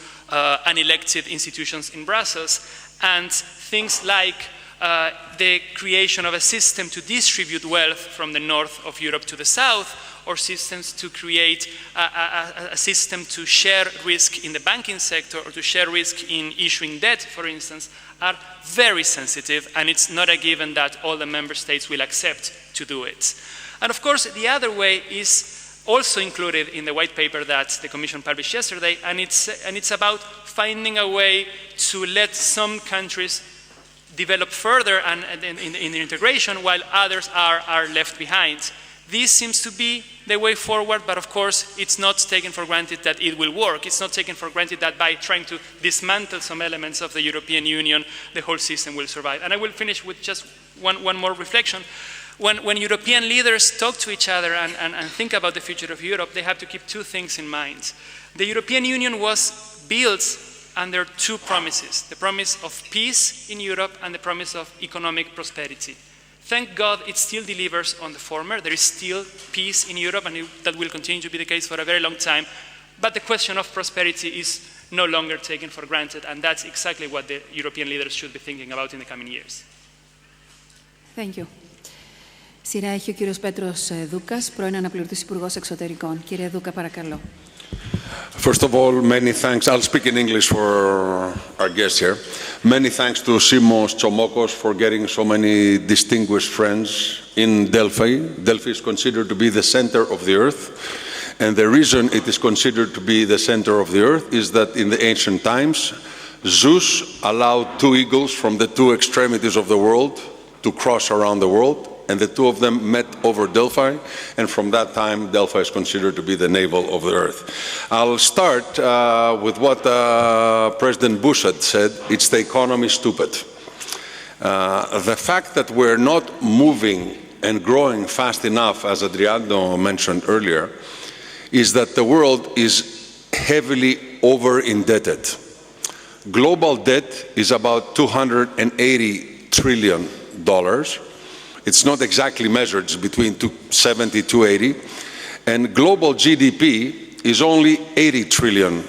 unelected institutions in Brussels, and things like the creation of a system to distribute wealth from the north of Europe to the south, or systems to create a system to share risk in the banking sector or to share risk in issuing debt, for instance, are very sensitive, and it's not a given that all the member states will accept to do it. And of course, the other way is also included in the white paper that the Commission published yesterday, and it's about finding a way to let some countries develop further in the integration while others are left behind. This seems to be the way forward, but of course it's not taken for granted that it will work. It's not taken for granted that by trying to dismantle some elements of the European Union, the whole system will survive. And I will finish with just one more reflection. When European leaders talk to each other and think about the future of Europe, they have to keep two things in mind. The European Union was built under two promises, the promise of peace in Europe and the promise of economic prosperity. Thank God it still delivers on the former. There is still peace in Europe, and that will continue to be the case for a very long time. But the question of prosperity is no longer taken for granted, and that's exactly what the European leaders should be thinking about in the coming years. Thank you. Σειρά έχει ο κύριος Πέτρος Δούκας, πρώην αναπληρωτής Υπουργός Εξωτερικών. Κύριε Δούκα, παρακαλώ. First of all, many thanks. I'll speak in English for our guest here. Many thanks to Simos Tsomokos for getting so many distinguished friends in Delphi. Delphi is considered to be the center of the earth. And the reason it is considered to be the center of the earth is that in the ancient times, Zeus allowed two eagles from the two extremities of the world to cross around the world. And the two of them met over Delphi, and from that time, Delphi is considered to be the navel of the earth. I'll start with what President Bush had said: it's the economy, stupid. The fact that we're not moving and growing fast enough, as Adriano mentioned earlier, is that the world is heavily over-indebted. Global debt is about $280 trillion. It's not exactly measured, it's between 270 to 80, and global GDP is only $80 trillion.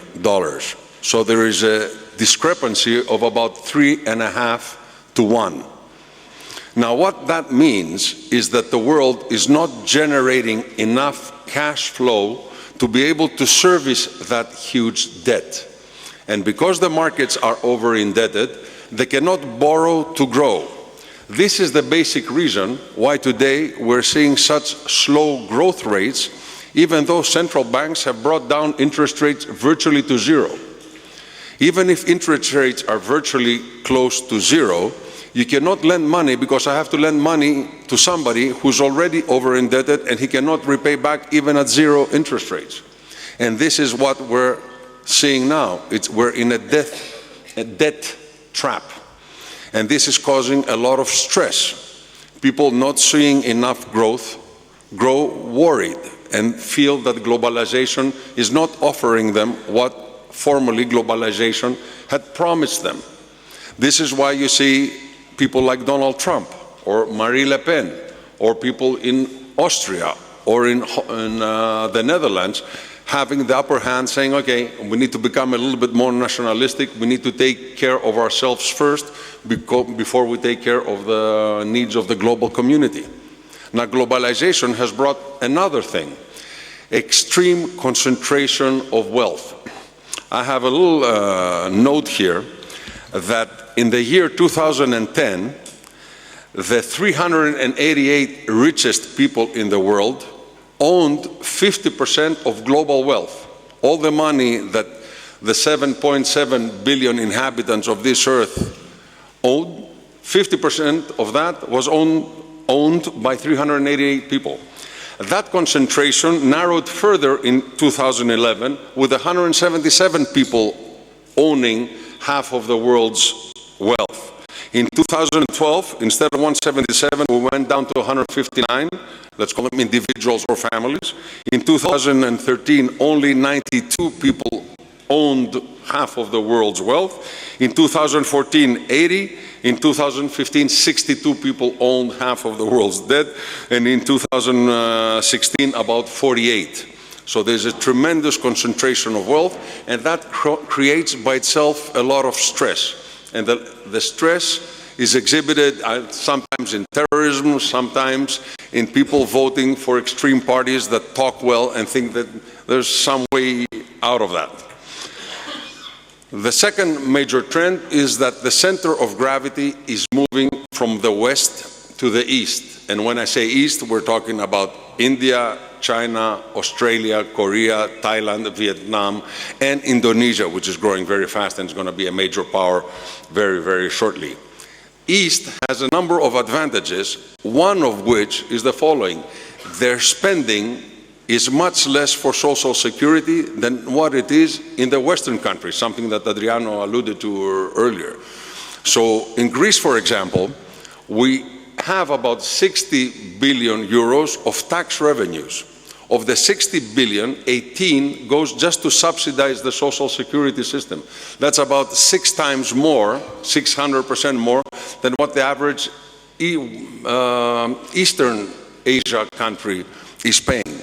So there is a discrepancy of about 3.5 to 1. Now what that means is that the world is not generating enough cash flow to be able to service that huge debt. And because the markets are over-indebted, they cannot borrow to grow. This is the basic reason why today we're seeing such slow growth rates, even though central banks have brought down interest rates virtually to zero. Even if interest rates are virtually close to zero, you cannot lend money because I have to lend money to somebody who's already over-indebted and he cannot repay back even at zero interest rates. And this is what we're seeing now. We're in a debt trap. And this is causing a lot of stress. People not seeing enough growth grow worried and feel that globalization is not offering them what formerly globalization had promised them. This is why you see people like Donald Trump or Marine Le Pen or people in Austria or in the Netherlands having the upper hand, saying, okay, we need to become a little bit more nationalistic, we need to take care of ourselves first before we take care of the needs of the global community. Now, globalization has brought another thing: extreme concentration of wealth. I have a little note here that in the year 2010, the 388 richest people in the world owned 50% of global wealth. All the money that the 7.7 billion inhabitants of this earth owed, 50% of that was owned by 388 people. That concentration narrowed further in 2011 with 177 people owning half of the world's wealth. In 2012, instead of 177, we went down to 159. Let's call them individuals or families. In 2013, only 92 people owned half of the world's wealth. In 2014, 80. In 2015, 62 people owned half of the world's debt. And in 2016, about 48. So there's a tremendous concentration of wealth, and that creates by itself a lot of stress. And the stress is exhibited sometimes in terrorism, sometimes in people voting for extreme parties that talk well and think that there's some way out of that. The second major trend is that the center of gravity is moving from the west to the east. And when I say east, we're talking about India, China, Australia, Korea, Thailand, Vietnam, and Indonesia, which is growing very fast and is going to be a major power very, very shortly. East has a number of advantages, one of which is the following: their spending is much less for social security than what it is in the Western countries, something that Adriano alluded to earlier. So in Greece, for example, we have about 60 billion euros of tax revenues. Of the 60 billion, 18 goes just to subsidize the social security system. That's about 6 times more, 600% more than what the average Eastern Asia country is paying.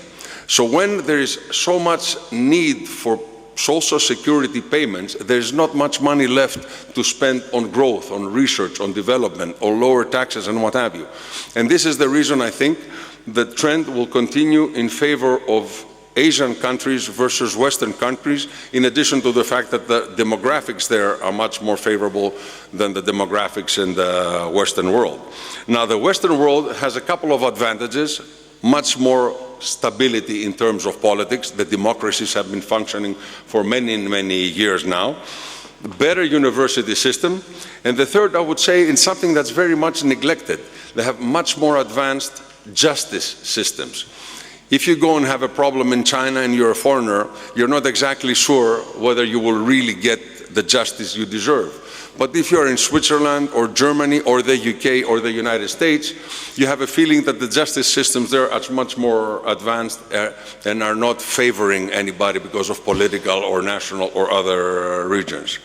So when there is so much need for social security payments, there's not much money left to spend on growth, on research, on development, or lower taxes and what have you. And this is the reason I think the trend will continue in favor of Asian countries versus Western countries, in addition to the fact that the demographics there are much more favorable than the demographics in the Western world. Now, the Western world has a couple of advantages: much more stability in terms of politics. The democracies have been functioning for many, many years now. Better university system. And the third, I would say, in something that's very much neglected, they have much more advanced justice systems. If you go and have a problem in China and you're a foreigner, you're not exactly sure whether you will really get the justice you deserve. But if you're in Switzerland or Germany or the UK or the United States, you have a feeling that the justice systems there are much more advanced and are not favoring anybody because of political or national or other regions.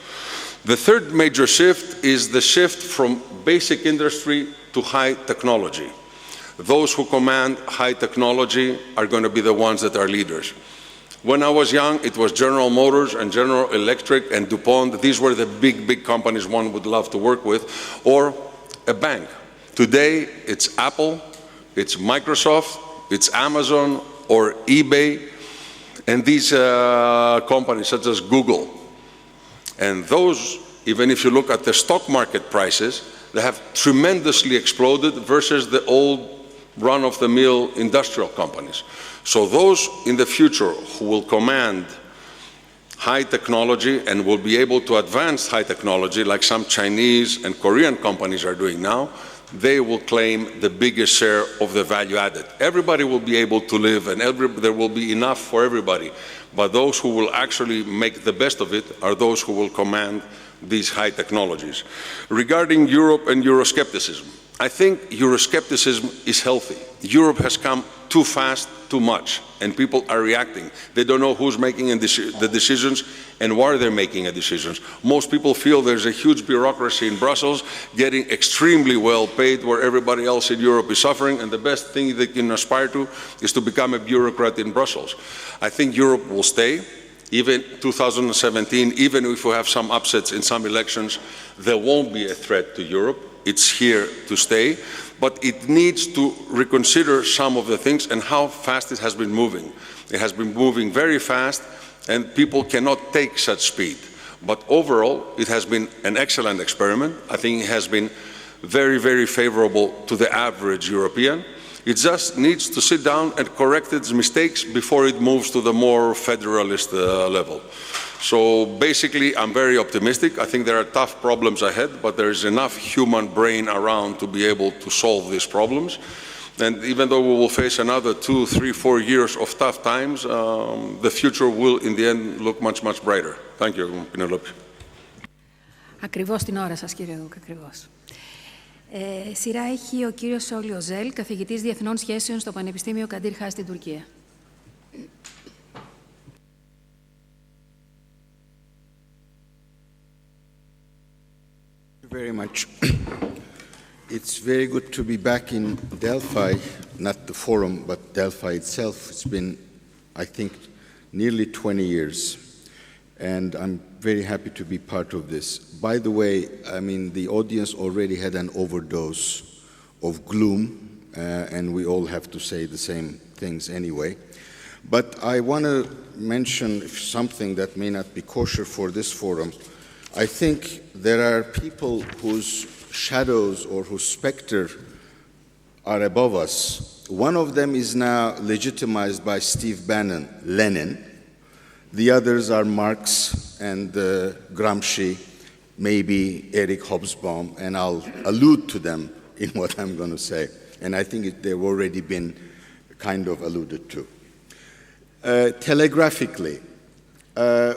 The third major shift is the shift from basic industry to high technology. Those who command high technology are going to be the ones that are leaders. When I was young, it was General Motors and General Electric and DuPont. These were the big companies one would love to work with, or a bank. Today, it's Apple, it's Microsoft, it's Amazon, or eBay, and these companies such as Google. And those, even if you look at the stock market prices, they have tremendously exploded versus the old run-of-the-mill industrial companies. So those in the future who will command high technology and will be able to advance high technology, like some Chinese and Korean companies are doing now, they will claim the biggest share of the value added. Everybody will be able to live, and there will be enough for everybody. But those who will actually make the best of it are those who will command these high technologies. Regarding Europe and Euroscepticism, I think Euroscepticism is healthy. Europe has come too fast, too much, and people are reacting. They don't know who's making the decisions and why they're making the decisions. Most people feel there's a huge bureaucracy in Brussels getting extremely well paid where everybody else in Europe is suffering, and the best thing they can aspire to is to become a bureaucrat in Brussels. I think Europe will stay. Even 2017, even if we have some upsets in some elections, there won't be a threat to Europe. It's here to stay, but it needs to reconsider some of the things and how fast it has been moving. It has been moving very fast, and people cannot take such speed. But overall, it has been an excellent experiment. I think it has been very, very favorable to the average European. It just needs to sit down and correct its mistakes before it moves to the more federalist level. So basically, I'm very optimistic. I think there are tough problems ahead, but there is enough human brain around to be able to solve these problems. And even though we will face another 2, 3, 4 years of tough times, the future will, in the end, look much, much brighter. Thank you, Penelope. Ακριβώς την ώρα σας, κύριε Δούκα, ακριβώς. Σειρά έχει ο κύριος Σόλιο Ζέλ, καθηγητής Διεθνών Σχέσεων στο Πανεπιστήμιο Καντήρ Χάς στην Τουρκία. Thank you very much. It's very good to be back in Delphi, not the forum, but Delphi itself. It's been, I think, nearly 20 years, and I'm very happy to be part of this. By the way, I mean, the audience already had an overdose of gloom, and we all have to say the same things anyway. But I want to mention something that may not be kosher for this forum. I think there are people whose shadows or whose specter are above us. One of them is now legitimized by Steve Bannon, Lenin. The others are Marx and Gramsci, maybe Eric Hobsbawm, and I'll allude to them in what I'm going to say. And I think they've already been kind of alluded to. Telegraphically,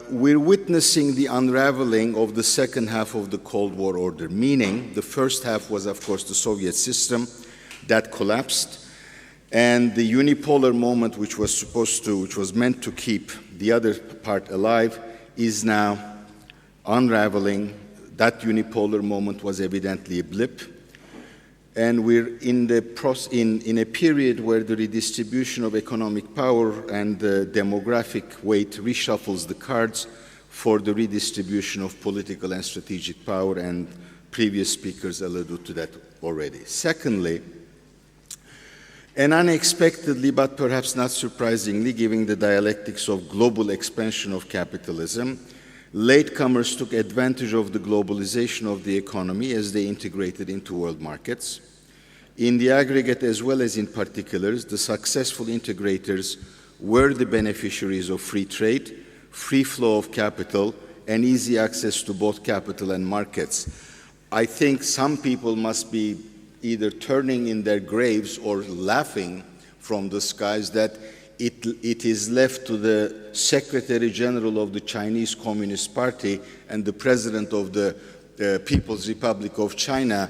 we're witnessing the unraveling of the second half of the Cold War order, meaning the first half was, of course, the Soviet system that collapsed, and the unipolar moment, which was meant to keep the other part alive, is now unraveling. That unipolar moment was evidently a blip, and we're in a period where the redistribution of economic power and the demographic weight reshuffles the cards for the redistribution of political and strategic power, and previous speakers alluded to that already. Secondly, and unexpectedly, but perhaps not surprisingly, given the dialectics of global expansion of capitalism, latecomers took advantage of the globalization of the economy as they integrated into world markets. In the aggregate as well as in particulars, the successful integrators were the beneficiaries of free trade, free flow of capital, and easy access to both capital and markets. I think some people must be either turning in their graves or laughing from the skies that it is left to the Secretary General of the Chinese Communist Party and the President of the People's Republic of China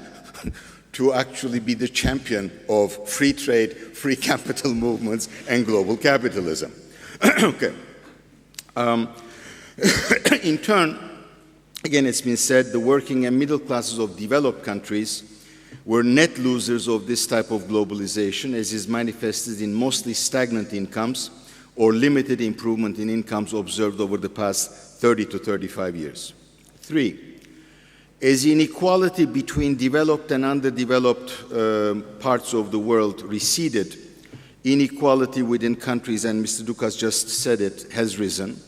to actually be the champion of free trade, free capital movements, and global capitalism. Okay. In turn, again, it's been said, the working and middle classes of developed countries were net losers of this type of globalization, as is manifested in mostly stagnant incomes or limited improvement in incomes observed over the past 30 to 35 years. 3, as inequality between developed and underdeveloped parts of the world receded, inequality within countries, and Mr. Dukas just said it, has risen.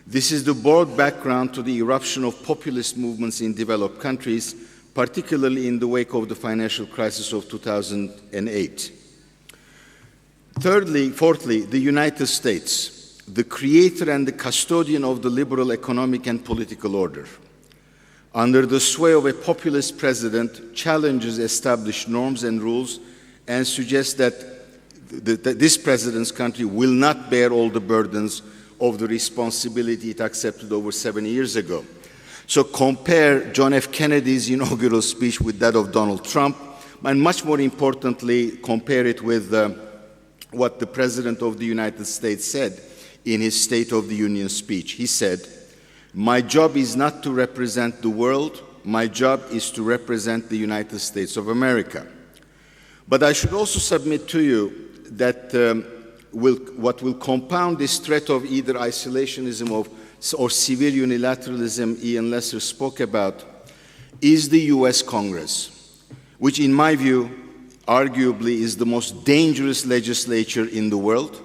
This is the broad background to the eruption of populist movements in developed countries, particularly in the wake of the financial crisis of 2008. Fourthly, the United States, the creator and the custodian of the liberal economic and political order, under the sway of a populist president, challenges established norms and rules and suggests that this president's country will not bear all the burdens of the responsibility it accepted over 7 years ago. So compare John F. Kennedy's inaugural speech with that of Donald Trump, and much more importantly, compare it with what the President of the United States said in his State of the Union speech. He said, "My job is not to represent the world, my job is to represent the United States of America." But I should also submit to you that what will compound this threat of either isolationism or severe unilateralism Ian Lesser spoke about is the US Congress, which in my view arguably is the most dangerous legislature in the world,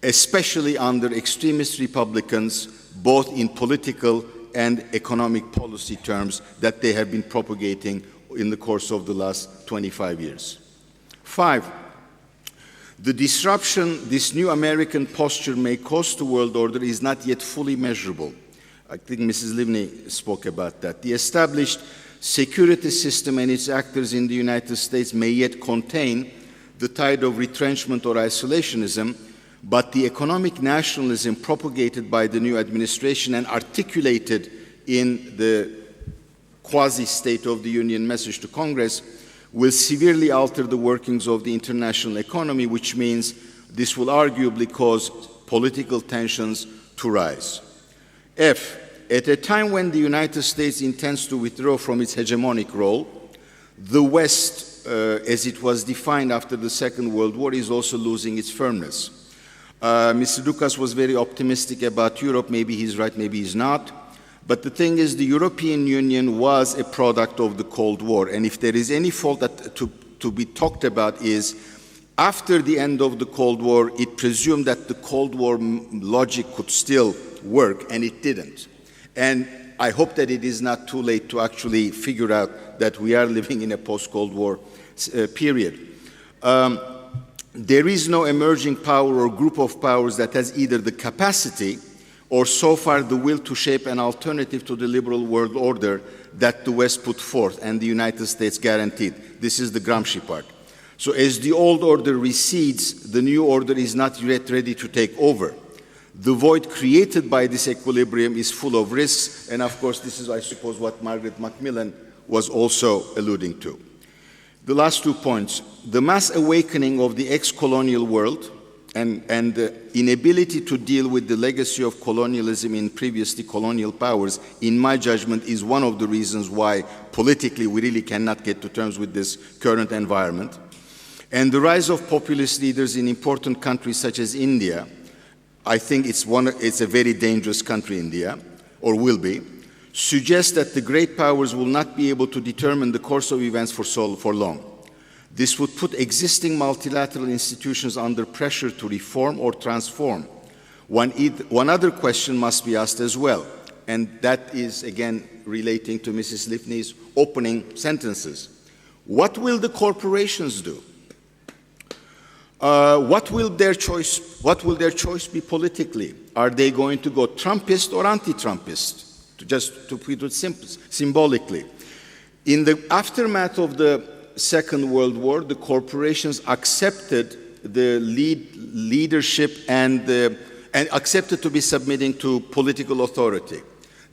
especially under extremist Republicans, both in political and economic policy terms that they have been propagating in the course of the last 25 years. 5, the disruption this new American posture may cause to world order is not yet fully measurable. I think Mrs. Livni spoke about that. The established security system and its actors in the United States may yet contain the tide of retrenchment or isolationism, but the economic nationalism propagated by the new administration and articulated in the quasi-State of the Union message to Congress will severely alter the workings of the international economy, which means this will arguably cause political tensions to rise. F, at a time when the United States intends to withdraw from its hegemonic role, the West, as it was defined after the Second World War, is also losing its firmness. Mr. Dukas was very optimistic about Europe. Maybe he's right, maybe he's not. But the thing is, the European Union was a product of the Cold War. And if there is any fault that to be talked about is, after the end of the Cold War, it presumed that the Cold War logic could still work, and it didn't. And I hope that it is not too late to actually figure out that we are living in a post-Cold War period. There is no emerging power or group of powers that has either the capacity or so far the will to shape an alternative to the liberal world order that the West put forth and the United States guaranteed. This is the Gramsci part. So as the old order recedes, the new order is not yet ready to take over. The void created by this equilibrium is full of risks, and of course this is, I suppose, what Margaret Macmillan was also alluding to. The last 2 points. The mass awakening of the ex-colonial world and the inability to deal with the legacy of colonialism in previously colonial powers, in my judgment, is one of the reasons why politically we really cannot get to terms with this current environment. And the rise of populist leaders in important countries such as India, I think it's a very dangerous country, India, or will be, suggests that the great powers will not be able to determine the course of events for long. This would put existing multilateral institutions under pressure to reform or transform. One other question must be asked as well, and that is again relating to Mrs. Livni's opening sentences. What will the corporations do? What will their choice be politically? Are they going to go Trumpist or anti-Trumpist? Just to put it symbolically. In the aftermath of the Second World War, the corporations accepted the leadership and accepted to be submitting to political authority.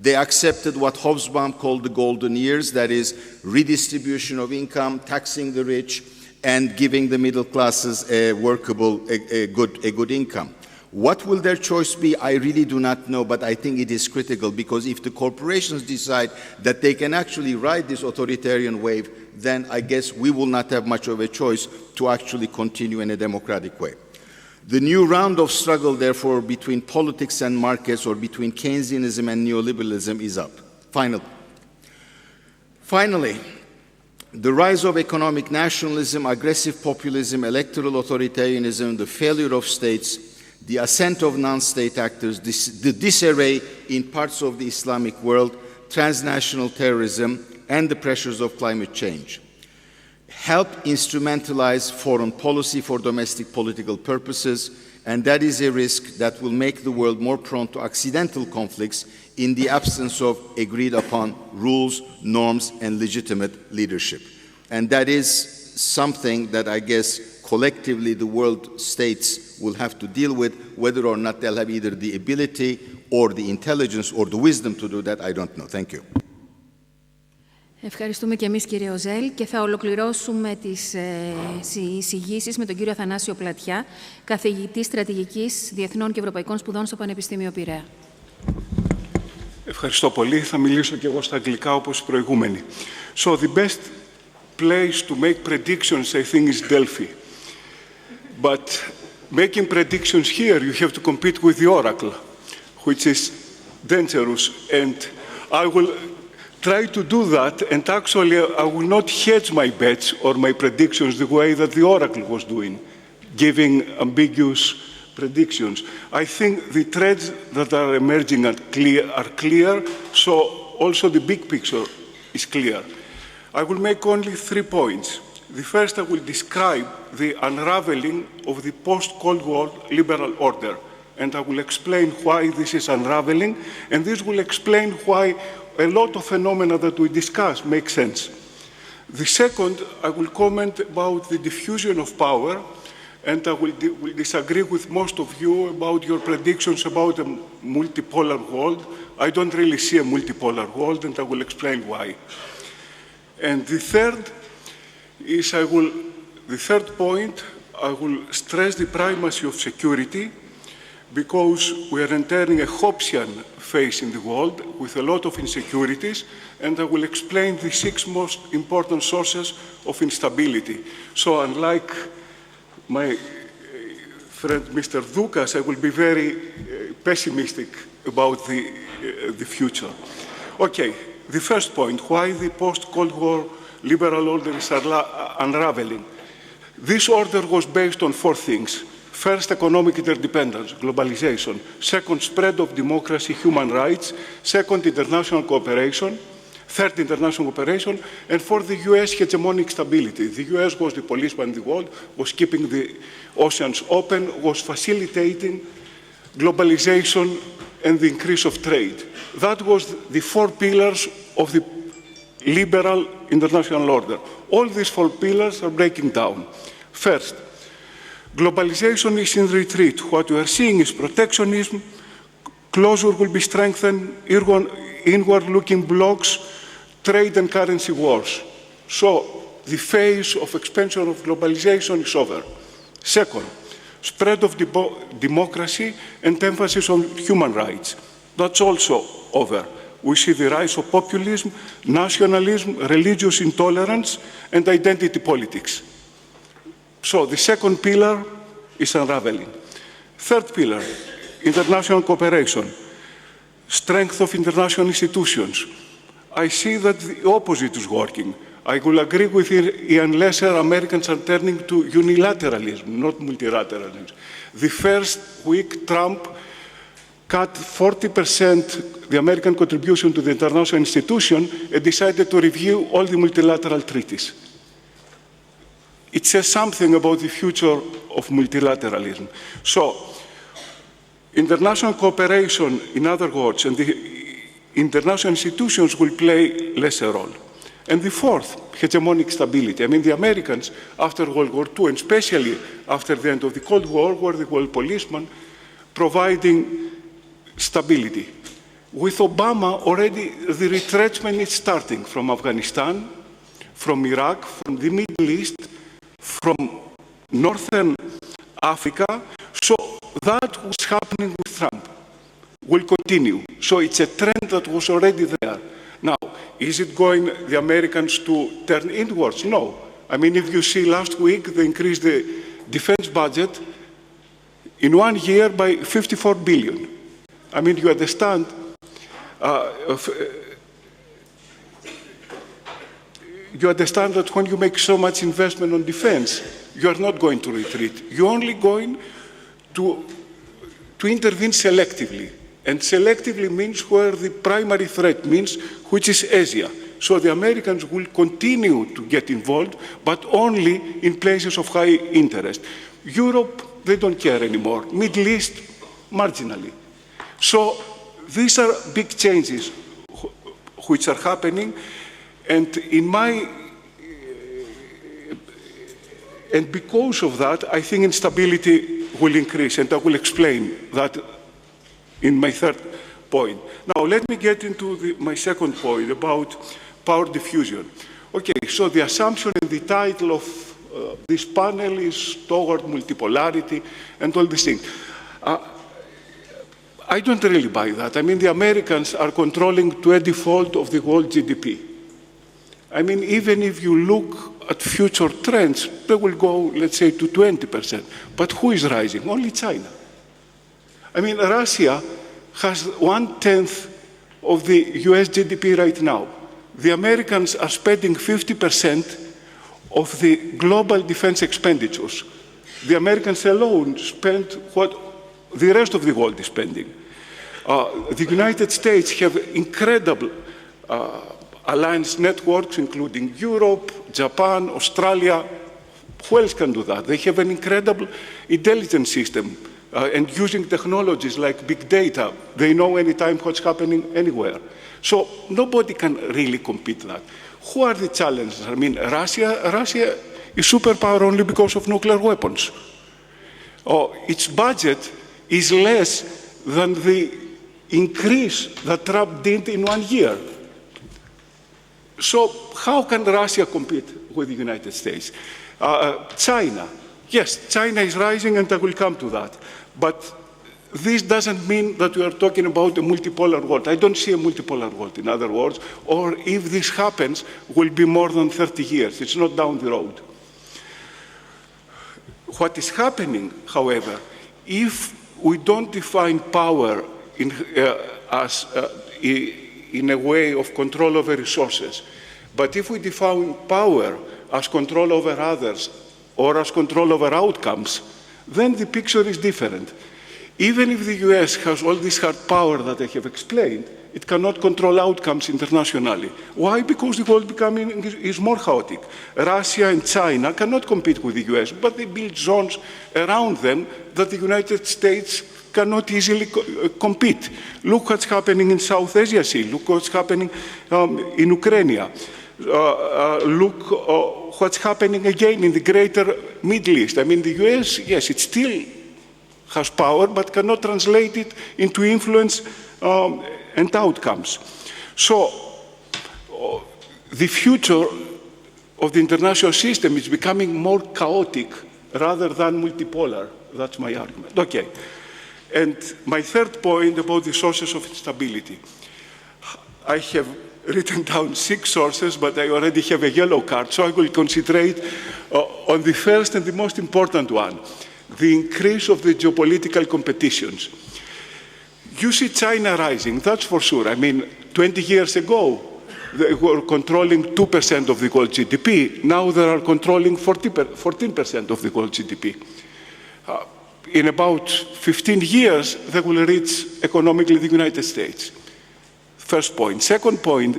They accepted what Hobsbawm called the golden years, that is redistribution of income, taxing the rich, and giving the middle classes a workable, a good income. What will their choice be? I really do not know, but I think it is critical, because if the corporations decide that they can actually ride this authoritarian wave, then I guess we will not have much of a choice to actually continue in a democratic way. The new round of struggle, therefore, between politics and markets, or between Keynesianism and neoliberalism, is up. Finally, the rise of economic nationalism, aggressive populism, electoral authoritarianism, the failure of states, the ascent of non-state actors, the disarray in parts of the Islamic world, transnational terrorism, and the pressures of climate change help instrumentalize foreign policy for domestic political purposes, and that is a risk that will make the world more prone to accidental conflicts in the absence of agreed-upon rules, norms, and legitimate leadership. And that is something that I guess collectively the world states will have to deal with. Whether or not they'll have either the ability or the intelligence or the wisdom to do that, I don't know. Thank you. Ευχαριστούμε και εμείς, κύριε Οζέλ, και θα ολοκληρώσουμε τις εισηγήσεις με τον κύριο Αθανάσιο Πλατιά, καθηγητή στρατηγικής διεθνών και ευρωπαϊκών σπουδών στο Πανεπιστήμιο Πειραιά. Ευχαριστώ πολύ. Θα μιλήσω και εγώ στα αγγλικά όπως οι προηγούμενοι. So the best place to make predictions, I think, is Delphi. But making predictions here, you have to compete with the oracle, which is dangerous, and I will try to do that, and actually I will not hedge my bets or my predictions the way that the oracle was doing, giving ambiguous predictions. I think the trends that are emerging are clear, so also the big picture is clear. I will make only 3 points. The first, I will describe the unraveling of the post-Cold War liberal order, and I will explain why this is unraveling, and this will explain why a lot of phenomena that we discuss make sense. The second, I will comment about the diffusion of power, and I will disagree with most of you about your predictions about a multipolar world. I don't really see a multipolar world, and I will explain why. And the third is the third point, I will stress the primacy of security, because we are entering a Hobbesian phase in the world with a lot of insecurities, and I will explain the 6 most important sources of instability. So unlike my friend Mr. Doukas, I will be very pessimistic about the future. Okay, the first point, why the post-Cold War liberal order is unraveling. This order was based on 4 things. First, economic interdependence, globalization. Second, spread of democracy, human rights. Second, international cooperation. Third, international cooperation. And fourth, the US hegemonic stability. The US was the policeman in the world, was keeping the oceans open, was facilitating globalization and the increase of trade. That was the 4 pillars of the liberal international order. All these 4 pillars are breaking down. First, globalization is in retreat. What we are seeing is protectionism, Closure will be strengthened, inward-looking blocks, trade and currency wars. So the phase of expansion of globalization is over. Second, spread of democracy and emphasis on human rights. That's also over. We see the rise of populism, nationalism, religious intolerance, and identity politics. So the second pillar is unraveling. Third pillar, international cooperation, strength of international institutions. I see that the opposite is working. I will agree with Ian Lesser, Americans are turning to unilateralism, not multilateralism. The first week, Trump cut 40% the American contribution to the international institution and decided to review all the multilateral treaties. It says something about the future of multilateralism. So, international cooperation, in other words, and the international institutions will play lesser role. And the fourth, hegemonic stability. I mean, the Americans, after World War II, and especially after the end of the Cold War, were the world policemen providing stability. With Obama, already the retrenchment is starting from Afghanistan, from Iraq, from the Middle East, from Northern Africa. So that was happening with Trump will continue. So it's a trend that was already there. Now, is it going the Americans to turn inwards? No. I mean, if you see last week, they increased the defense budget in 1 year by 54 billion. I mean, you understand, that when you make so much investment on defense, you are not going to retreat. You're only going to intervene selectively. And selectively means where the primary threat means, which is Asia. So the Americans will continue to get involved, but only in places of high interest. Europe, they don't care anymore. Middle East, marginally. So these are big changes which are happening, and and because of that, I think instability will increase, and I will explain that in my third point. Now, let me get into my second point about power diffusion. Okay, so the assumption in the title of this panel is toward multipolarity and all these things. I don't really buy that. I mean, the Americans are controlling to a default of the world GDP. I mean, even if you look at future trends, they will go, let's say, to 20%. But who is rising? Only China. I mean, Russia has 1/10 of the US GDP right now. The Americans are spending 50% of the global defense expenditures. The Americans alone spend what the rest of the world is spending. The United States have incredible alliance networks, including Europe, Japan, Australia. Who else can do that? They have an incredible intelligence system. And using technologies like big data, they know anytime what's happening anywhere. So nobody can really compete that. Who are the challenges? I mean, Russia is superpower only because of nuclear weapons. Its budget is less than the increase that Trump did in 1 year. So how can Russia compete with the United States? China. Yes, China is rising, and I will come to that. But this doesn't mean that we are talking about a multipolar world. I don't see a multipolar world, in other words, or if this happens, will be more than 30 years. It's not down the road. What is happening, however, if we don't define power in a way of control over resources, but if we define power as control over others, or as control over outcomes, then the picture is different. Even if the US has all this hard power that I have explained, it cannot control outcomes internationally. Why? Because the world is more chaotic. Russia and China cannot compete with the US, but they build zones around them that the United States cannot easily compete. Look what's happening in South Asia Sea. Look what's happening in Ukraine. Look what's happening again in the greater Middle East. I mean, the US, yes, it's still has power but cannot translate it into influence and outcomes. So the future of the international system is becoming more chaotic rather than multipolar. That's my argument. Okay. And my third point about the sources of instability. I have written down 6 sources, but I already have a yellow card, so I will concentrate on the first and the most important one, the increase of the geopolitical competitions. You see China rising, that's for sure. I mean, 20 years ago, they were controlling 2% of the world GDP. Now they are controlling 14% of the world GDP. In about 15 years, they will reach economically the United States. First point. Second point,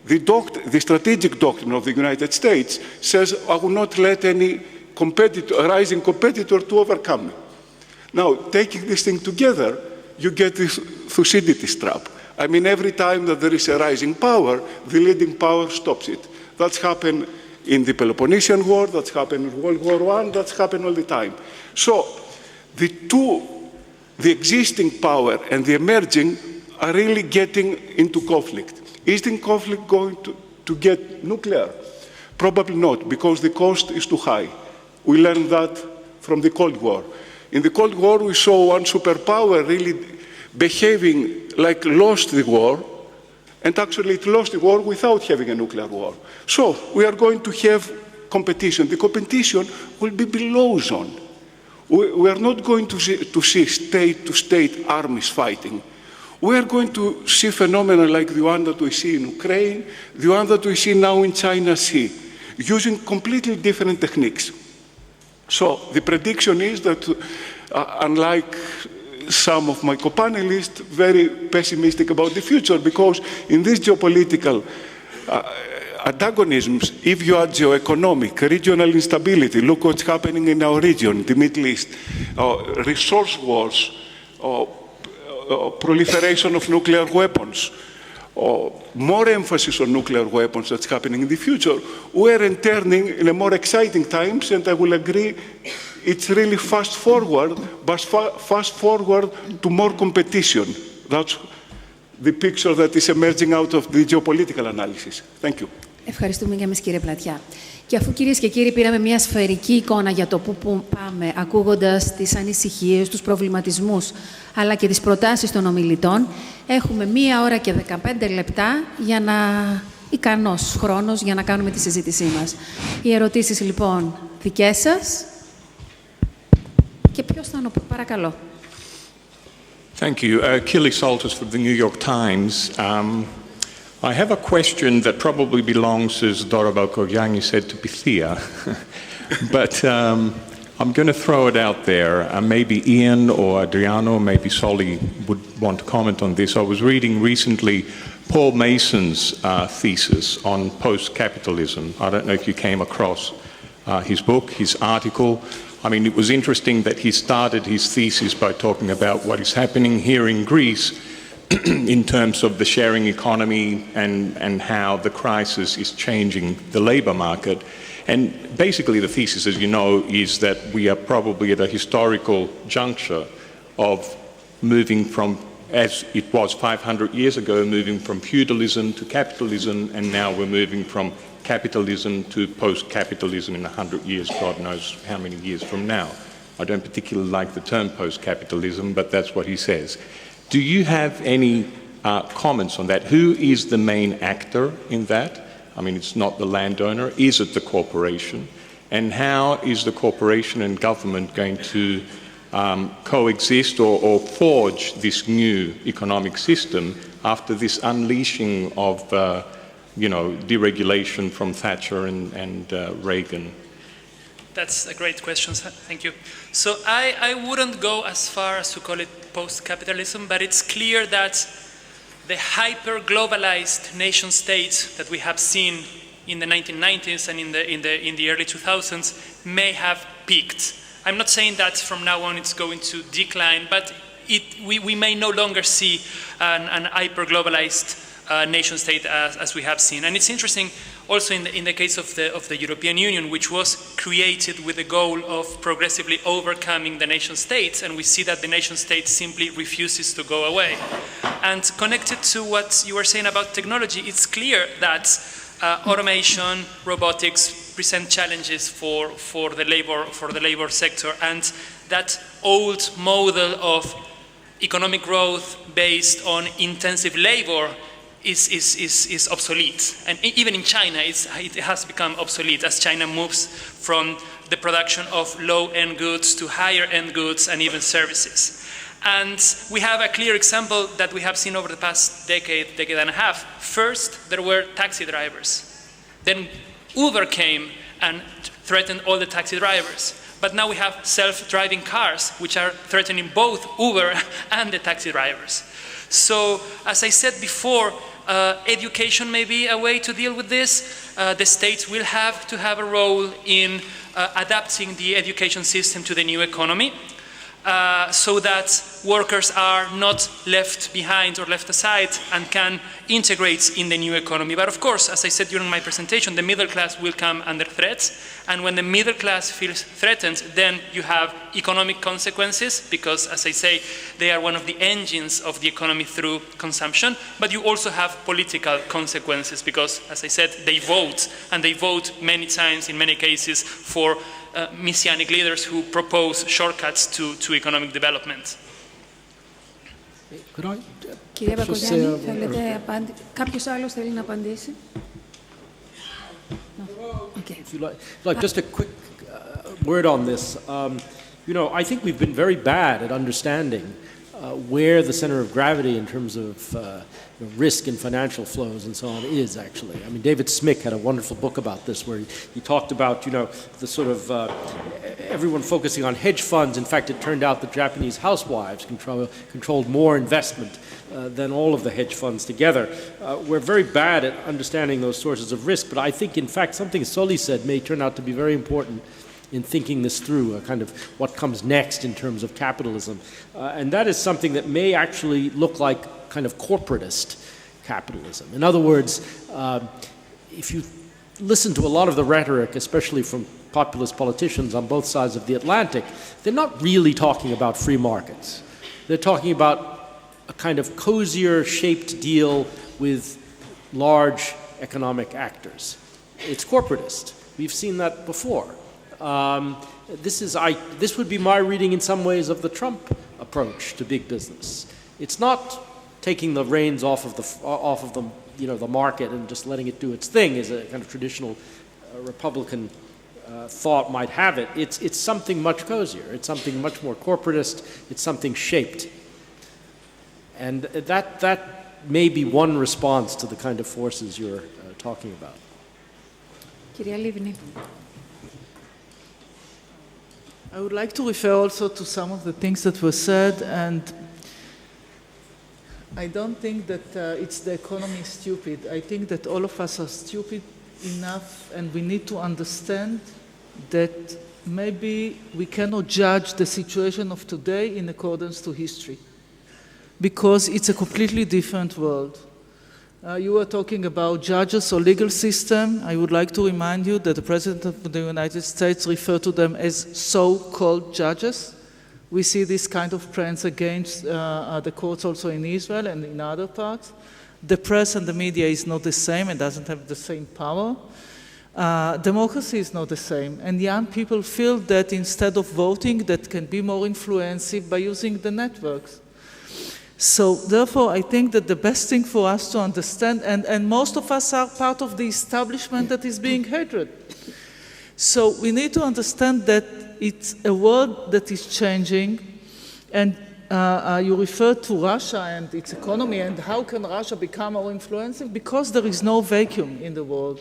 the strategic doctrine of the United States says, I will not let any rising competitor to overcome me. Now, taking this thing together, you get this Thucydides trap. I mean, every time that there is a rising power, the leading power stops it. That's happened in the Peloponnesian War, that's happened in World War I, that's happened all the time. So, the existing power and the emerging are really getting into conflict. Is the conflict going to get nuclear? Probably not, because the cost is too high. We learned that from the Cold War. In the Cold War, we saw one superpower really behaving like lost the war, and actually it lost the war without having a nuclear war. So we are going to have competition. The competition will be below zone. We are not going to see state-to-state armies fighting. We are going to see phenomena like the one that we see in Ukraine, the one that we see now in China Sea, using completely different techniques. So the prediction is that, unlike some of my co-panelists, very pessimistic about the future, because in these geopolitical antagonisms, if you add geoeconomic, regional instability, look what's happening in our region, the Middle East, resource wars, proliferation of nuclear weapons, more emphasis on nuclear weapons that's happening in the future, we're entering in a more exciting times, and I will agree it's really fast forward, but fast forward to more competition. That's the picture that is emerging out of the geopolitical analysis. Thank you. Ευχαριστούμε για κύριε Πλατιά. Και αφού κυρίες και κύριοι πήραμε μια σφαιρική εικόνα για το πού πάμε, ακούγοντας τις ανησυχίες, τους προβληματισμούς, αλλά και τις προτάσεις των ομιλητών, έχουμε 1 ώρα και 15 λεπτά για να... ικανός χρόνος για να κάνουμε τη συζήτησή μας. Οι ερωτήσεις λοιπόν δικές σας. Και ποιος θα είναι, παρακαλώ. Thank you. Achilles Saltis from the New York Times. I have a question that probably belongs, as Dora Valkogianni said, to Pythia. But I'm going to throw it out there. Maybe Ian or Adriano, maybe Solly would want to comment on this. I was reading recently Paul Mason's thesis on post-capitalism. I don't know if you came across his book, his article. I mean, it was interesting that he started his thesis by talking about what is happening here in Greece in terms of the sharing economy and how the crisis is changing the labor market. And basically the thesis, as you know, is that we are probably at a historical juncture of moving from, as it was 500 years ago, moving from feudalism to capitalism, and now we're moving from capitalism to post-capitalism in 100 years, God knows how many years from now. I don't particularly like the term post-capitalism, but that's what he says. Do you have any comments on that? Who is the main actor in that? I mean, it's not the landowner. Is it the corporation? And how is the corporation and government going to coexist or forge this new economic system after this unleashing of deregulation from Thatcher and Reagan? That's a great question, thank you. So I wouldn't go as far as to call it post-capitalism, but it's clear that the hyper-globalized nation states that we have seen in the 1990s and in the early 2000s may have peaked. I'm not saying that from now on it's going to decline, but we may no longer see an hyper-globalized nation state as we have seen. And it's interesting also in the case of the European Union, which was created with the goal of progressively overcoming the nation states, and we see that the nation state simply refuses to go away. And connected to what you were saying about technology, it's clear that automation, robotics present challenges for the labor sector, and that old model of economic growth based on intensive labor is obsolete. And even in China, it has become obsolete as China moves from the production of low-end goods to higher-end goods and even services. And we have a clear example that we have seen over the past decade and a half. First, there were taxi drivers. Then Uber came and threatened all the taxi drivers. But now we have self-driving cars, which are threatening both Uber and the taxi drivers. So, as I said before, education may be a way to deal with this. The states will have to have a role in adapting the education system to the new economy, so that workers are not left behind or left aside and can integrate in the new economy. But of course, as I said during my presentation, the middle class will come under threat. And when the middle class feels threatened, then you have economic consequences, because, as I say, they are one of the engines of the economy through consumption. But you also have political consequences, because, as I said, they vote, and they vote many times, in many cases, for messianic leaders who propose shortcuts to economic development. Κυρία Μπακογιάννη, θέλετε κάποιος άλλος θέλει να απαντήσει? Just a quick word on this. I think we've been very bad at understanding where the center of gravity in terms of risk and financial flows and so on is, actually. I mean, David Smick had a wonderful book about this, where he talked about, the sort of everyone focusing on hedge funds. In fact, it turned out that Japanese housewives controlled more investment than all of the hedge funds together. We're very bad at understanding those sources of risk, but I think, in fact, something Soli said may turn out to be very important in thinking this through, a kind of what comes next in terms of capitalism. And that is something that may actually look like kind of corporatist capitalism. In other words, if you listen to a lot of the rhetoric, especially from populist politicians on both sides of the Atlantic, they're not really talking about free markets. They're talking about a kind of cozier shaped deal with large economic actors. It's corporatist. We've seen that before. This would be my reading in some ways of the Trump approach to big business. It's not taking the reins off of the market and just letting it do its thing, as a kind of traditional Republican thought might have it. It's something much cozier. It's something much more corporatist. It's something shaped, and that may be one response to the kind of forces you're talking about. Κυρία Λίβνη. I would like to refer also to some of the things that were said, and I don't think that it's the economy stupid. I think that all of us are stupid enough, and we need to understand that maybe we cannot judge the situation of today in accordance to history, because it's a completely different world. You were talking about judges or legal system. I would like to remind you that the President of the United States referred to them as so-called judges. We see this kind of trends against the courts also in Israel and in other parts. The press and the media is not the same and doesn't have the same power. Democracy is not the same. And young people feel that instead of voting, that can be more influential by using the networks. So therefore, I think that the best thing for us to understand, and most of us are part of the establishment that is being hated. So we need to understand that it's a world that is changing, and you referred to Russia and its economy, and how can Russia become more influential? Because there is no vacuum in the world.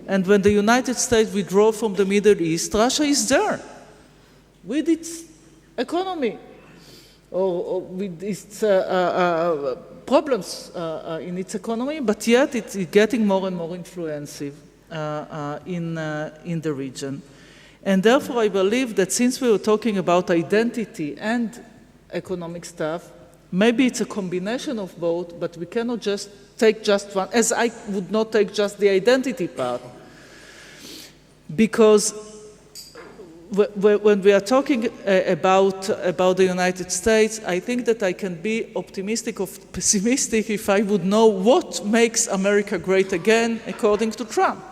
And when the United States withdraw from the Middle East, Russia is there with its economy, or with its problems in its economy, but yet it's getting more and more influential in the region. And therefore, I believe that since we were talking about identity and economic stuff, Maybe it's a combination of both, but we cannot just take just one, as I would not take just the identity part. Because when we are talking about the United States, I think that I can be optimistic or pessimistic if I would know what makes America great again, according to Trump.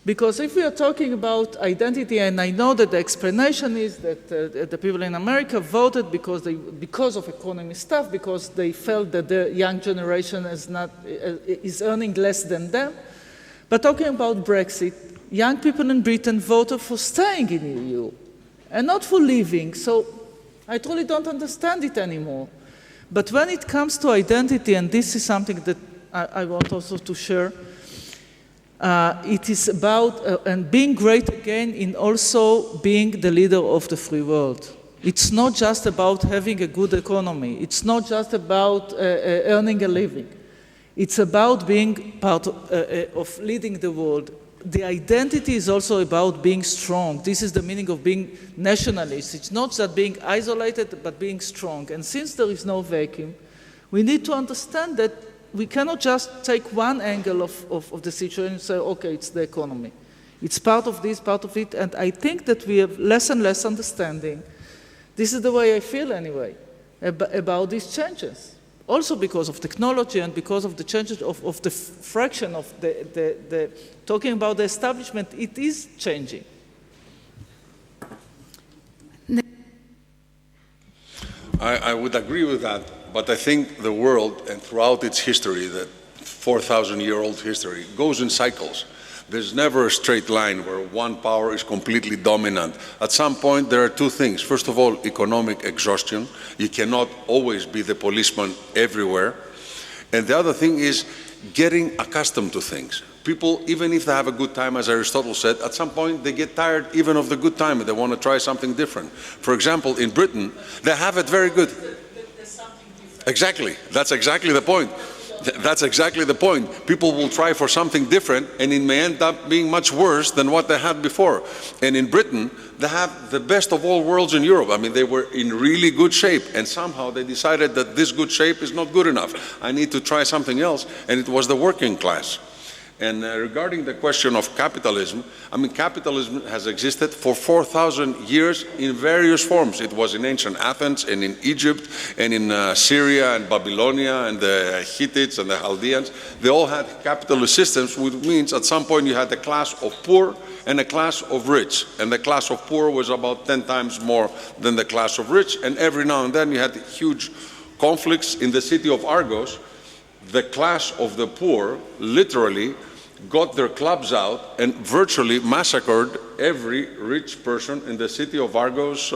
Because if we are talking about identity, and I know that the explanation is that the people in America voted because of economy stuff, because they felt that the young generation is earning less than them. But talking about Brexit, young people in Britain voted for staying in the EU and not for leaving. So I truly don't understand it anymore. But when it comes to identity, and this is something that I want also to share, it is about and being great again in also being the leader of the free world. It's not just about having a good economy. It's not just about earning a living. It's about being part of leading the world. The identity is also about being strong. This is the meaning of being nationalist. It's not just being isolated, but being strong. And since there is no vacuum, we need to understand that we cannot just take one angle of the situation and say, okay, it's the economy. It's part of this, part of it, and I think that we have less and less understanding. This is the way I feel anyway, about these changes. Also because of technology and because of the changes of the fraction of the talking about the establishment, it is changing. I would agree with that, but I think the world, and throughout its history, the 4,000-year-old history, goes in cycles. There's never a straight line where one power is completely dominant. At some point, there are two things. First of all, economic exhaustion. You cannot always be the policeman everywhere. And the other thing is getting accustomed to things. People, even if they have a good time, as Aristotle said, at some point they get tired even of the good time and they want to try something different. For example, in Britain, they have it very good. Exactly. That's exactly the point. That's exactly the point. People will try for something different and it may end up being much worse than what they had before. And in Britain, they have the best of all worlds in Europe. I mean, they were in really good shape and somehow they decided that this good shape is not good enough. I need to try something else, and it was the working class. And regarding the question of capitalism, I mean, capitalism has existed for 4,000 years in various forms. It was in ancient Athens and in Egypt and in Syria and Babylonia and the Hittites and the Chaldeans. They all had capitalist systems, which means at some point you had a class of poor and a class of rich. And the class of poor was about 10 times more than the class of rich. And every now and then you had huge conflicts. In the city of Argos, the class of the poor literally got their clubs out and virtually massacred every rich person in the city of Argos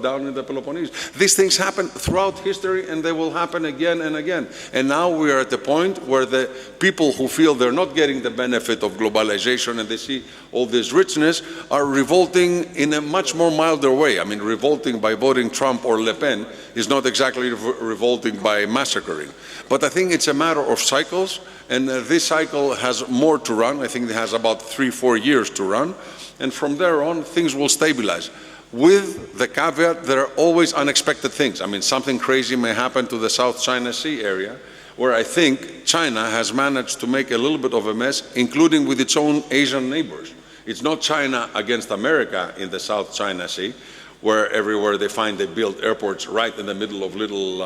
down in the Peloponnese. These things happen throughout history and they will happen again and again. And now we are at the point where the people who feel they're not getting the benefit of globalization and they see all this richness are revolting in a much more milder way. I mean, revolting by voting Trump or Le Pen is not exactly revolting by massacring. But I think it's a matter of cycles, and this cycle has more to run. I think it has about 3-4 years to run. And from there on, things will stabilize. With the caveat, there are always unexpected things. I mean, something crazy may happen to the South China Sea area, where I think China has managed to make a little bit of a mess, including with its own Asian neighbors. It's not China against America in the South China Sea, where everywhere they find they build airports right in the middle of little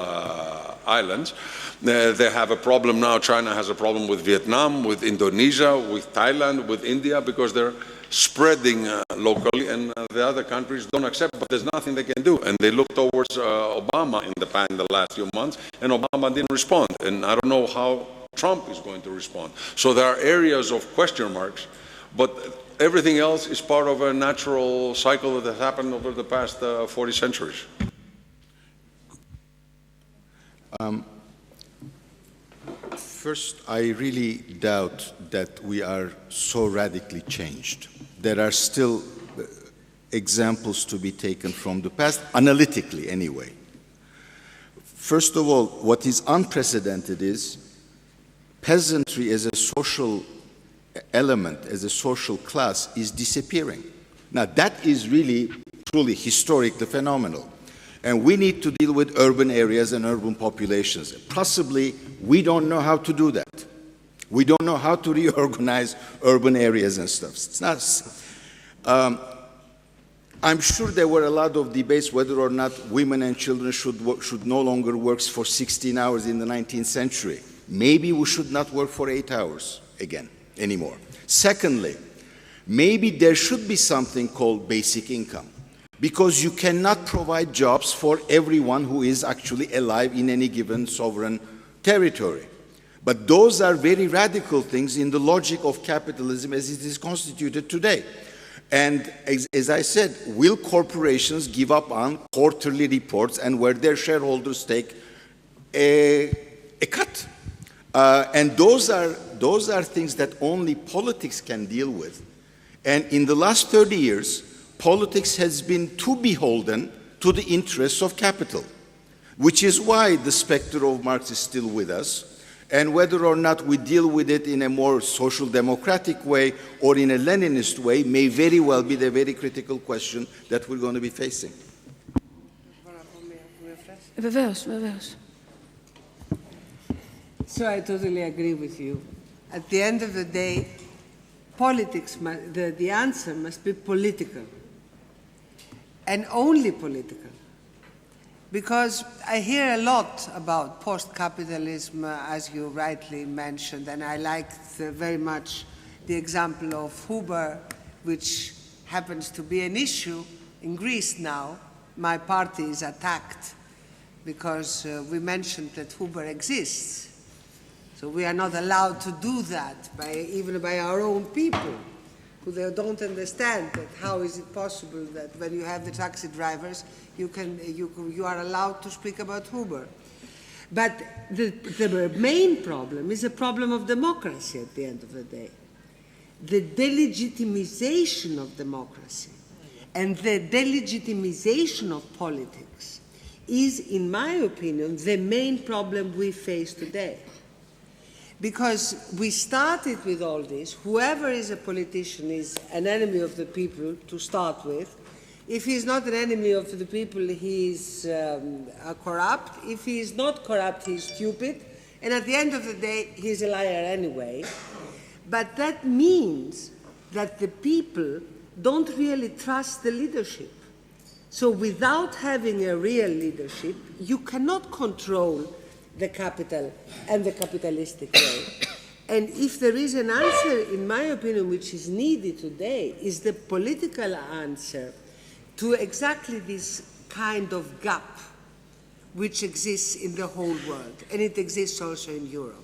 islands. They have a problem now. China has a problem with Vietnam, with Indonesia, with Thailand, with India, because they're spreading locally, and the other countries don't accept, but there's nothing they can do. And they look towards Obama in the last few months, and Obama didn't respond. And I don't know how Trump is going to respond. So there are areas of question marks, but everything else is part of a natural cycle that has happened over the past 40 centuries. First, I really doubt that we are so radically changed. There are still examples to be taken from the past, analytically anyway. First of all, what is unprecedented is peasantry as a social element, as a social class, is disappearing. Now, that is really, truly historically phenomenal. And we need to deal with urban areas and urban populations. Possibly, we don't know how to do that. We don't know how to reorganize urban areas and stuff. It's not. I'm sure there were a lot of debates whether or not women and children should no longer work for 16 hours in the 19th century. Maybe we should not work for 8 hours again anymore. Secondly, maybe there should be something called basic income, because you cannot provide jobs for everyone who is actually alive in any given sovereign territory. But those are very radical things in the logic of capitalism as it is constituted today. And as I said, will corporations give up on quarterly reports and where their shareholders take a cut? And those are things that only politics can deal with. And in the last 30 years, politics has been too beholden to the interests of capital, which is why the specter of Marx is still with us. And whether or not we deal with it in a more social democratic way or in a Leninist way may very well be the very critical question that we're going to be facing. So I totally agree with you. At the end of the day, politics, the answer must be political, and only political. Because I hear a lot about post-capitalism, as you rightly mentioned, and I liked very much the example of Uber, which happens to be an issue in Greece now. My party is attacked because we mentioned that Uber exists. So we are not allowed to do that, even by our own people, who they don't understand that how is it possible that when you have the taxi drivers, you are allowed to speak about Uber. But the main problem is a problem of democracy at the end of the day. The delegitimization of democracy and the delegitimization of politics is, in my opinion, the main problem we face today. Because we started with all this, whoever is a politician is an enemy of the people to start with. If he is not an enemy of the people, he is corrupt. If he is not corrupt, he is stupid. And at the end of the day, he is a liar anyway. But that means that the people don't really trust the leadership. So without having a real leadership, you cannot control the capital and the capitalistic way. And if there is an answer, in my opinion, which is needed today, is the political answer to exactly this kind of gap which exists in the whole world, and it exists also in Europe.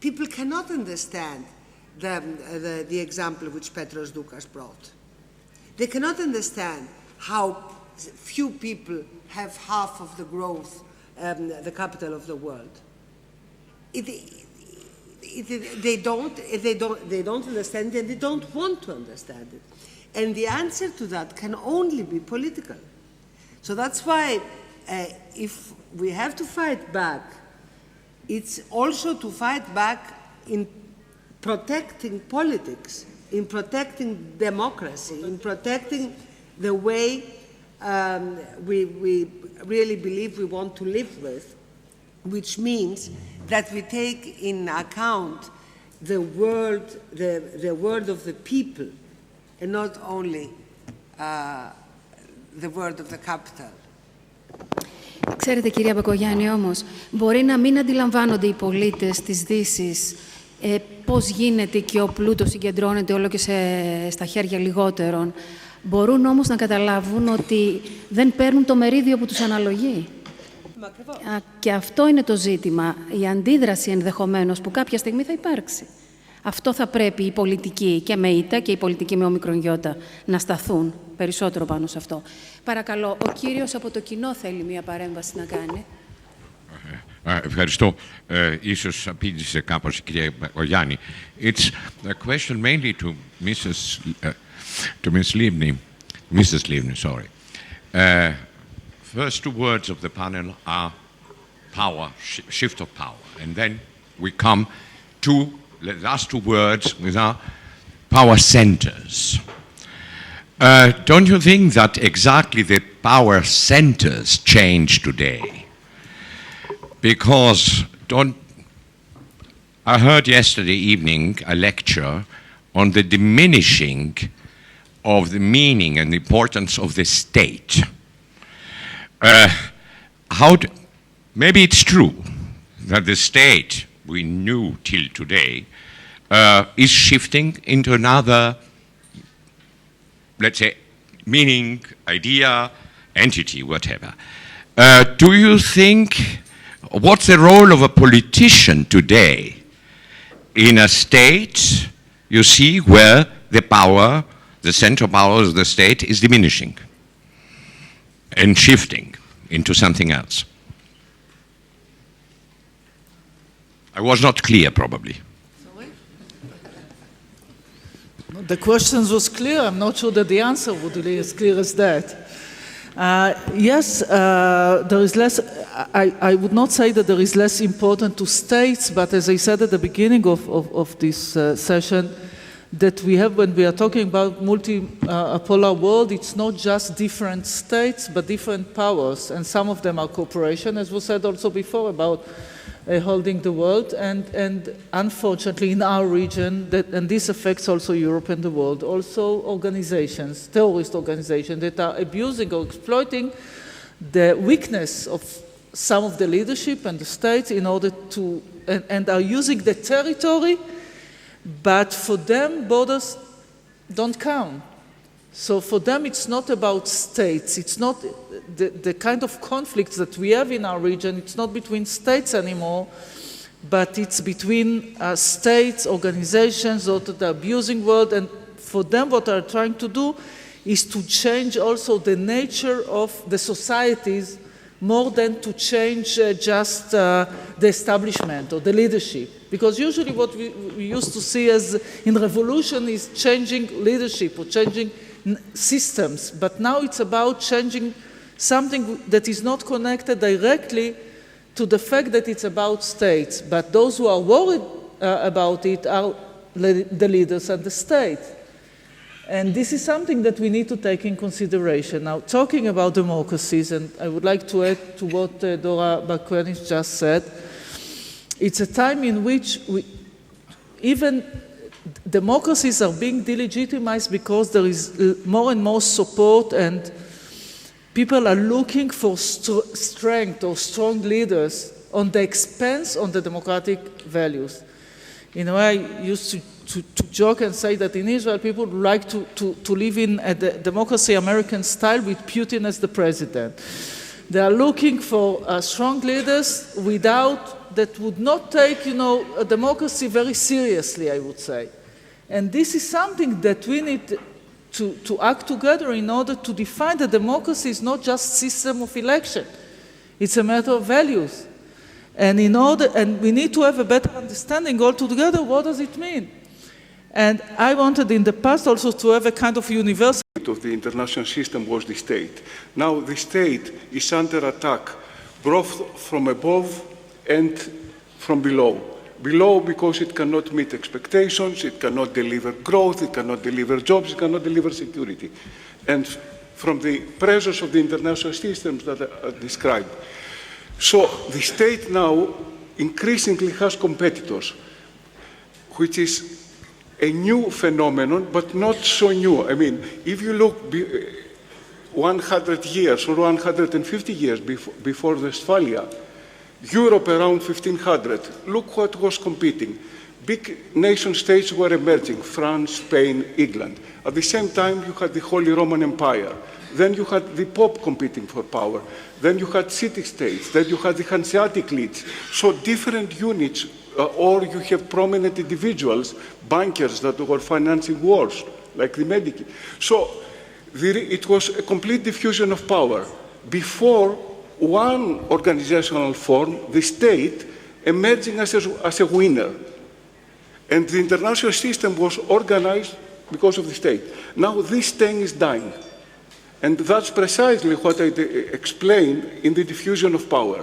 People cannot understand the example which Petros Doukas brought. They cannot understand how few people have half of the growth, the capital of the world. They don't understand it, and they don't want to understand it. And the answer to that can only be political. So that's why if we have to fight back, it's also to fight back in protecting politics, in protecting democracy, in protecting the way we really believe we want to live with, which means that we take in account the word of the people, and not only the word of the capital. Ξέρετε, κυρία Μπακογιάννη, όμως, μπορεί να μην αντιλαμβάνονται οι πολίτες της Δύσης πώς γίνεται και ο πλούτος συγκεντρώνεται όλο και στα χέρια λιγότερων. Μπορούν όμως να καταλάβουν ότι δεν παίρνουν το μερίδιο που τους αναλογεί. Και αυτό είναι το ζήτημα, η αντίδραση ενδεχομένως που κάποια στιγμή θα υπάρξει. Αυτό θα πρέπει οι πολιτικοί και με ΙΤΑ και οι πολιτικοί με όμικρον γιώτα να σταθούν περισσότερο πάνω σε αυτό. Παρακαλώ, ο κύριος από το κοινό θέλει μία παρέμβαση να κάνει. Ευχαριστώ. Ίσως απήντησε κάπως η κυρία Μπακογιάννη. It's a question mainly to Ms. Livni, sorry. First two words of the panel are power, shift of power. And then we come to the last two words with our power centers. Don't you think that exactly the power centers change today? Because I heard yesterday evening a lecture on the diminishing of the meaning and the importance of the state. Maybe it's true that the state we knew till today is shifting into another, let's say, meaning, idea, entity, whatever. Do you think, what's the role of a politician today in a state, you see, where the power, the central power of the state is diminishing and shifting into something else? I was not clear, probably. The question was clear. I'm not sure that the answer would be as clear as that. Yes, there is less. I would not say that there is less important to states, but as I said at the beginning of this session, that we have, when we are talking about multipolar world, it's not just different states, but different powers, and some of them are cooperation, as was said also before about holding the world, and unfortunately in our region, and this affects also Europe and the world, also organizations, terrorist organizations that are abusing or exploiting the weakness of some of the leadership and the states in order to, and are using the territory, but for them borders don't count. So for them it's not about states, it's not the kind of conflicts that we have in our region, it's not between states anymore, but it's between states, organizations, or the abusing world, and for them what they're trying to do is to change also the nature of the societies more than to change just the establishment or the leadership. Because usually what we used to see as in revolution is changing leadership or changing systems, but now it's about changing something that is not connected directly to the fact that it's about states, but those who are worried about it are the leaders and the state. And this is something that we need to take in consideration. Now, talking about democracies, and I would like to add to what Dora Bakoyannis just said, it's a time in which even democracies are being delegitimized because there is more and more support, and people are looking for strength or strong leaders on the expense of the democratic values. In a way, I used to joke and say that in Israel, people would like to live in a democracy American style with Putin as the president. They are looking for strong leaders that would not take, a democracy very seriously, I would say. And this is something that we need to act together in order to define that democracy is not just system of election. It's a matter of values. And we need to have a better understanding altogether, what does it mean? And I wanted in the past also to have a kind of universal of the international system was the state. Now the state is under attack, both from above and from below. Below because it cannot meet expectations, it cannot deliver growth, it cannot deliver jobs, it cannot deliver security. And from the pressures of the international systems that are described. So the state now increasingly has competitors, which is a new phenomenon, but not so new. I mean, if you look 100 years or 150 years before Westphalia, Europe around 1500, look what was competing. Big nation states were emerging, France, Spain, England. At the same time, you had the Holy Roman Empire. Then you had the Pope competing for power. Then you had city-states. Then you had the Hanseatic leads. So different units, or you have prominent individuals, bankers that were financing wars, like the Medici. So it was a complete diffusion of power. Before one organizational form, the state, emerging as a winner. And the international system was organized because of the state. Now this thing is dying. And that's precisely what I explained in the diffusion of power.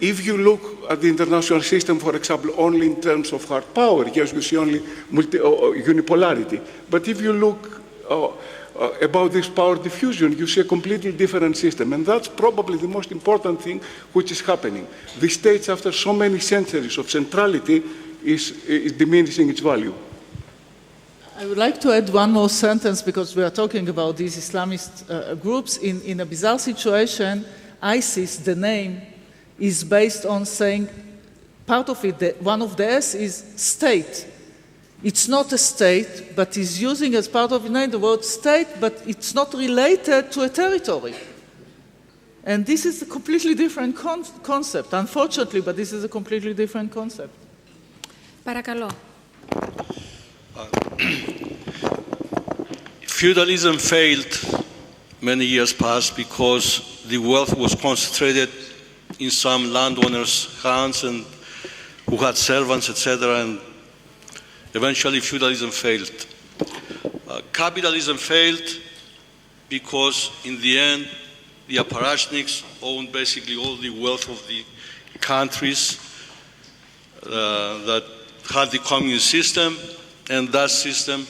If you look at the international system, for example, only in terms of hard power, yes, you see only unipolarity. But if you look about this power diffusion, you see a completely different system. And that's probably the most important thing which is happening. The states, after so many centuries of centrality, is diminishing its value. I would like to add one more sentence because we are talking about these Islamist groups. In a bizarre situation, ISIS, the name, is based on saying part of it, one of the S is state. It's not a state, but is using as part of the name the word state, but it's not related to a territory. And this is a completely different concept, unfortunately, but this is a completely different concept. Παρακαλώ. Feudalism failed many years past because the wealth was concentrated in some landowners' hands and who had servants, etc. And eventually feudalism failed. Capitalism failed because in the end the apparatchiks owned basically all the wealth of the countries that had the communist system, and that system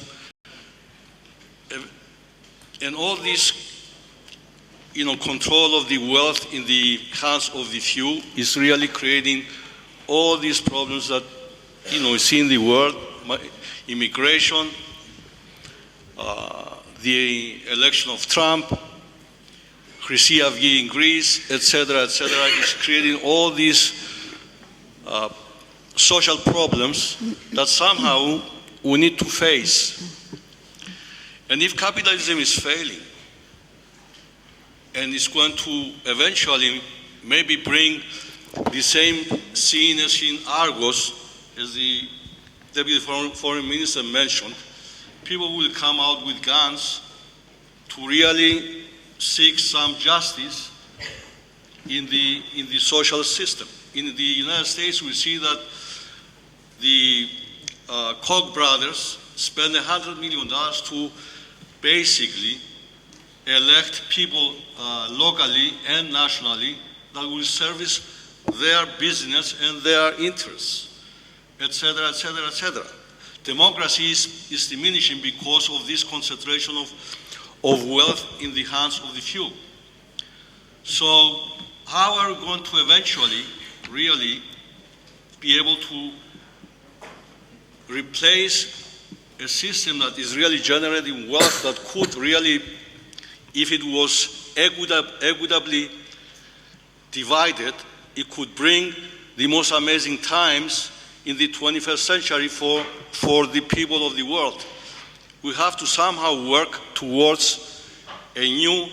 and all this control of the wealth in the hands of the few is really creating all these problems that we see in the world: immigration, the election of Trump, Chrysia in Greece, etc., is creating all these social problems that somehow we need to face. And if capitalism is failing, and it's going to eventually maybe bring the same scene as in Argos, as the Deputy Foreign Minister mentioned, people will come out with guns to really seek some justice in the social system. In the United States, we see that the Koch brothers spent $100 million to basically elect people locally and nationally that will service their business and their interests, etc., etc., etc. Democracy is diminishing because of this concentration of wealth in the hands of the few. So how are we going to eventually really be able to replace a system that is really generating wealth that could really, if it was equitably divided, it could bring the most amazing times in the 21st century for the people of the world. We have to somehow work towards a new,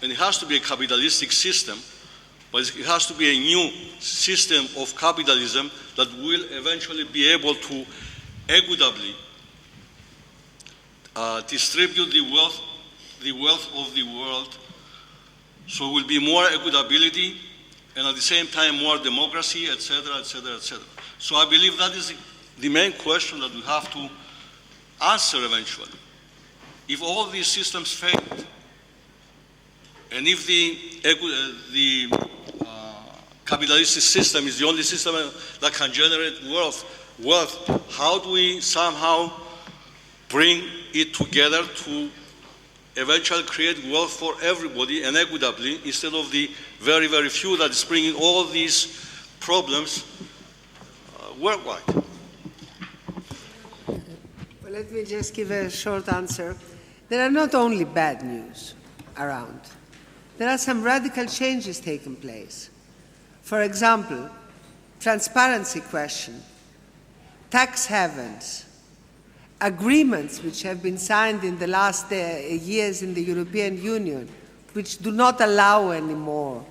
and it has to be a capitalistic system, but it has to be a new system of capitalism that will eventually be able to equitably distribute the wealth of the world, so it will be more equitability and at the same time more democracy, etc., etc., etc. So I believe that is the main question that we have to answer eventually. If all these systems failed, and if the capitalistic system is the only system that can generate wealth, how do we somehow bring it together to eventually create wealth for everybody and equitably, instead of the very, very few that is bringing all these problems worldwide? Well, let me just give a short answer. There are not only bad news around. There are some radical changes taking place. For example, transparency question, tax havens, agreements which have been signed in the last years in the European Union, which do not allow anymore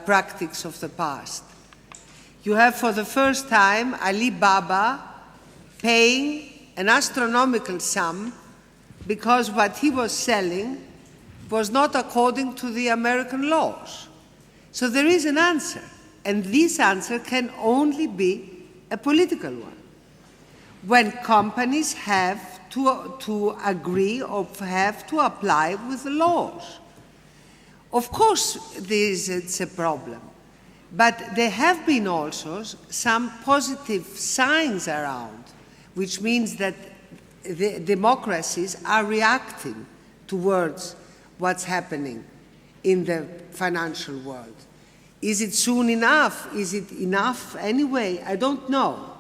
practices of the past. You have for the first time Alibaba paying an astronomical sum because what he was selling was not according to the American laws. So there is an answer, and this answer can only be a political one. When companies have to agree or have to apply with the laws. Of course, it's a problem, but there have been also some positive signs around, which means that the democracies are reacting towards what's happening in the financial world. Is it soon enough? Is it enough anyway? I don't know.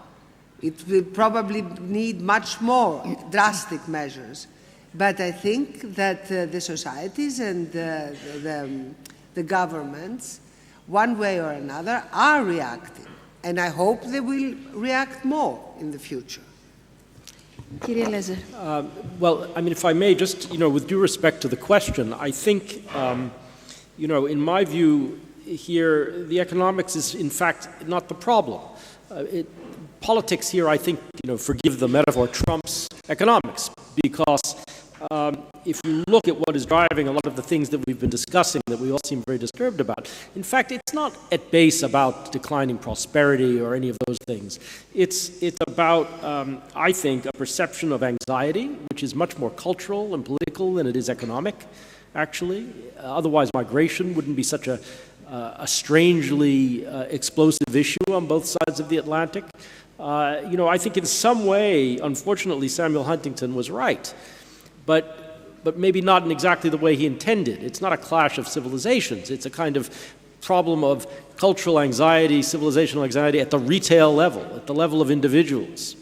It will probably need much more drastic measures. But I think that the societies and the governments, one way or another, are reacting. And I hope they will react more in the future. Well, I mean, if I may, just, with due respect to the question, I think, in my view here, the economics is, in fact, not the problem. Politics here, I think, forgive the metaphor, trumps economics, because if you look at what is driving a lot of the things that we've been discussing that we all seem very disturbed about, in fact, it's not at base about declining prosperity or any of those things. It's about, I think, a perception of anxiety, which is much more cultural and political than it is economic, actually. Otherwise, migration wouldn't be such a strangely explosive issue on both sides of the Atlantic. I think in some way, unfortunately, Samuel Huntington was right. But maybe not in exactly the way he intended. It's not a clash of civilizations. It's a kind of problem of cultural anxiety, civilizational anxiety at the retail level, at the level of individuals,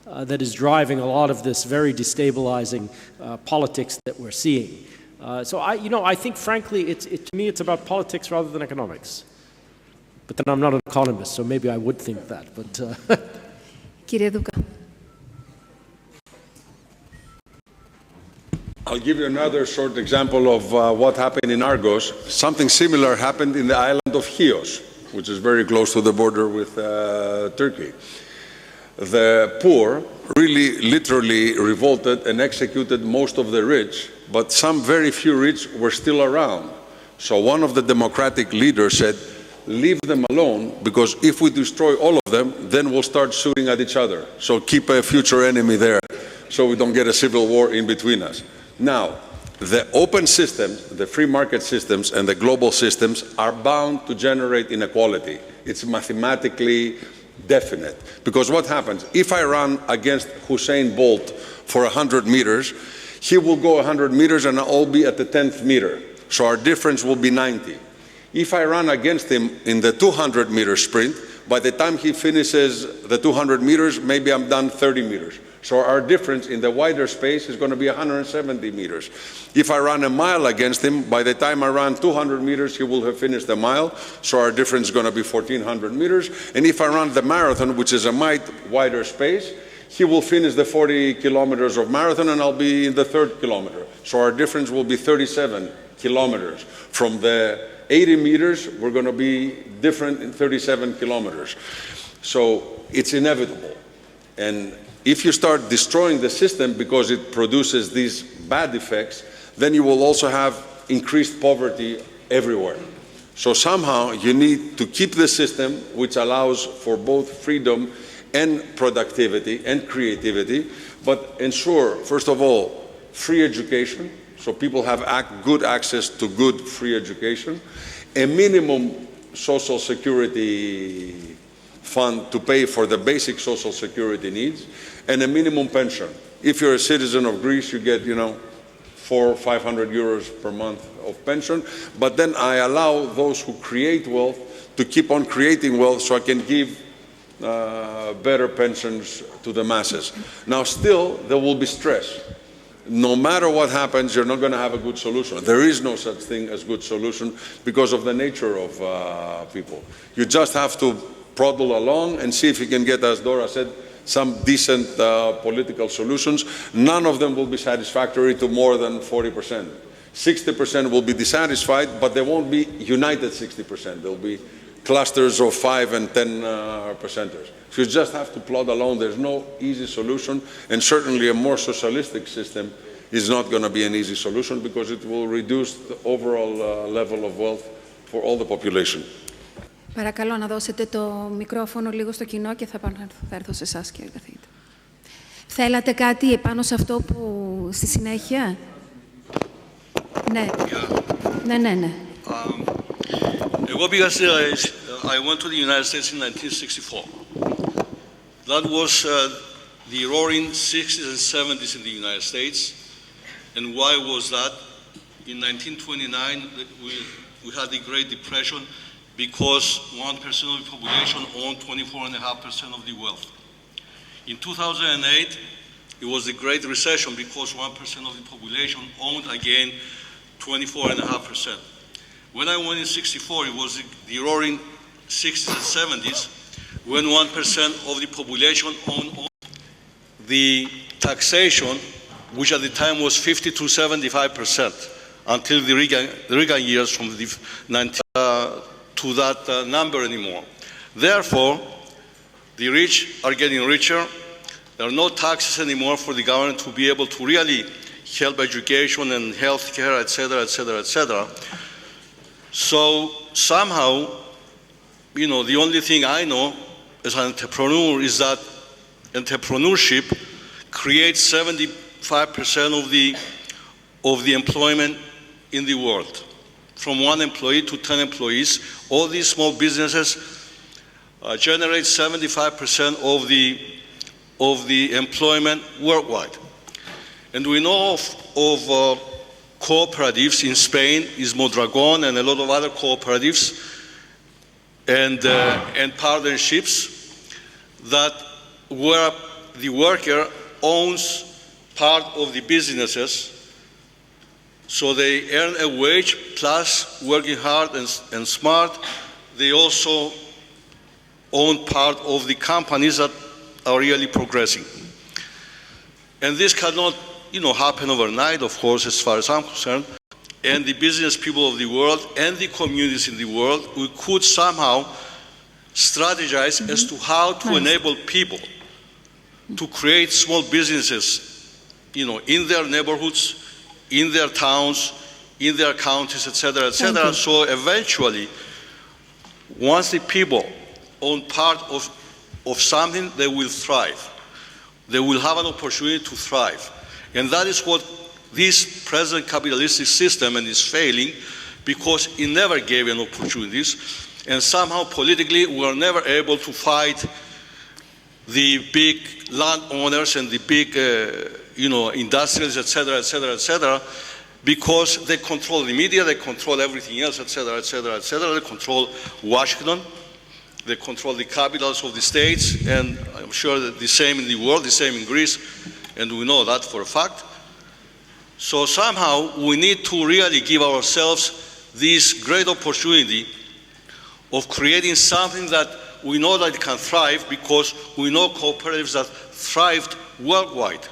that is driving a lot of this very destabilizing politics that we're seeing. So I think, frankly, to me, it's about politics rather than economics. But then I'm not an economist, so maybe I would think that. But I'll give you another short example of what happened in Argos. Something similar happened in the island of Chios, which is very close to the border with Turkey. The poor really literally revolted and executed most of the rich, but some very few rich were still around. So one of the democratic leaders said, leave them alone, because if we destroy all of them, then we'll start shooting at each other. So keep a future enemy there, so we don't get a civil war in between us. Now, the open systems, the free market systems, and the global systems are bound to generate inequality. It's mathematically definite. Because what happens? If I run against Usain Bolt for 100 meters, he will go 100 meters and I'll be at the 10th meter. So our difference will be 90. If I run against him in the 200-meter sprint, by the time he finishes the 200 meters, maybe I'm done 30 meters. So our difference in the wider space is going to be 170 meters. If I run a mile against him, by the time I run 200 meters, he will have finished the mile. So our difference is going to be 1,400 meters. And if I run the marathon, which is a much wider space, he will finish the 40 kilometers of marathon and I'll be in the 3rd kilometer. So our difference will be 37 kilometers. From the 80 meters, we're going to be different in 37 kilometers. So it's inevitable. And if you start destroying the system because it produces these bad effects, then you will also have increased poverty everywhere. So somehow you need to keep the system which allows for both freedom and productivity and creativity, but ensure, first of all, free education, so people have good access to good free education, a minimum social security fund to pay for the basic social security needs, and a minimum pension. If you're a citizen of Greece, you get, 400 or 500 euros per month of pension. But then I allow those who create wealth to keep on creating wealth so I can give better pensions to the masses. Now, still, there will be stress. No matter what happens, you're not going to have a good solution. There is no such thing as good solution because of the nature of people. You just have to ploddle along and see if you can get, as Dora said, some decent political solutions. None of them will be satisfactory to more than 40%. 60% will be dissatisfied, but they won't be united 60%. There'll be clusters of 5 and 10 percenters. So you just have to plod along. There's no easy solution, and certainly a more socialistic system is not going to be an easy solution because it will reduce the overall level of wealth for all the population. Παρακαλώ να δώσετε το μικρόφωνο λίγο στο κοινό και θα έρθω σε εσάς, κύριε καθηγητή. Θέλατε κάτι επάνω σε αυτό που στη συνέχεια? Ναι. Ναι. Εγώ πήγα I went to the United States in 1964. That was the roaring 60s and 70s in the United States. And why was that? In 1929, we had the Great Depression because 1% of the population owned 24.5% of the wealth. In 2008, it was the Great Recession because 1% of the population owned again 24.5%. When I went in 64, it was the roaring 60s and 70s when 1% of the population owned the taxation, which at the time was 50 to 75%, until the Reagan years from the 19 to that number anymore. Therefore, the rich are getting richer. There are no taxes anymore for the government to be able to really help education and health care, etc., etc., etc. So somehow, you know, the only thing I know as an entrepreneur is that entrepreneurship creates 75% of the employment in the world. From 1 employee to 10 employees, all these small businesses generate 75% of the employment worldwide. And we know of cooperatives in Spain, is Mondragon and a lot of other cooperatives and partnerships that where the worker owns part of the businesses, so they earn a wage plus working hard and smart. They also own part of the companies that are really progressing. And this cannot, you know, happen overnight, of course, as far as I'm concerned. And the business people of the world and the communities in the world, we could somehow strategize as to how to enable people to create small businesses, you know, in their neighborhoods, in their towns, in their counties, etc., etc. So eventually, once the people own part of something, they will thrive. They will have an opportunity to thrive. And that is what this present capitalistic system is failing, because it never gave an opportunities. And somehow politically, we are never able to fight the big landowners and the big you know, industrials, etc., etc., etc., because they control the media, they control everything else, etc., etc., etc. They control Washington, they control the capitals of the states, and I'm sure that the same in the world, the same in Greece, and we know that for a fact. So somehow we need to really give ourselves this great opportunity of creating something that we know that it can thrive, because we know cooperatives that thrived worldwide.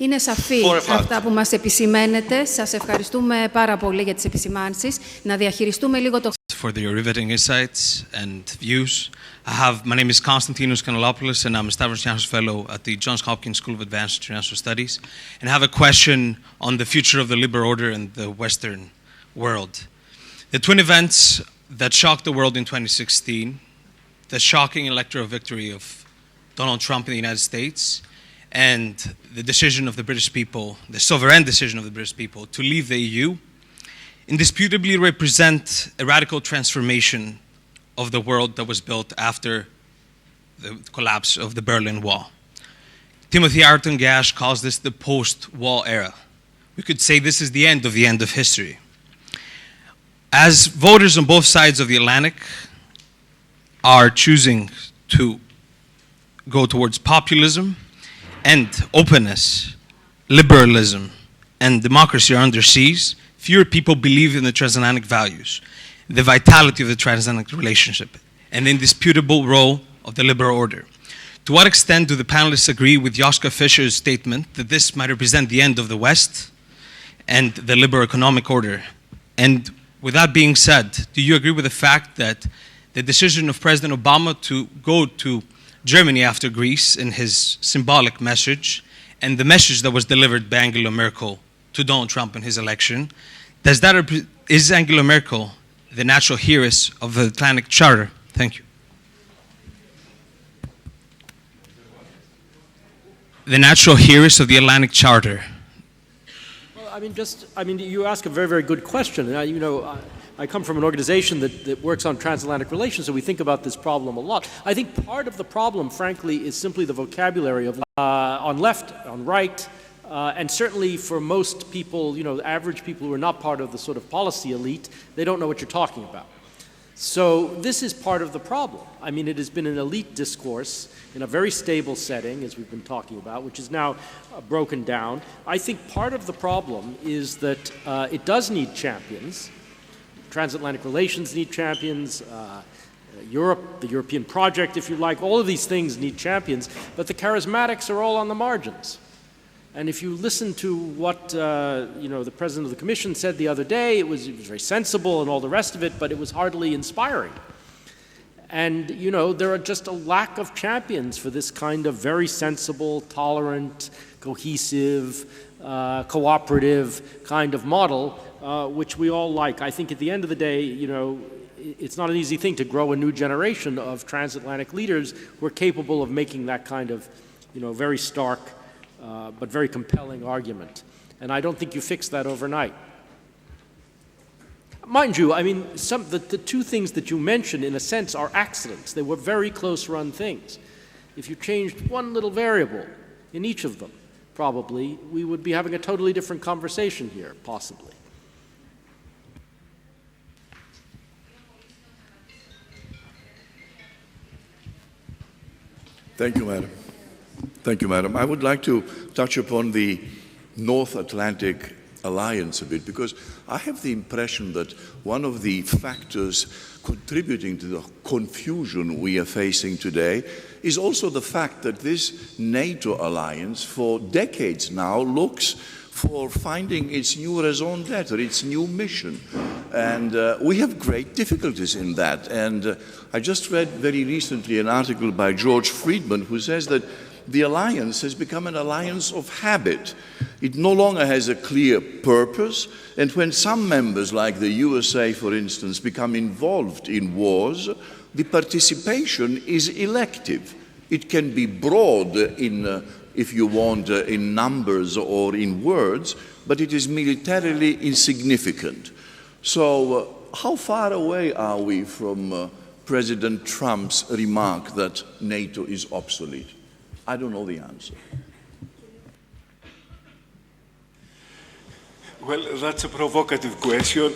Είναι σαφή αυτά που μας επισημαίνετε. Σας ευχαριστούμε πάρα πολύ για τις επισημάνσεις. Να διαχειριστούμε λίγο το... For your riveting insights and views. My name is Konstantinos Kanelopoulos, and I'm a Stavros Giannis Fellow at the Johns Hopkins School of Advanced International Studies, and I have a question on the future of the liberal order in the Western world. The twin events that shocked the world in 2016, the shocking electoral victory of Donald Trump in the United States, and the decision of the British people, the sovereign decision of the British people to leave the EU, indisputably represent a radical transformation of the world that was built after the collapse of the Berlin Wall. Timothy Ayrton Gash calls this the post-wall era. We could say this is the end of history. As voters on both sides of the Atlantic are choosing to go towards populism and openness, liberalism, and democracy are under siege, fewer people believe in the transatlantic values, the vitality of the transatlantic relationship, and the indisputable role of the liberal order. To what extent do the panelists agree with Joschka Fischer's statement that this might represent the end of the West and the liberal economic order? And with that being said, do you agree with the fact that the decision of President Obama to go to Germany after Greece in his symbolic message, and the message that was delivered by Angela Merkel to Donald Trump in his election, is Angela Merkel the natural heiress of the Atlantic Charter? Thank you. The natural heiress of the Atlantic Charter. Well, you ask a very, very good question. I come from an organization that works on transatlantic relations, so we think about this problem a lot. I think part of the problem, frankly, is simply the vocabulary of on left, on right, and certainly for most people, average people who are not part of the sort of policy elite, they don't know what you're talking about. So this is part of the problem. I mean, it has been an elite discourse in a very stable setting, as we've been talking about, which is now broken down. I think part of the problem is that it does need champions. Transatlantic relations need champions. Europe, the European project, if you like, all of these things need champions, but the charismatics are all on the margins. And if you listen to what the president of the commission said the other day, it was very sensible and all the rest of it, but it was hardly inspiring. And there are just a lack of champions for this kind of very sensible, tolerant, cohesive, cooperative kind of model, which we all like. I think at the end of the day, it's not an easy thing to grow a new generation of transatlantic leaders who are capable of making that kind of, very stark, but very compelling argument. And I don't think you fix that overnight. Mind you, I mean, the two things that you mentioned, in a sense, are accidents. They were very close-run things. If you changed one little variable in each of them, probably, we would be having a totally different conversation here, possibly. Thank you, madam. Thank you, madam. I would like to touch upon the North Atlantic Alliance a bit, because I have the impression that one of the factors contributing to the confusion we are facing today is also the fact that this NATO alliance for decades now looks for finding its new raison d'etre, its new mission. And we have great difficulties in that. And I just read very recently an article by George Friedman who says that the alliance has become an alliance of habit. It no longer has a clear purpose, and when some members, like the USA, for instance, become involved in wars, the participation is elective. It can be broad in, if you want, in numbers or in words, but it is militarily insignificant. So how far away are we from President Trump's remark that NATO is obsolete? I don't know the answer. Well, that's a provocative question,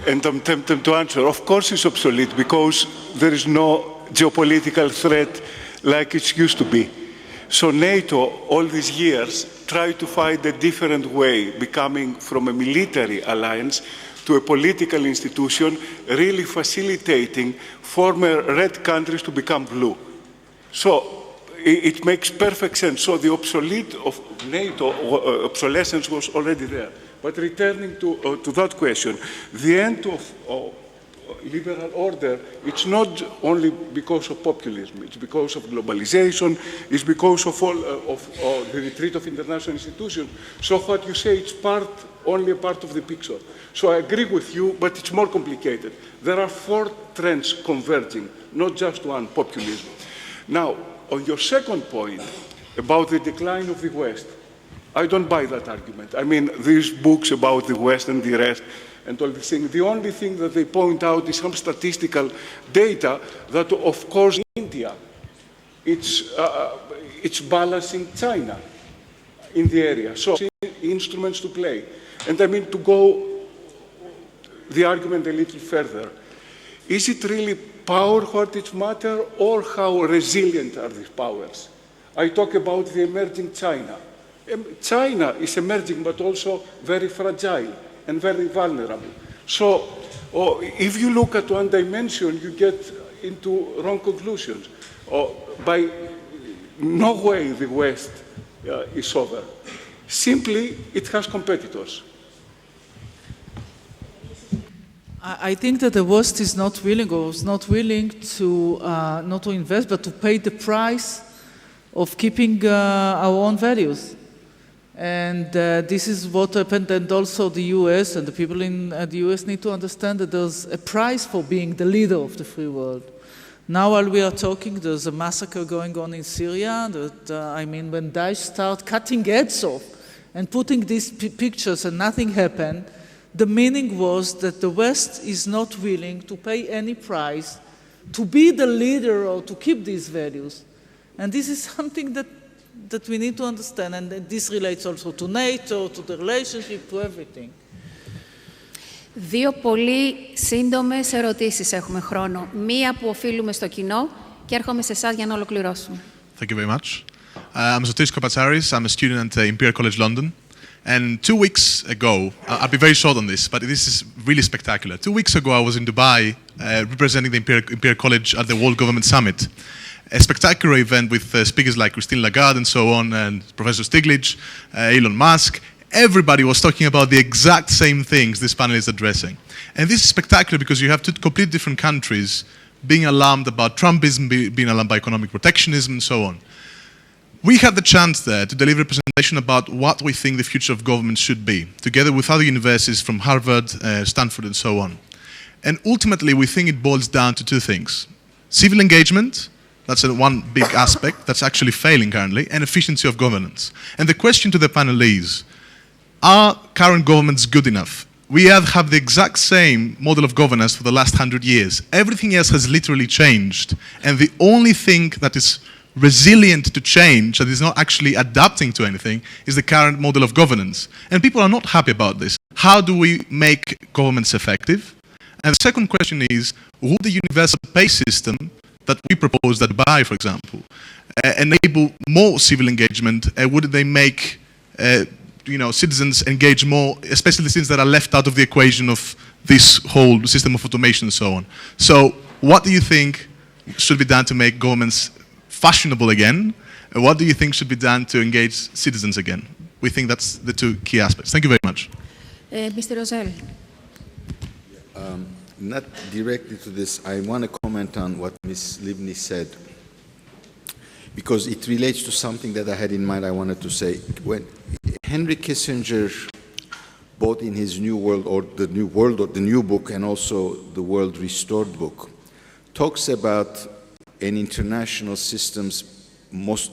and I'm tempted to answer. Of course it's obsolete, because there is no geopolitical threat like it used to be. So NATO, all these years, tried to find a different way, becoming from a military alliance to a political institution, really facilitating former red countries to become blue. So it makes perfect sense. So the obsolete of NATO, obsolescence was already there. But returning to that question, the end of liberal order, it's not only because of populism, it's because of globalization, it's because of all of the retreat of international institutions. So what you say, it's only a part of the picture. So I agree with you, but it's more complicated. There are four trends converging, not just one, populism. Now, on your second point about the decline of the West, I don't buy that argument. I mean, these books about the West and the rest and all these things, the only thing that they point out is some statistical data that, of course, India, it's balancing China in the area. So, instruments to play. And I mean, to go the argument a little further, is it really power what it matters, or how resilient are these powers? I talk about the emerging China. China is emerging, but also very fragile and very vulnerable. So if you look at one dimension, you get into wrong conclusions. By no way the West is over. Simply, it has competitors. I think that the West is not willing, or is not willing to not to invest, but to pay the price of keeping our own values. And this is what happened, and also the US and the people in the US need to understand that there's a price for being the leader of the free world. Now while we are talking, there's a massacre going on in Syria. I mean, when Daesh start cutting heads off and putting these pictures and nothing happened, the meaning was that the West is not willing to pay any price to be the leader or to keep these values. And this is something that we need to understand, and this relates also to NATO, to the relationship, to everything. Δύο πολύ σύντομες ερωτήσεις έχουμε χρόνο. Μία που οφείλουμε στο κοινό και έρχομαι σε εσάς για να ολοκληρώσουμε. Thank you very much. I'm Zotis Kopatsaris. I'm a student at Imperial College London. And 2 weeks ago, I'll be very short on this, but this is really spectacular. 2 weeks ago, I was in Dubai representing the Imperial College at the World Government Summit. A spectacular event with speakers like Christine Lagarde and so on, and Professor Stiglitz, Elon Musk. Everybody was talking about the exact same things this panel is addressing. And this is spectacular because you have two completely different countries being alarmed about Trumpism, being alarmed by economic protectionism, and so on. We had the chance there to deliver a presentation about what we think the future of government should be, together with other universities from Harvard, Stanford, and so on. And ultimately, we think it boils down to two things. Civil engagement, that's one big aspect that's actually failing currently, and efficiency of governance. And the question to the panel is, are current governments good enough? We have the exact same model of governance for the last 100 years. Everything else has literally changed. And the only thing that is resilient to change, that is not actually adapting to anything, is the current model of governance. And people are not happy about this. How do we make governments effective? And the second question is, would the universal pay system that we propose at Dubai, for example, enable more civil engagement? Would they make citizens engage more, especially the citizens that are left out of the equation of this whole system of automation and so on? So what do you think should be done to make governments fashionable again? What do you think should be done to engage citizens again? We think that's the two key aspects. Thank you very much. Mr. Rosell. Not directly to this, I want to comment on what Ms. Livni said, because it relates to something that I had in mind I wanted to say. When Henry Kissinger, both in his New World or the New Book and also the World Restored book, talks about an international system's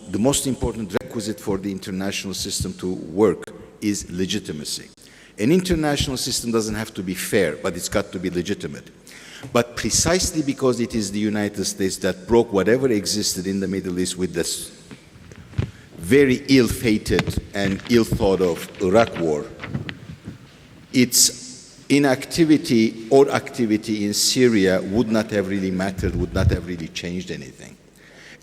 the most important requisite for the international system to work is legitimacy. An international system doesn't have to be fair, but it's got to be legitimate. But precisely because it is the United States that broke whatever existed in the Middle East with this very ill-fated and ill-thought-of Iraq war, its inactivity or activity in Syria would not have really mattered, would not have really changed anything.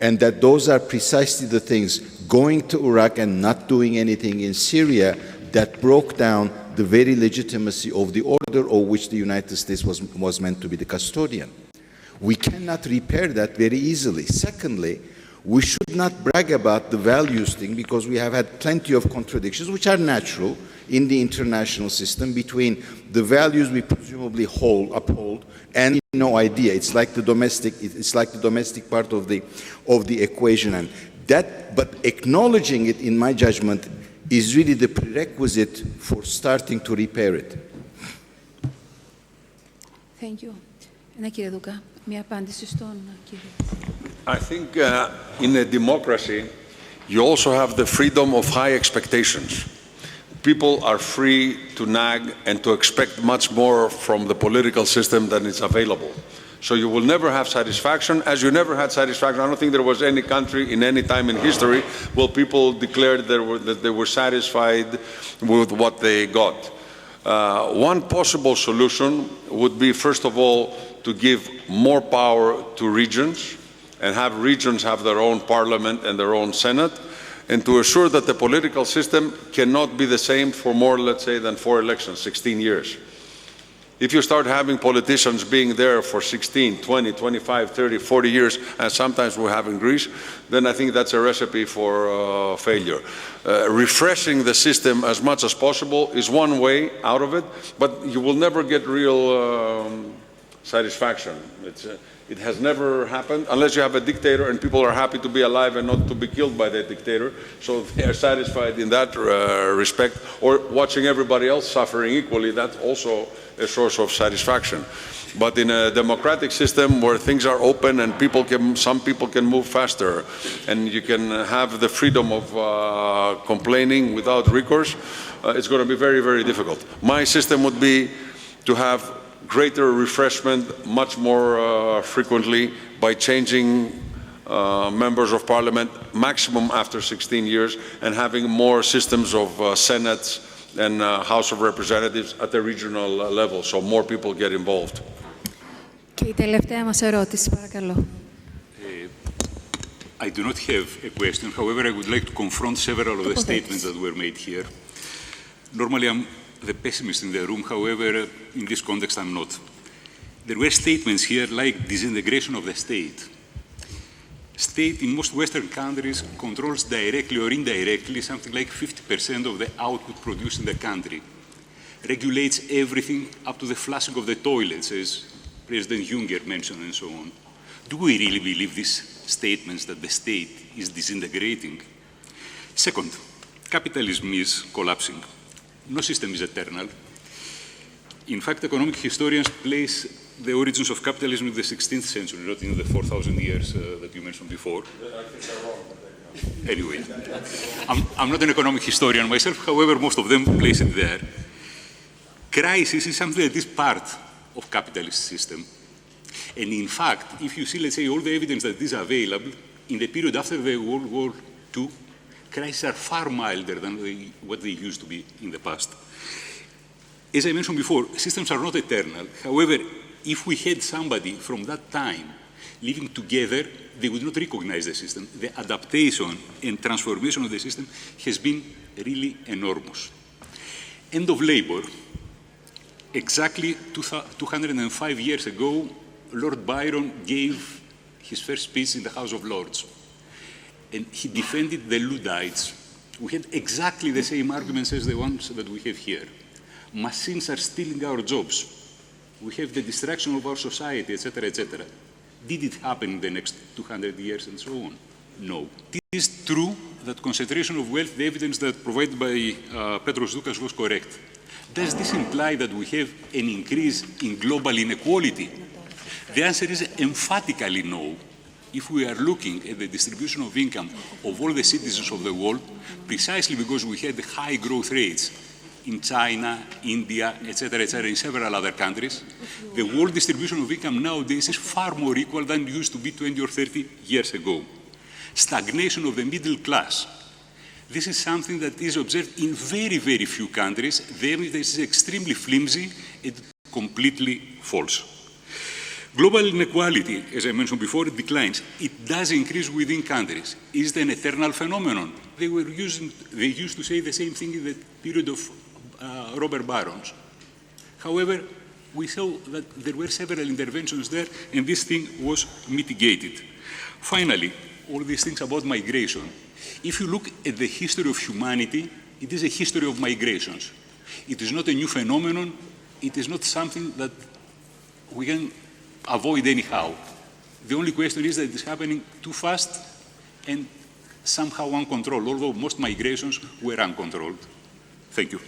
And that those are precisely the things, going to Iraq and not doing anything in Syria, that broke down the very legitimacy of the order of which the United States was meant to be the custodian. We cannot repair that very easily. Secondly, we should not brag about the values thing, because we have had plenty of contradictions, which are natural in the international system, between the values we presumably uphold and no idea. It's like the domestic part of the equation, and that. But acknowledging it, in my judgment, is really the prerequisite for starting to repair it. Thank you. Ναι, κύριε Δούκα, μια απάντηση στον κύριο. I think in a democracy, you also have the freedom of high expectations. People are free to nag and to expect much more from the political system than is available. So you will never have satisfaction, as you never had satisfaction. I don't think there was any country in any time in history where people declared that they were satisfied with what they got. One possible solution would be, first of all, to give more power to regions and have regions have their own parliament and their own senate, and to assure that the political system cannot be the same for more, let's say, than 4 elections, 16 years. If you start having politicians being there for 16, 20, 25, 30, 40 years, as sometimes we have in Greece, then I think that's a recipe for failure. Refreshing the system as much as possible is one way out of it, but you will never get real satisfaction. It has never happened unless you have a dictator and people are happy to be alive and not to be killed by the dictator. So they are satisfied in that respect. Or watching everybody else suffering equally, that's also a source of satisfaction. But in a democratic system where things are open and some people can move faster, and you can have the freedom of complaining without recourse, it's going to be very, very difficult. My system would be to have greater refreshment much more frequently by changing members of parliament maximum after 16 years and having more systems of senates and House of Representatives at the regional level, so more people get involved. Και η τελευταία μας ερώτηση, παρακαλώ. I do not have a question. However, I would like to confront several of the statements that were made here. Normally, I'm the pessimist in the room. However, in this context, I'm not. There were statements here like disintegration of the state. State in most Western countries controls directly or indirectly something like 50% of the output produced in the country. Regulates everything up to the flushing of the toilets, as President Juncker mentioned, and so on. Do we really believe these statements that the state is disintegrating? Second, capitalism is collapsing. No system is eternal. In fact, economic historians place the origins of capitalism in the 16th century, not in the 4,000 years that you mentioned before. Anyway, I'm not an economic historian myself, however, most of them place it there. Crisis is something that is part of capitalist system. And in fact, if you see, let's say, all the evidence that is available, in the period after the World War II, crises are far milder than what they used to be in the past. As I mentioned before, systems are not eternal. However, if we had somebody from that time living together, they would not recognize the system. The adaptation and transformation of the system has been really enormous. End of labor. Exactly 205 years ago, Lord Byron gave his first speech in the House of Lords. And he defended the Luddites. We had exactly the same arguments as the ones that we have here. Machines are stealing our jobs. We have the destruction of our society, etc., etc. Did it happen in the next 200 years and so on? No. It is true that concentration of wealth, the evidence that provided by Petros Doukas was correct. Does this imply that we have an increase in global inequality? The answer is emphatically no. If we are looking at the distribution of income of all the citizens of the world, precisely because we had high growth rates in China, India, etc., etc., in several other countries, the world distribution of income nowadays is far more equal than it used to be 20 or 30 years ago. Stagnation of the middle class. This is something that is observed in very, very few countries. The evidence is extremely flimsy and completely false. Global inequality, as I mentioned before, it declines. It does increase within countries. Is it an eternal phenomenon? They used to say the same thing in the period of robber barons. However, we saw that there were several interventions there, and this thing was mitigated. Finally, all these things about migration. If you look at the history of humanity, it is a history of migrations. It is not a new phenomenon. It is not something that we can avoid anyhow. The only question is that it is happening too fast and somehow uncontrolled, although most migrations were uncontrolled. Thank you.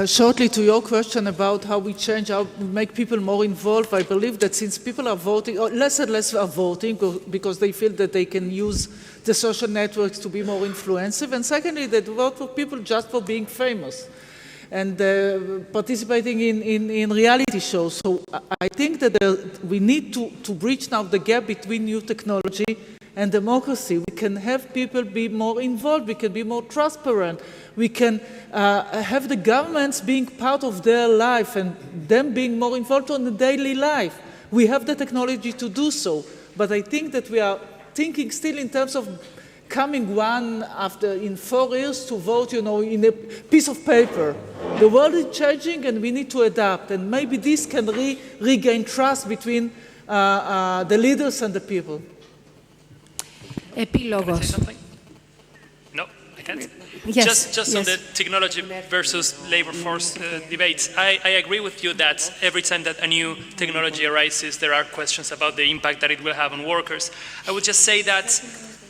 Shortly to your question about how we change, how we make people more involved, I believe that since people are voting, or less and less are voting because they feel that they can use the social networks to be more influential, and secondly, they vote for people just for being famous and participating in reality shows. So I think that we need to bridge now the gap between new technology and democracy. We can have people be more involved, we can be more transparent, we can have the governments being part of their life and them being more involved in the daily life. We have the technology to do so, but I think that we are thinking still in terms of coming one after in 4 years to vote, you know, in a piece of paper. The world is changing and we need to adapt, and maybe this can regain trust between the leaders and the people. Επίλογος. No, I can't. Yes, Just on the technology versus labor force debates, I agree with you that every time that a new technology arises, there are questions about the impact that it will have on workers. I would just say that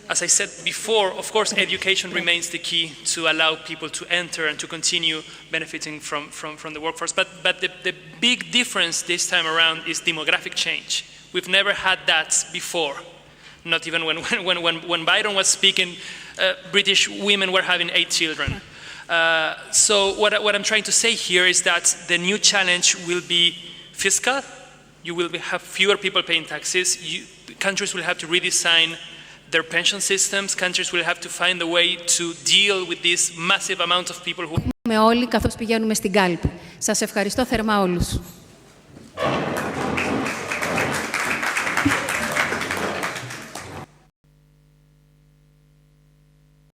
as I said before, of course, education remains the key to allow people to enter and to continue benefiting from the workforce. But the big difference this time around is demographic change. We've never had that before. Not even when Biden was speaking, British women were having 8 children. So what I'm trying to say here is that the new challenge will be fiscal. You will have fewer people paying taxes. Countries will have to redesign their pension systems. Countries will have to find a way to deal with this massive amount of people who... ...με όλοι καθώς πηγαίνουμε στην κάλπη. Σας ευχαριστώ θερμά όλους.